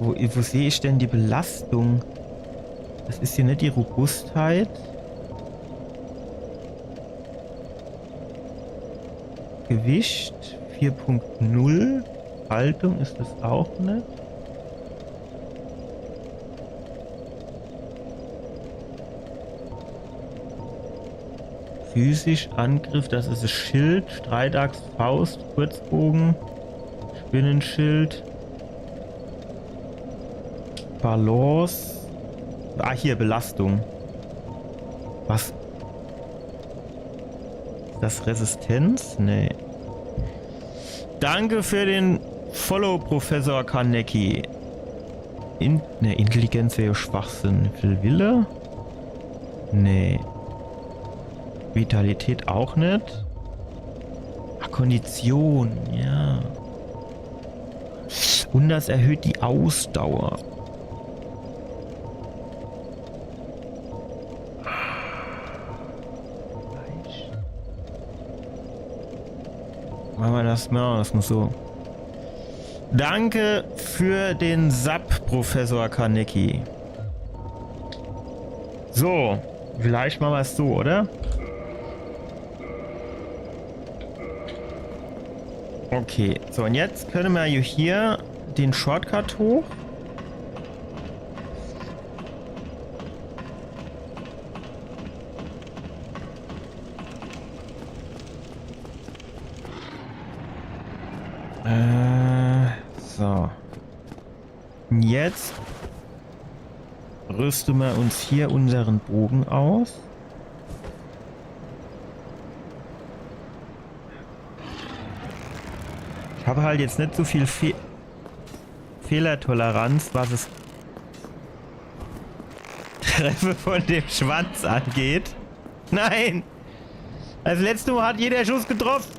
A: Wo sehe ich denn die Belastung? Das ist hier nicht die Robustheit. Gewicht 4.0. Haltung ist das auch nicht. Physisch, Angriff, das ist das Schild, Streitaxt, Faust, Kurzbogen, Spinnenschild, Balance. Ah, hier, Belastung. Was? Ist das Resistenz? Nee. Danke für den Follow, Professor Kaneki. Intelligenz wäre ja Schwachsinn. Viel Wille? Nee. Vitalität auch nicht. Ach, Kondition, ja. Und das erhöht die Ausdauer. Machen wir das mal, das muss so. Danke für den Sub, Professor Kaneki. So, vielleicht machen wir es so, oder? Okay, so und jetzt können wir hier den Shortcut hoch. So. Und jetzt rüsten wir uns hier unseren Bogen aus. Ich habe halt jetzt nicht so viel Fehlertoleranz, was es Treffe von dem Schwanz angeht. Nein! Das letzte Mal hat jeder Schuss getroffen.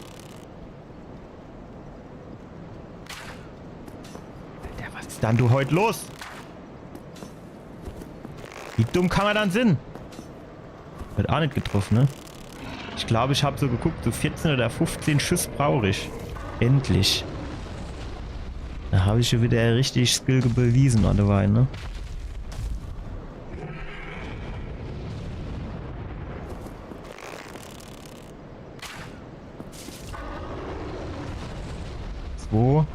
A: Alter, was ist dann du heute los? Wie dumm kann man dann sein? Wird auch nicht getroffen, ne? Ich glaube, ich habe so geguckt, so 14 oder 15 Schuss brauche ich. Endlich. Da habe ich schon wieder richtig Skill bewiesen an der Wein, ne? So.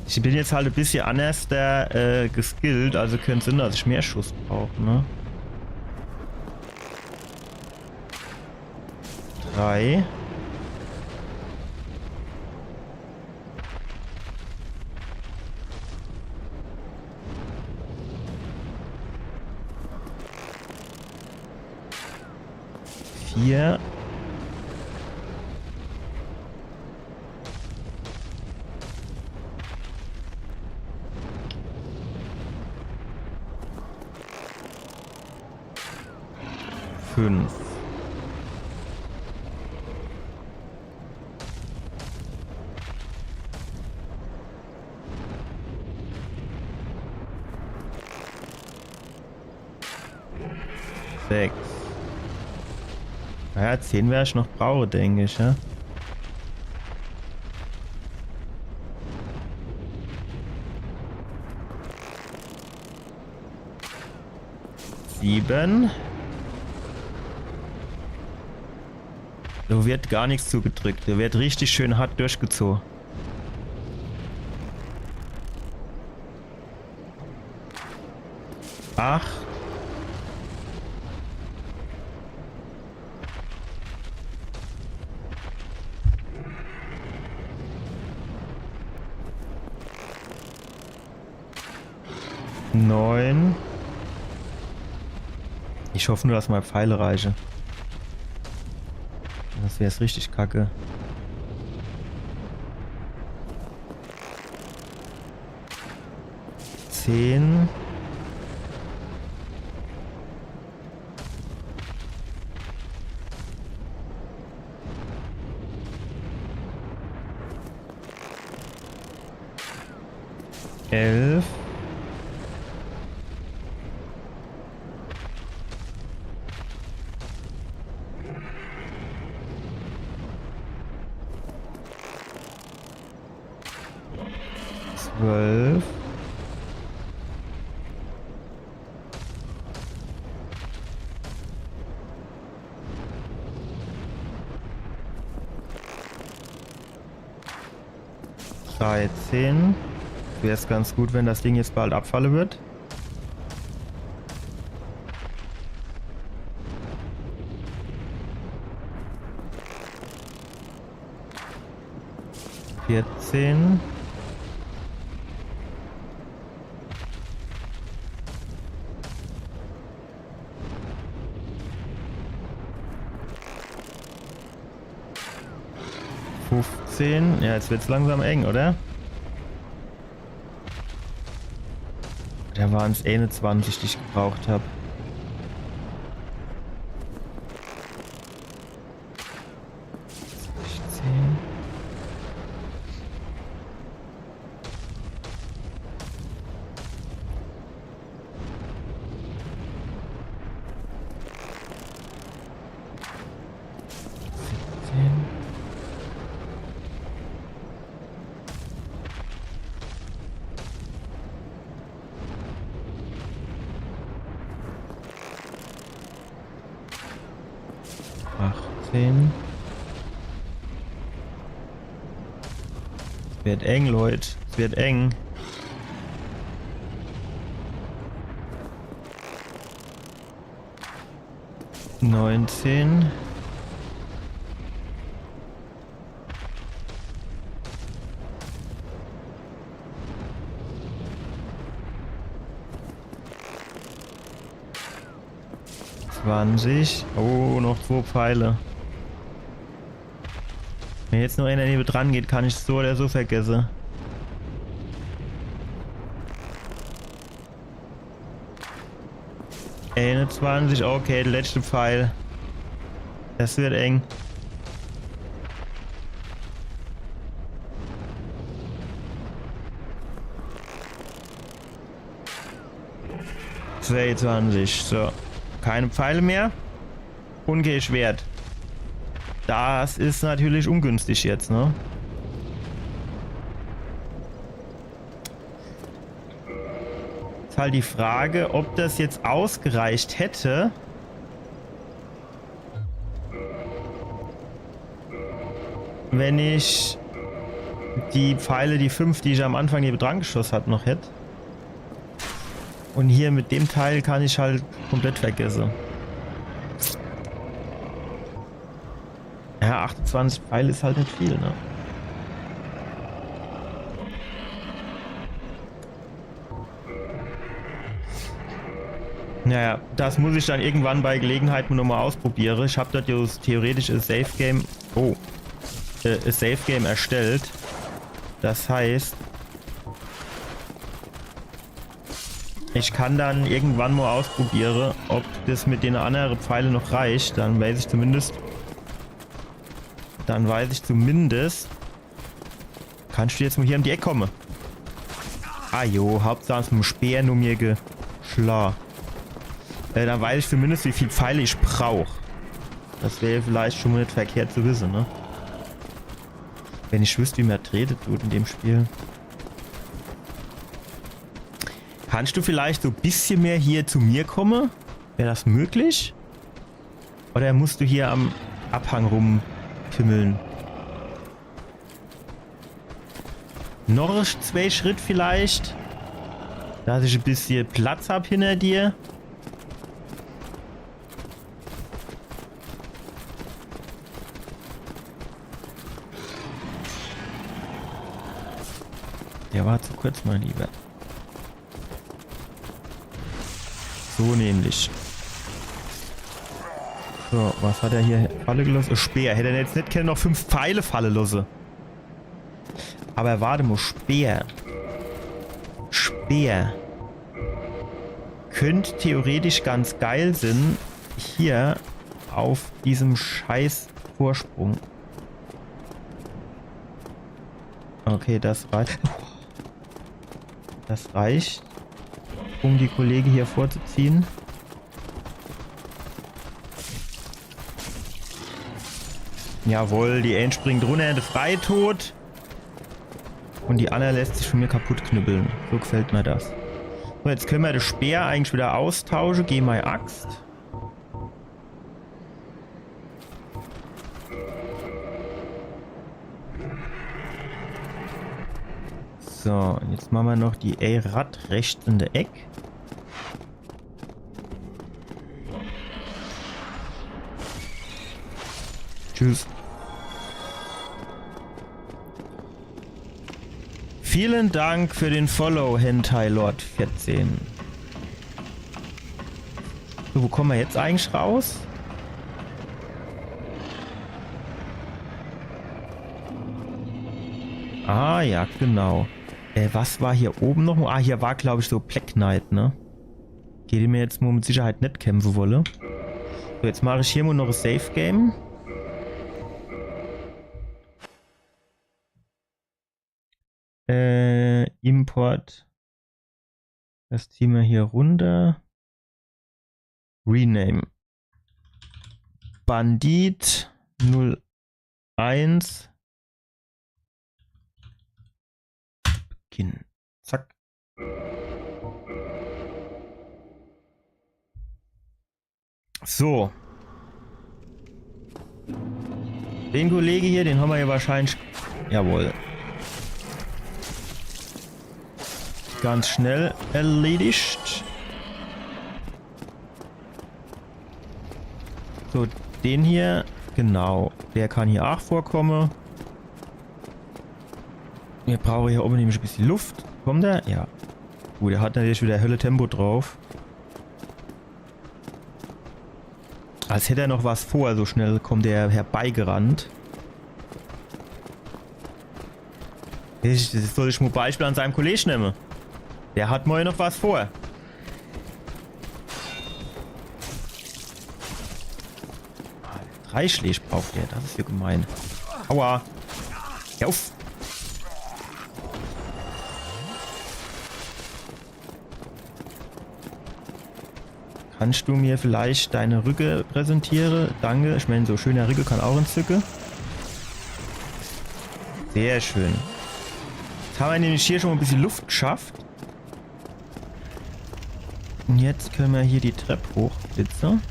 A: Ich bin jetzt halt ein bisschen anders geskillt, also könnte es sein, dass ich mehr Schuss brauche, ne? 3. Hier. Fünf. Sechs. Naja, 10 wäre ich noch brauche, denke ich, ja. Sieben. Da wird gar nichts zugedrückt. Da wird richtig schön hart durchgezogen. 8. 9. Ich hoffe nur, dass meine Pfeile reichen. Das wäre jetzt richtig kacke. 10. Elf. Zwölf. Dreizehn. Wäre es ganz gut, wenn das Ding jetzt bald abfallen wird. 14. Ja, jetzt wird es langsam eng, oder? Da waren es 21, die ich gebraucht habe. Es wird eng, Leute. Es wird eng. Neunzehn. Oh, noch 2 Pfeile. Wenn jetzt nur einer neben dran geht, kann ich es so oder so vergessen. =21, okay, der letzte Pfeil. Das wird eng. =22, so. Keine Pfeile mehr. Und Schwert. Das ist natürlich ungünstig jetzt, ne? Ist halt die Frage, ob das jetzt ausgereicht hätte. Wenn ich die Pfeile, die 5, die ich am Anfang hier dran geschossen habe, noch hätte. Und hier mit dem Teil kann ich halt komplett vergessen. Ja, 28 Pfeile ist halt nicht viel, ne? Naja, das muss ich dann irgendwann bei Gelegenheit nochmal ausprobieren. Ich habe dort ja theoretisch ein Safe Game. Oh. Ein Safe Game erstellt. Das heißt, ich kann dann irgendwann mal ausprobieren, ob das mit den anderen Pfeilen noch reicht. Dann weiß ich zumindest. Kannst du jetzt mal hier um die Ecke kommen? Ah jo, Hauptsache es mit dem Speer nur mir geschlagen. Dann weiß ich zumindest, wie viel Pfeile ich brauche. Das wäre vielleicht schon mal nicht verkehrt zu wissen, ne? Wenn ich wüsste, wie man tretet tut in dem Spiel. Kannst du vielleicht so ein bisschen mehr hier zu mir kommen? Wäre das möglich? Oder musst du hier am Abhang rumpimmeln? Noch 2 Schritt vielleicht? Dass ich ein bisschen Platz habe hinter dir. Der war zu kurz, mein Lieber. So nämlich. So, was hat er hier? Falle gelassen? Speer. Hätte er jetzt nicht können, noch 5 Pfeile Falle lassen. Aber warte mal, Speer. Speer. Könnte theoretisch ganz geil sein. Hier auf diesem scheiß Vorsprung. Okay, das reicht. Das reicht, um die Kollegen hier vorzuziehen. Jawohl, die eine springt runter, der Freitod. Und die andere lässt sich von mir kaputt knüppeln. So gefällt mir das. So, jetzt können wir den Speer eigentlich wieder austauschen. Geh mal Axt. So, jetzt machen wir noch die E-Rad rechts in der Eck. Tschüss. Vielen Dank für den Follow, Hentai Lord 14. So, wo kommen wir jetzt eigentlich raus? Ah, ja, genau. Was war hier oben noch? Ah, hier war, glaube ich, so Black Knight, ne? Die mir jetzt mal mit Sicherheit nicht kämpfen wolle. So, jetzt mache ich hier mal noch ein Safe Game. Import. Das ziehen wir hier runter. Rename. Bandit 01. Beginn. Zack. So. Den Kollege hier, den haben wir ja wahrscheinlich... Jawohl. Ganz schnell erledigt. So, den hier, genau. Der kann hier auch vorkommen. Wir brauchen hier oben nämlich ein bisschen Luft. Kommt der? Ja. Gut, der hat natürlich wieder Hölle Tempo drauf. Als hätte er noch was vor, so schnell kommt er herbeigerannt. Das soll ich mal ein Beispiel an seinem Kollegen nehmen. Der hat mal noch was vor. Ah, 3 Schläge braucht der, das ist ja gemein. Aua. Hör auf. Kannst du mir vielleicht deine Rücke präsentieren? Danke. Ich meine, so schöner Rücke kann auch entzücken. Sehr schön. Jetzt haben wir nämlich hier schon mal ein bisschen Luft geschafft. Und jetzt können wir hier die Treppe hochblitzen.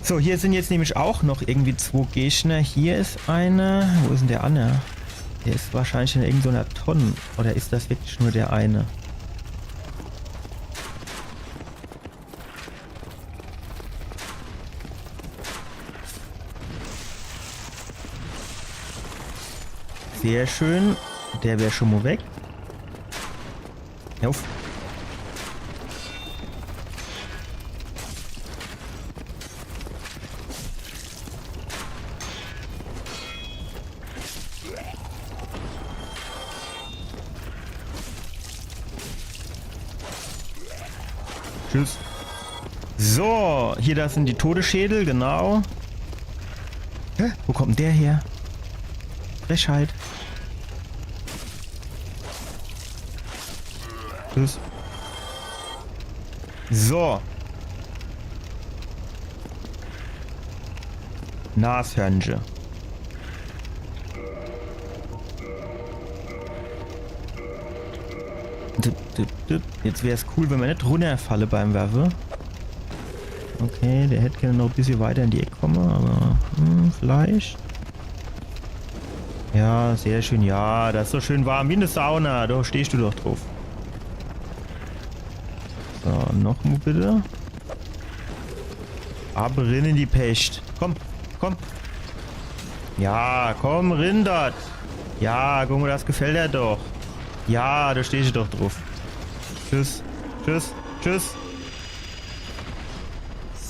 A: So, hier sind jetzt nämlich auch noch irgendwie 2 Gegner. Hier ist einer. Wo ist denn der andere? Der ist wahrscheinlich in irgendeiner Tonne. Oder ist das wirklich nur der eine? Sehr schön. Der wäre schon mal weg. Auf. Tschüss. So, hier, das sind die Todesschädel, genau. Hä? Wo kommt denn der her? Frechheit. Tschüss. So. Nashörnchen. Jetzt wäre es cool, wenn man nicht runterfalle beim Werfen. Okay, der hätte gerne noch ein bisschen weiter in die Ecke kommen, aber vielleicht. Ja, sehr schön. Ja, das ist so schön warm wie eine Sauna. Da stehst du doch drauf. So, noch mal bitte. Aber rin in die Pecht. Komm, komm. Ja, komm, rin dort. Ja, guck mal, das gefällt dir doch. Ja, da stehst du doch drauf. Tschüss, tschüss, tschüss.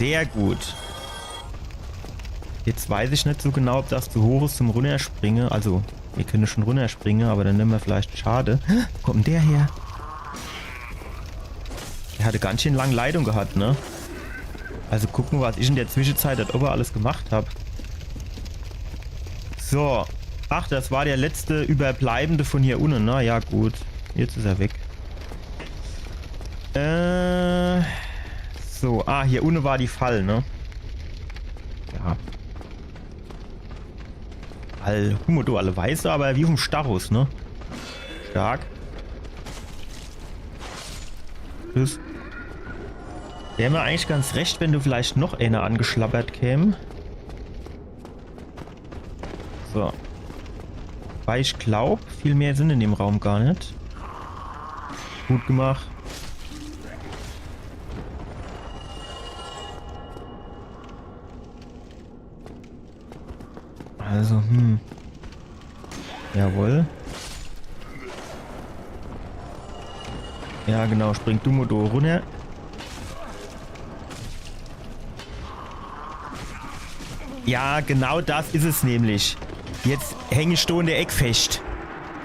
A: Sehr gut. Jetzt weiß ich nicht so genau, ob das zu hoch ist zum Runterspringen. Also, wir können schon runterspringen, aber dann nehmen wir vielleicht schade. Wo kommt denn der her? Der hatte ganz schön lange Leitung gehabt, ne? Also gucken, was ich in der Zwischenzeit da oben alles gemacht habe. So. Ach, das war der letzte Überbleibende von hier unten, ne? Ja, gut. Jetzt ist er weg. So. Ah, hier unten war die Fall, ne? Ja. Humodo, alle weiße, aber wie vom Starus, ne? Stark. Tschüss. Wäre mir eigentlich ganz recht, wenn du vielleicht noch einer angeschlappert käme. So. Weil ich glaube, viel mehr sind in dem Raum gar nicht. Gut gemacht. Also, Jawohl. Ja, genau. Springt Dumodo runter. Ja, genau das ist es nämlich. Jetzt hänge ich da in der Eck fest.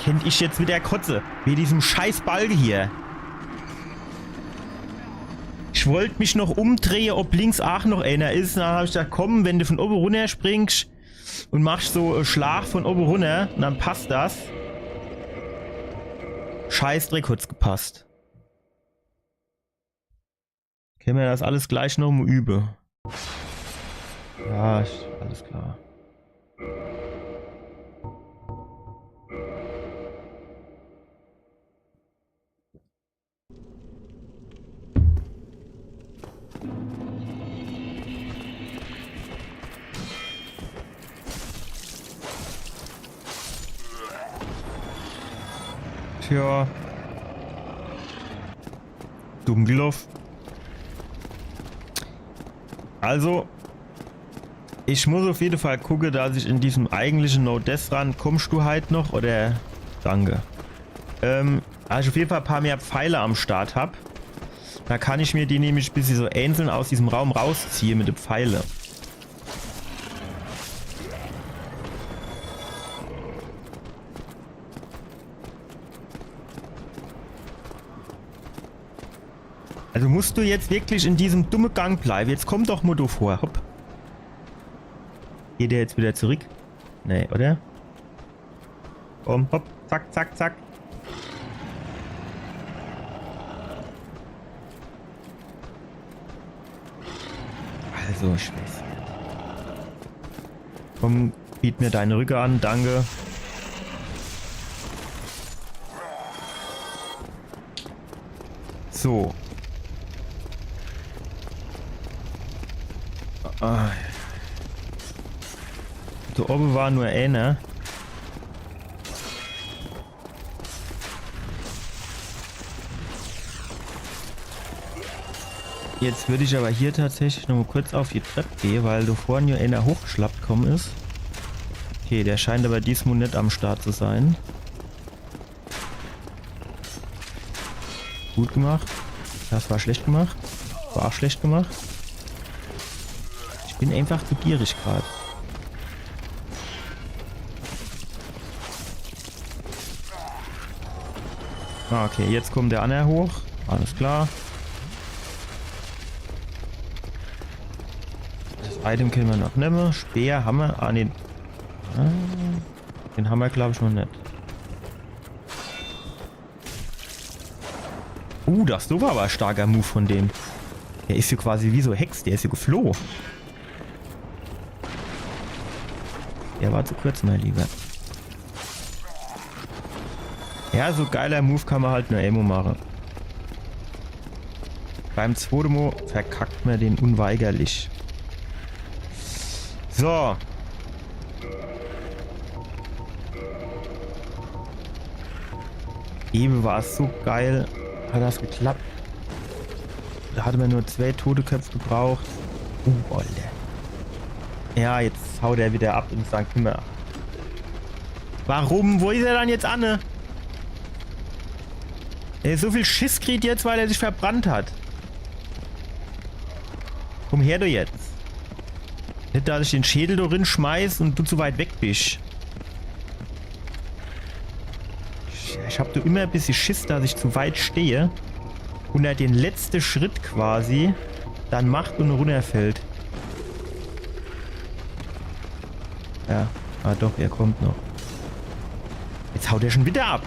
A: Kennt ich jetzt mit der Kotze. Wie diesem scheiß Balge hier. Ich wollte mich noch umdrehen, ob links auch noch einer ist. Dann habe ich gesagt, komm, wenn du von oben runter springst und machst so einen Schlag von oben runter, dann passt das. Scheißdreck hat's gepasst. Können wir das alles gleich noch mal üben. Ja, alles klar. Tja. Dumm gelaufen. Also, ich muss auf jeden Fall gucken, dass ich in diesem eigentlichen No-Death Run, kommst du halt noch oder danke. Als ich auf jeden Fall ein paar mehr Pfeile am Start habe, da kann ich mir die nämlich bis sie so einzeln aus diesem Raum rausziehen mit den Pfeile. Also musst du jetzt wirklich in diesem dummen Gang bleiben. Jetzt komm doch Motto vor. Hopp. Geht der jetzt wieder zurück? Nee, oder? Komm, hopp. Zack, zack, zack. Also, ich weiß nicht. Komm, biet mir deine Rücke an. Danke. So. Ah. Da oben war nur einer. Jetzt würde ich aber hier tatsächlich noch mal kurz auf die Treppe gehen, weil da vorne ja einer hochgeschlappt gekommen ist. Okay, der scheint aber diesmal nicht am Start zu sein. Gut gemacht. Das war schlecht gemacht. War auch schlecht gemacht. Ich bin einfach zu gierig gerade. Ah, okay, jetzt kommt der andere hoch. Alles klar. Das Item können wir noch nehmen. Speer, Hammer. Ah, den Hammer glaube ich noch nicht. Das war aber ein starker Move von dem. Der ist hier quasi wie so Hex. Der ist hier geflohen. Der war zu kurz, mein Lieber. Ja, so geiler Move kann man halt nur Emo machen. Beim zweiten Mo verkackt man den unweigerlich. So. Eben war es so geil. Hat das geklappt. Da hatte man nur 2 tote Köpfe gebraucht. Alter. Ja, jetzt haut er wieder ab und sagt immer. Warum? Wo ist er dann jetzt an? Er so viel Schiss kriegt jetzt, weil er sich verbrannt hat. Komm her du jetzt. Nicht, dass ich den Schädel da drin schmeiß und du zu weit weg bist. Ich hab da immer ein bisschen Schiss, dass ich zu weit stehe und er den letzten Schritt quasi dann macht und runterfällt. Ja, doch, er kommt noch. Jetzt haut er schon wieder ab.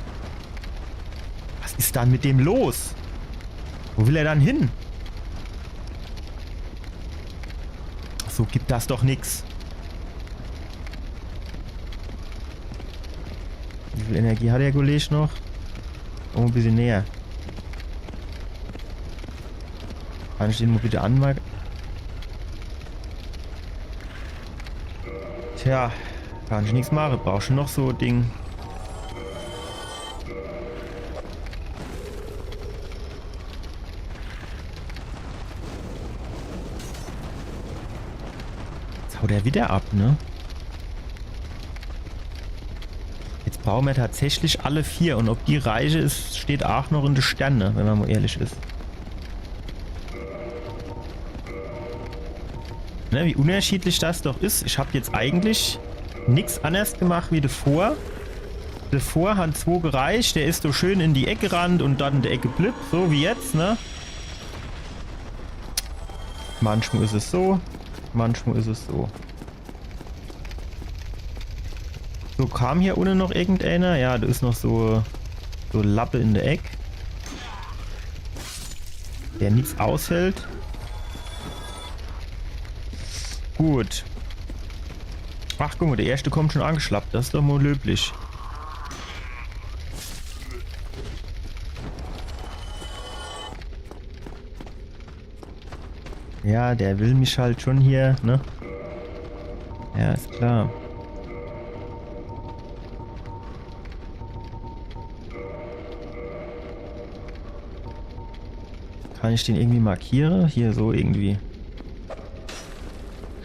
A: Was ist dann mit dem los? Wo will er dann hin? So gibt das doch nichts. Wie viel Energie hat der Kollege noch? Oh, ein bisschen näher. Kann ich den mal bitte anmerken? Tja, kann ich nichts machen. Brauchst schon noch so ein Ding. Jetzt haut er wieder ab, ne? Jetzt brauchen wir tatsächlich alle 4. Und ob die reiche ist, steht auch noch in den Sternen, wenn man mal ehrlich ist. Ne, wie unterschiedlich das doch ist. Ich habe jetzt eigentlich nichts anderes gemacht wie davor. Davor hat 2 gereicht. Der ist so schön in die Ecke gerannt und dann in der Ecke blieb. So wie jetzt, ne? Manchmal ist es so. Manchmal ist es so. So, kam hier unten noch irgendeiner? Ja, da ist noch so Lappe in der Ecke. Der nichts aushält. Gut. Ach, guck mal, der erste kommt schon angeschlappt. Das ist doch mal löblich. Ja, der will mich halt schon hier, ne? Ja, ist klar. Kann ich den irgendwie markieren? Hier so irgendwie.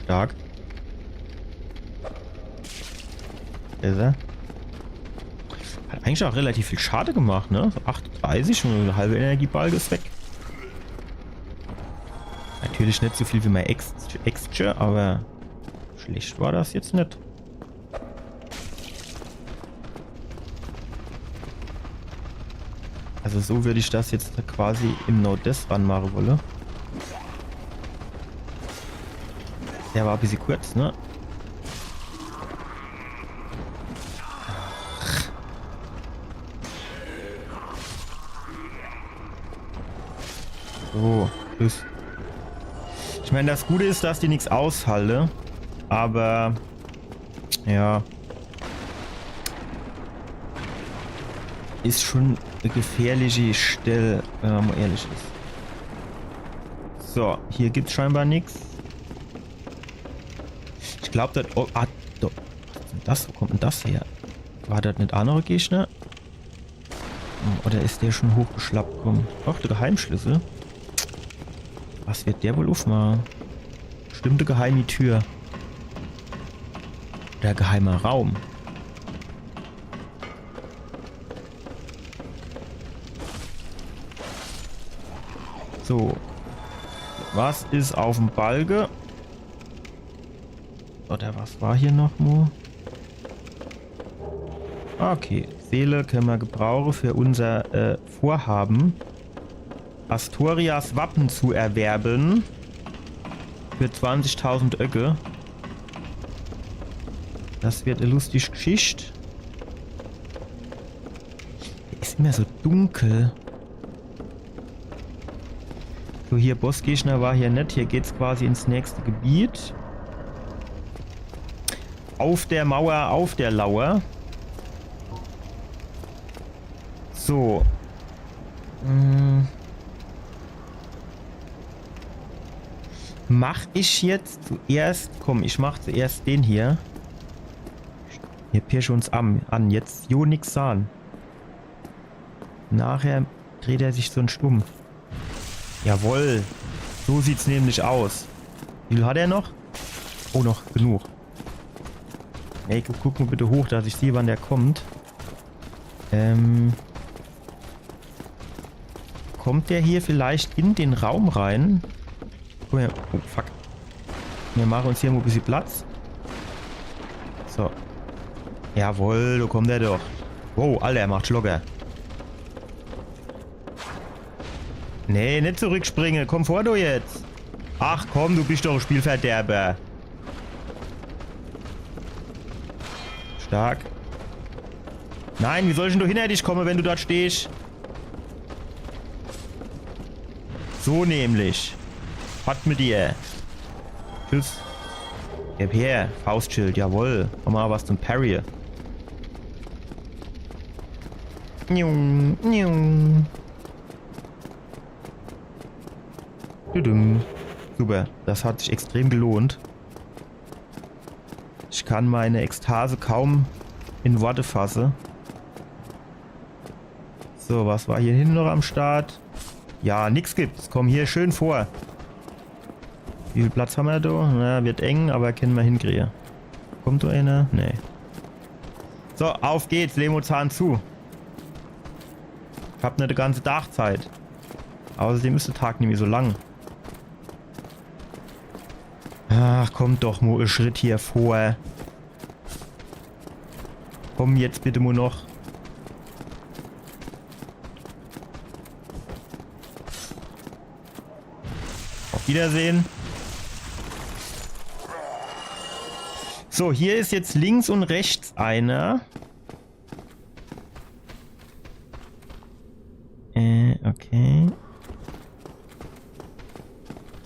A: Stark. Ist er? Hat eigentlich auch relativ viel Schade gemacht, ne? So 38 und eine halbe Energiebalge ist weg. Natürlich nicht so viel wie mein Extra, aber schlecht war das jetzt nicht. Also so würde ich das jetzt quasi im Nordest ranmachen wollen. Der war ein bisschen kurz, ne? So, tschüss. Ich meine, das Gute ist, dass die nichts aushalte. Aber, ja. Ist schon eine gefährliche Stelle, wenn man mal ehrlich ist. So, hier gibt es scheinbar nichts. Ich glaube, das... Oh, doch. Was wo kommt denn das her? War das nicht andere Gegner? Oder ist der schon hochgeschlappt gekommen? Ach, der Geheimschlüssel. Was wird der wohl aufmachen? Bestimmte geheime Tür. Der geheime Raum. So. Was ist auf dem Balge? Oder was war hier noch mal? Okay. Seele können wir gebrauchen für unser Vorhaben. Astorias Wappen zu erwerben. Für 20.000 Öcke. Das wird eine lustige Geschichte. Ist immer so dunkel. So, hier Bossgegner war hier nicht. Hier geht's quasi ins nächste Gebiet. Auf der Mauer, auf der Lauer. So. Mach ich jetzt zuerst... Komm, ich mach zuerst den hier. Wir pirschen uns an. Jetzt jo nix sahen. Nachher dreht er sich so ein Stumm. Jawohl. So sieht's nämlich aus. Wie viel hat er noch? Oh, noch genug. Ey, guck mal bitte hoch, dass ich sehe, wann der kommt. Kommt der hier vielleicht in den Raum rein? Guck mal. Oh, fuck. Wir machen uns hier mal ein bisschen Platz. So. Jawohl, da kommt der doch. Wow, Alter, er macht Schlogger. Nee, nicht zurückspringen. Komm vor, du jetzt. Ach komm, du bist doch ein Spielverderber. Stark. Nein, wie soll ich denn du hinter dich kommen, wenn du dort stehst? So nämlich. Was mit dir? Tschüss. Gib her. Faustschild, jawohl. Mach mal was zum Parry. Njung, njung. Tudum. Super, das hat sich extrem gelohnt. Ich kann meine Ekstase kaum in Worte fassen. So, was war hier hinten noch am Start? Ja, nix gibt's. Komm hier schön vor. Wie viel Platz haben wir da? Na, wird eng, aber können wir hinkriegen. Kommt da einer? Nee. So, auf geht's. Lemozahn zu. Ich hab nicht die ganze Tagzeit. Außerdem ist der Tag nicht mehr so lang. Ach, kommt doch mal ein Schritt hier vor. Komm jetzt bitte mal noch. Auf Wiedersehen. So, hier ist jetzt links und rechts einer. Okay.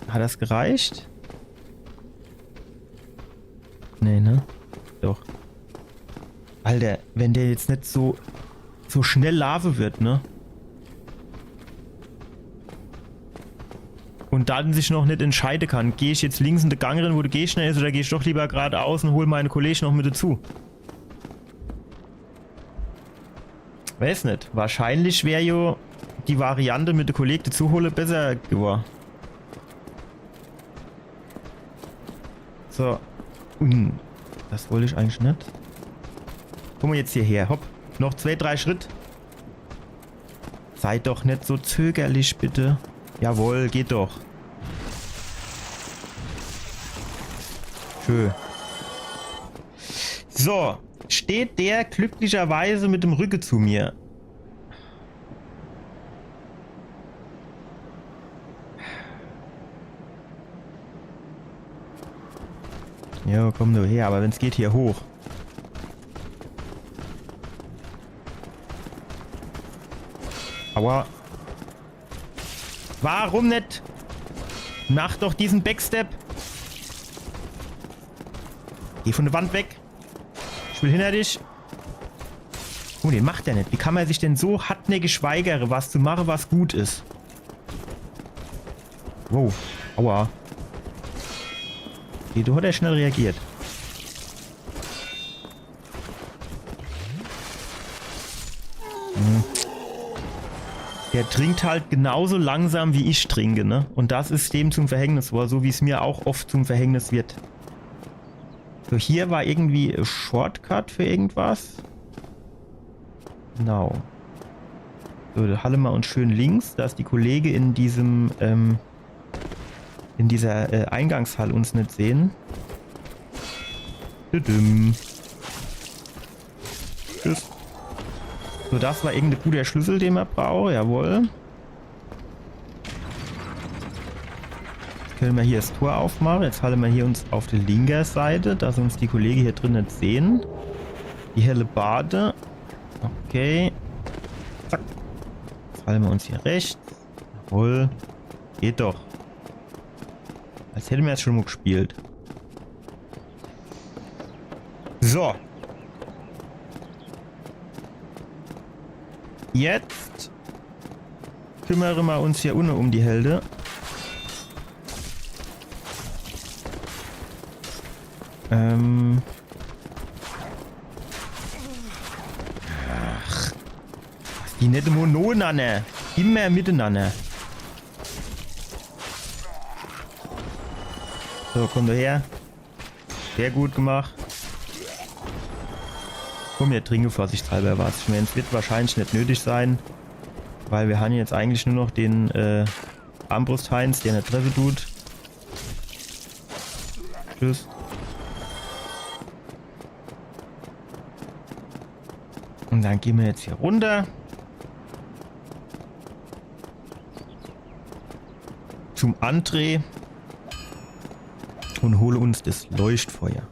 A: Hat das gereicht? Nee, ne? Doch. Alter, wenn der jetzt nicht so schnell Lava wird, ne? Und dann sich noch nicht entscheiden kann, gehe ich jetzt links in den Gang rein, wo du gehst schnell ist, oder gehe ich doch lieber geradeaus und hol meine Kollegen noch mit dazu? Weiß nicht. Wahrscheinlich wäre ja die Variante mit der Kollegen dazu holen besser geworden. So. Das wollte ich eigentlich nicht. Komm mal jetzt hierher. Hopp. Noch 2, 3 Schritt. Seid doch nicht so zögerlich, bitte. Jawohl, geht doch. Schön. So. Steht der glücklicherweise mit dem Rücken zu mir. Ja, komm nur her, aber wenn es geht hier hoch. Aua. Warum nicht? Mach doch diesen Backstep. Geh von der Wand weg. Ich will hinter dich. Oh, den macht er nicht. Wie kann man sich denn so hartnäckig weigern, was zu machen, was gut ist? Wow. Aua. Okay, du hat er schnell reagiert. Der trinkt halt genauso langsam wie ich trinke, ne? Und das ist dem zum Verhängnis, so wie es mir auch oft zum Verhängnis wird. So, hier war irgendwie ein Shortcut für irgendwas. Genau. So, da halten wir uns schön links. Da ist die Kollege in diesem, in dieser Eingangshalle uns nicht sehen. Tschüss. So, das war irgendein guter Schlüssel, den wir brauchen. Jawohl. Jetzt können wir hier das Tor aufmachen. Jetzt halten wir hier uns auf der linken Seite, dass uns die Kollegen hier drin nicht sehen. Die helle Bade. Okay. Zack. Jetzt halten wir uns hier rechts. Jawohl. Geht doch. Als hätten wir jetzt schon mal gespielt. So. Jetzt kümmern wir uns hier unten um die Helden. Ach. Die nette Mononaner. Immer miteinander. So, komm her. Sehr gut gemacht. Komm, wir trinken vorsichtshalber was. Ich meine, es wird wahrscheinlich nicht nötig sein, weil wir haben jetzt eigentlich nur noch den Armbrust-Heinz, der nicht treffen tut. Tschüss. Und dann gehen wir jetzt hier runter. Zum André. Und hole uns das Leuchtfeuer.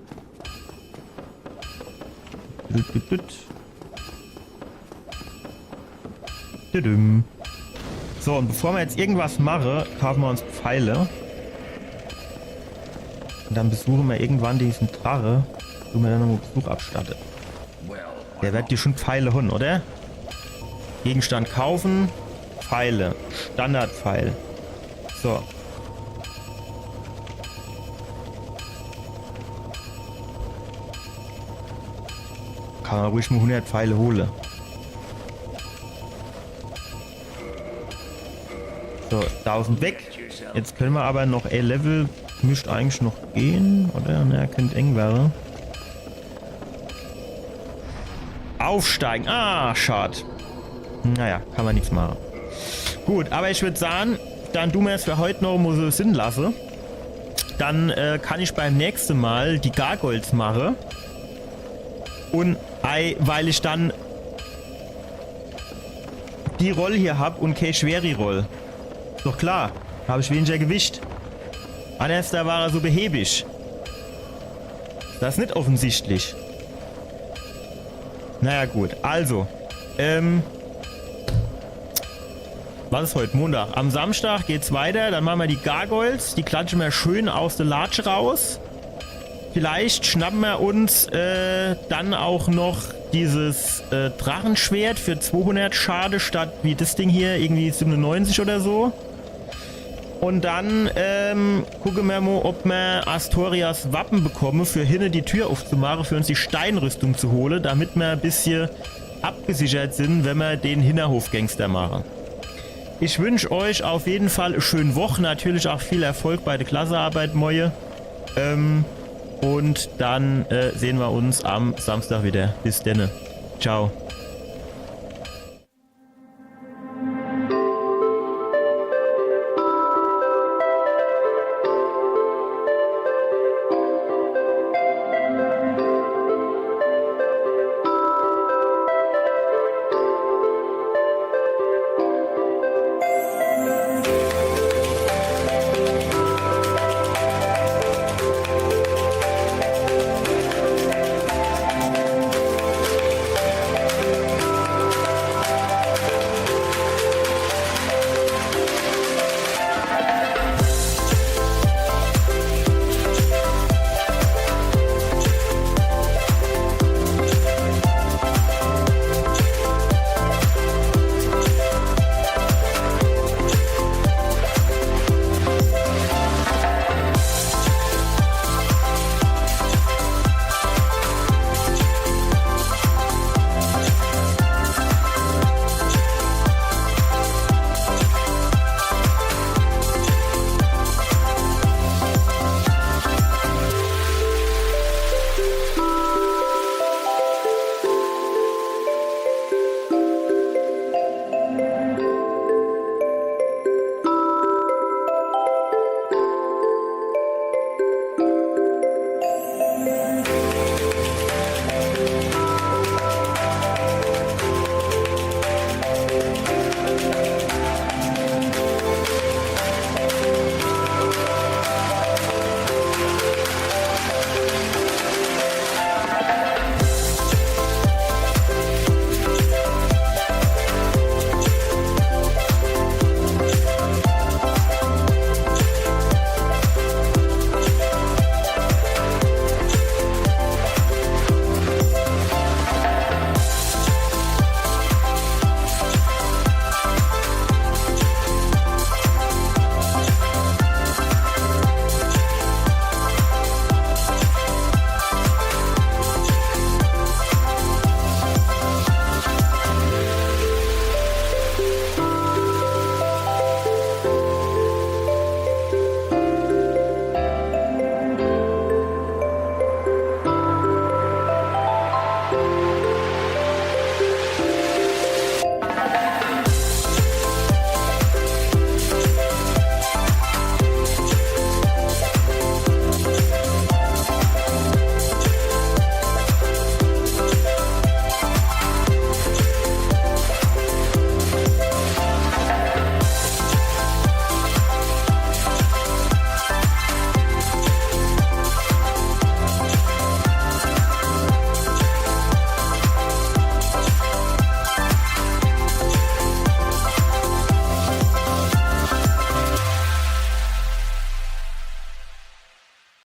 A: So, und bevor wir jetzt irgendwas machen, kaufen wir uns Pfeile. Und dann besuchen wir irgendwann diesen Drache, wo wir dann nochmal Besuch abstattet. Der wird dir schon Pfeile holen, oder? Gegenstand kaufen. Pfeile. Standardpfeil. So. Kann man ruhig mal 100 Pfeile holen. So, 1000 weg. Jetzt können wir aber noch A-Level. Müsste eigentlich noch gehen, oder? Na, könnte eng werden. Aufsteigen. Ah, schade. Naja, kann man nichts machen. Gut, aber ich würde sagen, dann tun wir es für heute noch mal so Sinn lassen. Dann kann ich beim nächsten Mal die Gargoyles machen. Und weil ich dann die Rolle hier habe und keine schwere Rolle. Doch klar, habe ich weniger Gewicht. Anders da war er so behäbig. Das ist nicht offensichtlich. Naja gut, also. Was ist heute? Montag. Am Samstag geht's weiter. Dann machen wir die Gargoyles. Die klatschen wir schön aus der Latsche raus. Vielleicht schnappen wir uns dann auch noch dieses Drachenschwert für 200 Schade statt wie das Ding hier irgendwie 97 oder so. Und dann gucken wir mal, ob wir Astorias Wappen bekommen, für hinten die Tür aufzumachen, für uns die Steinrüstung zu holen, damit wir ein bisschen abgesichert sind, wenn wir den Hinterhofgangster machen. Ich wünsche euch auf jeden Fall eine schöne Woche, natürlich auch viel Erfolg bei der Klassearbeit, Moje. Und dann sehen wir uns am Samstag wieder. Bis denne. Ciao.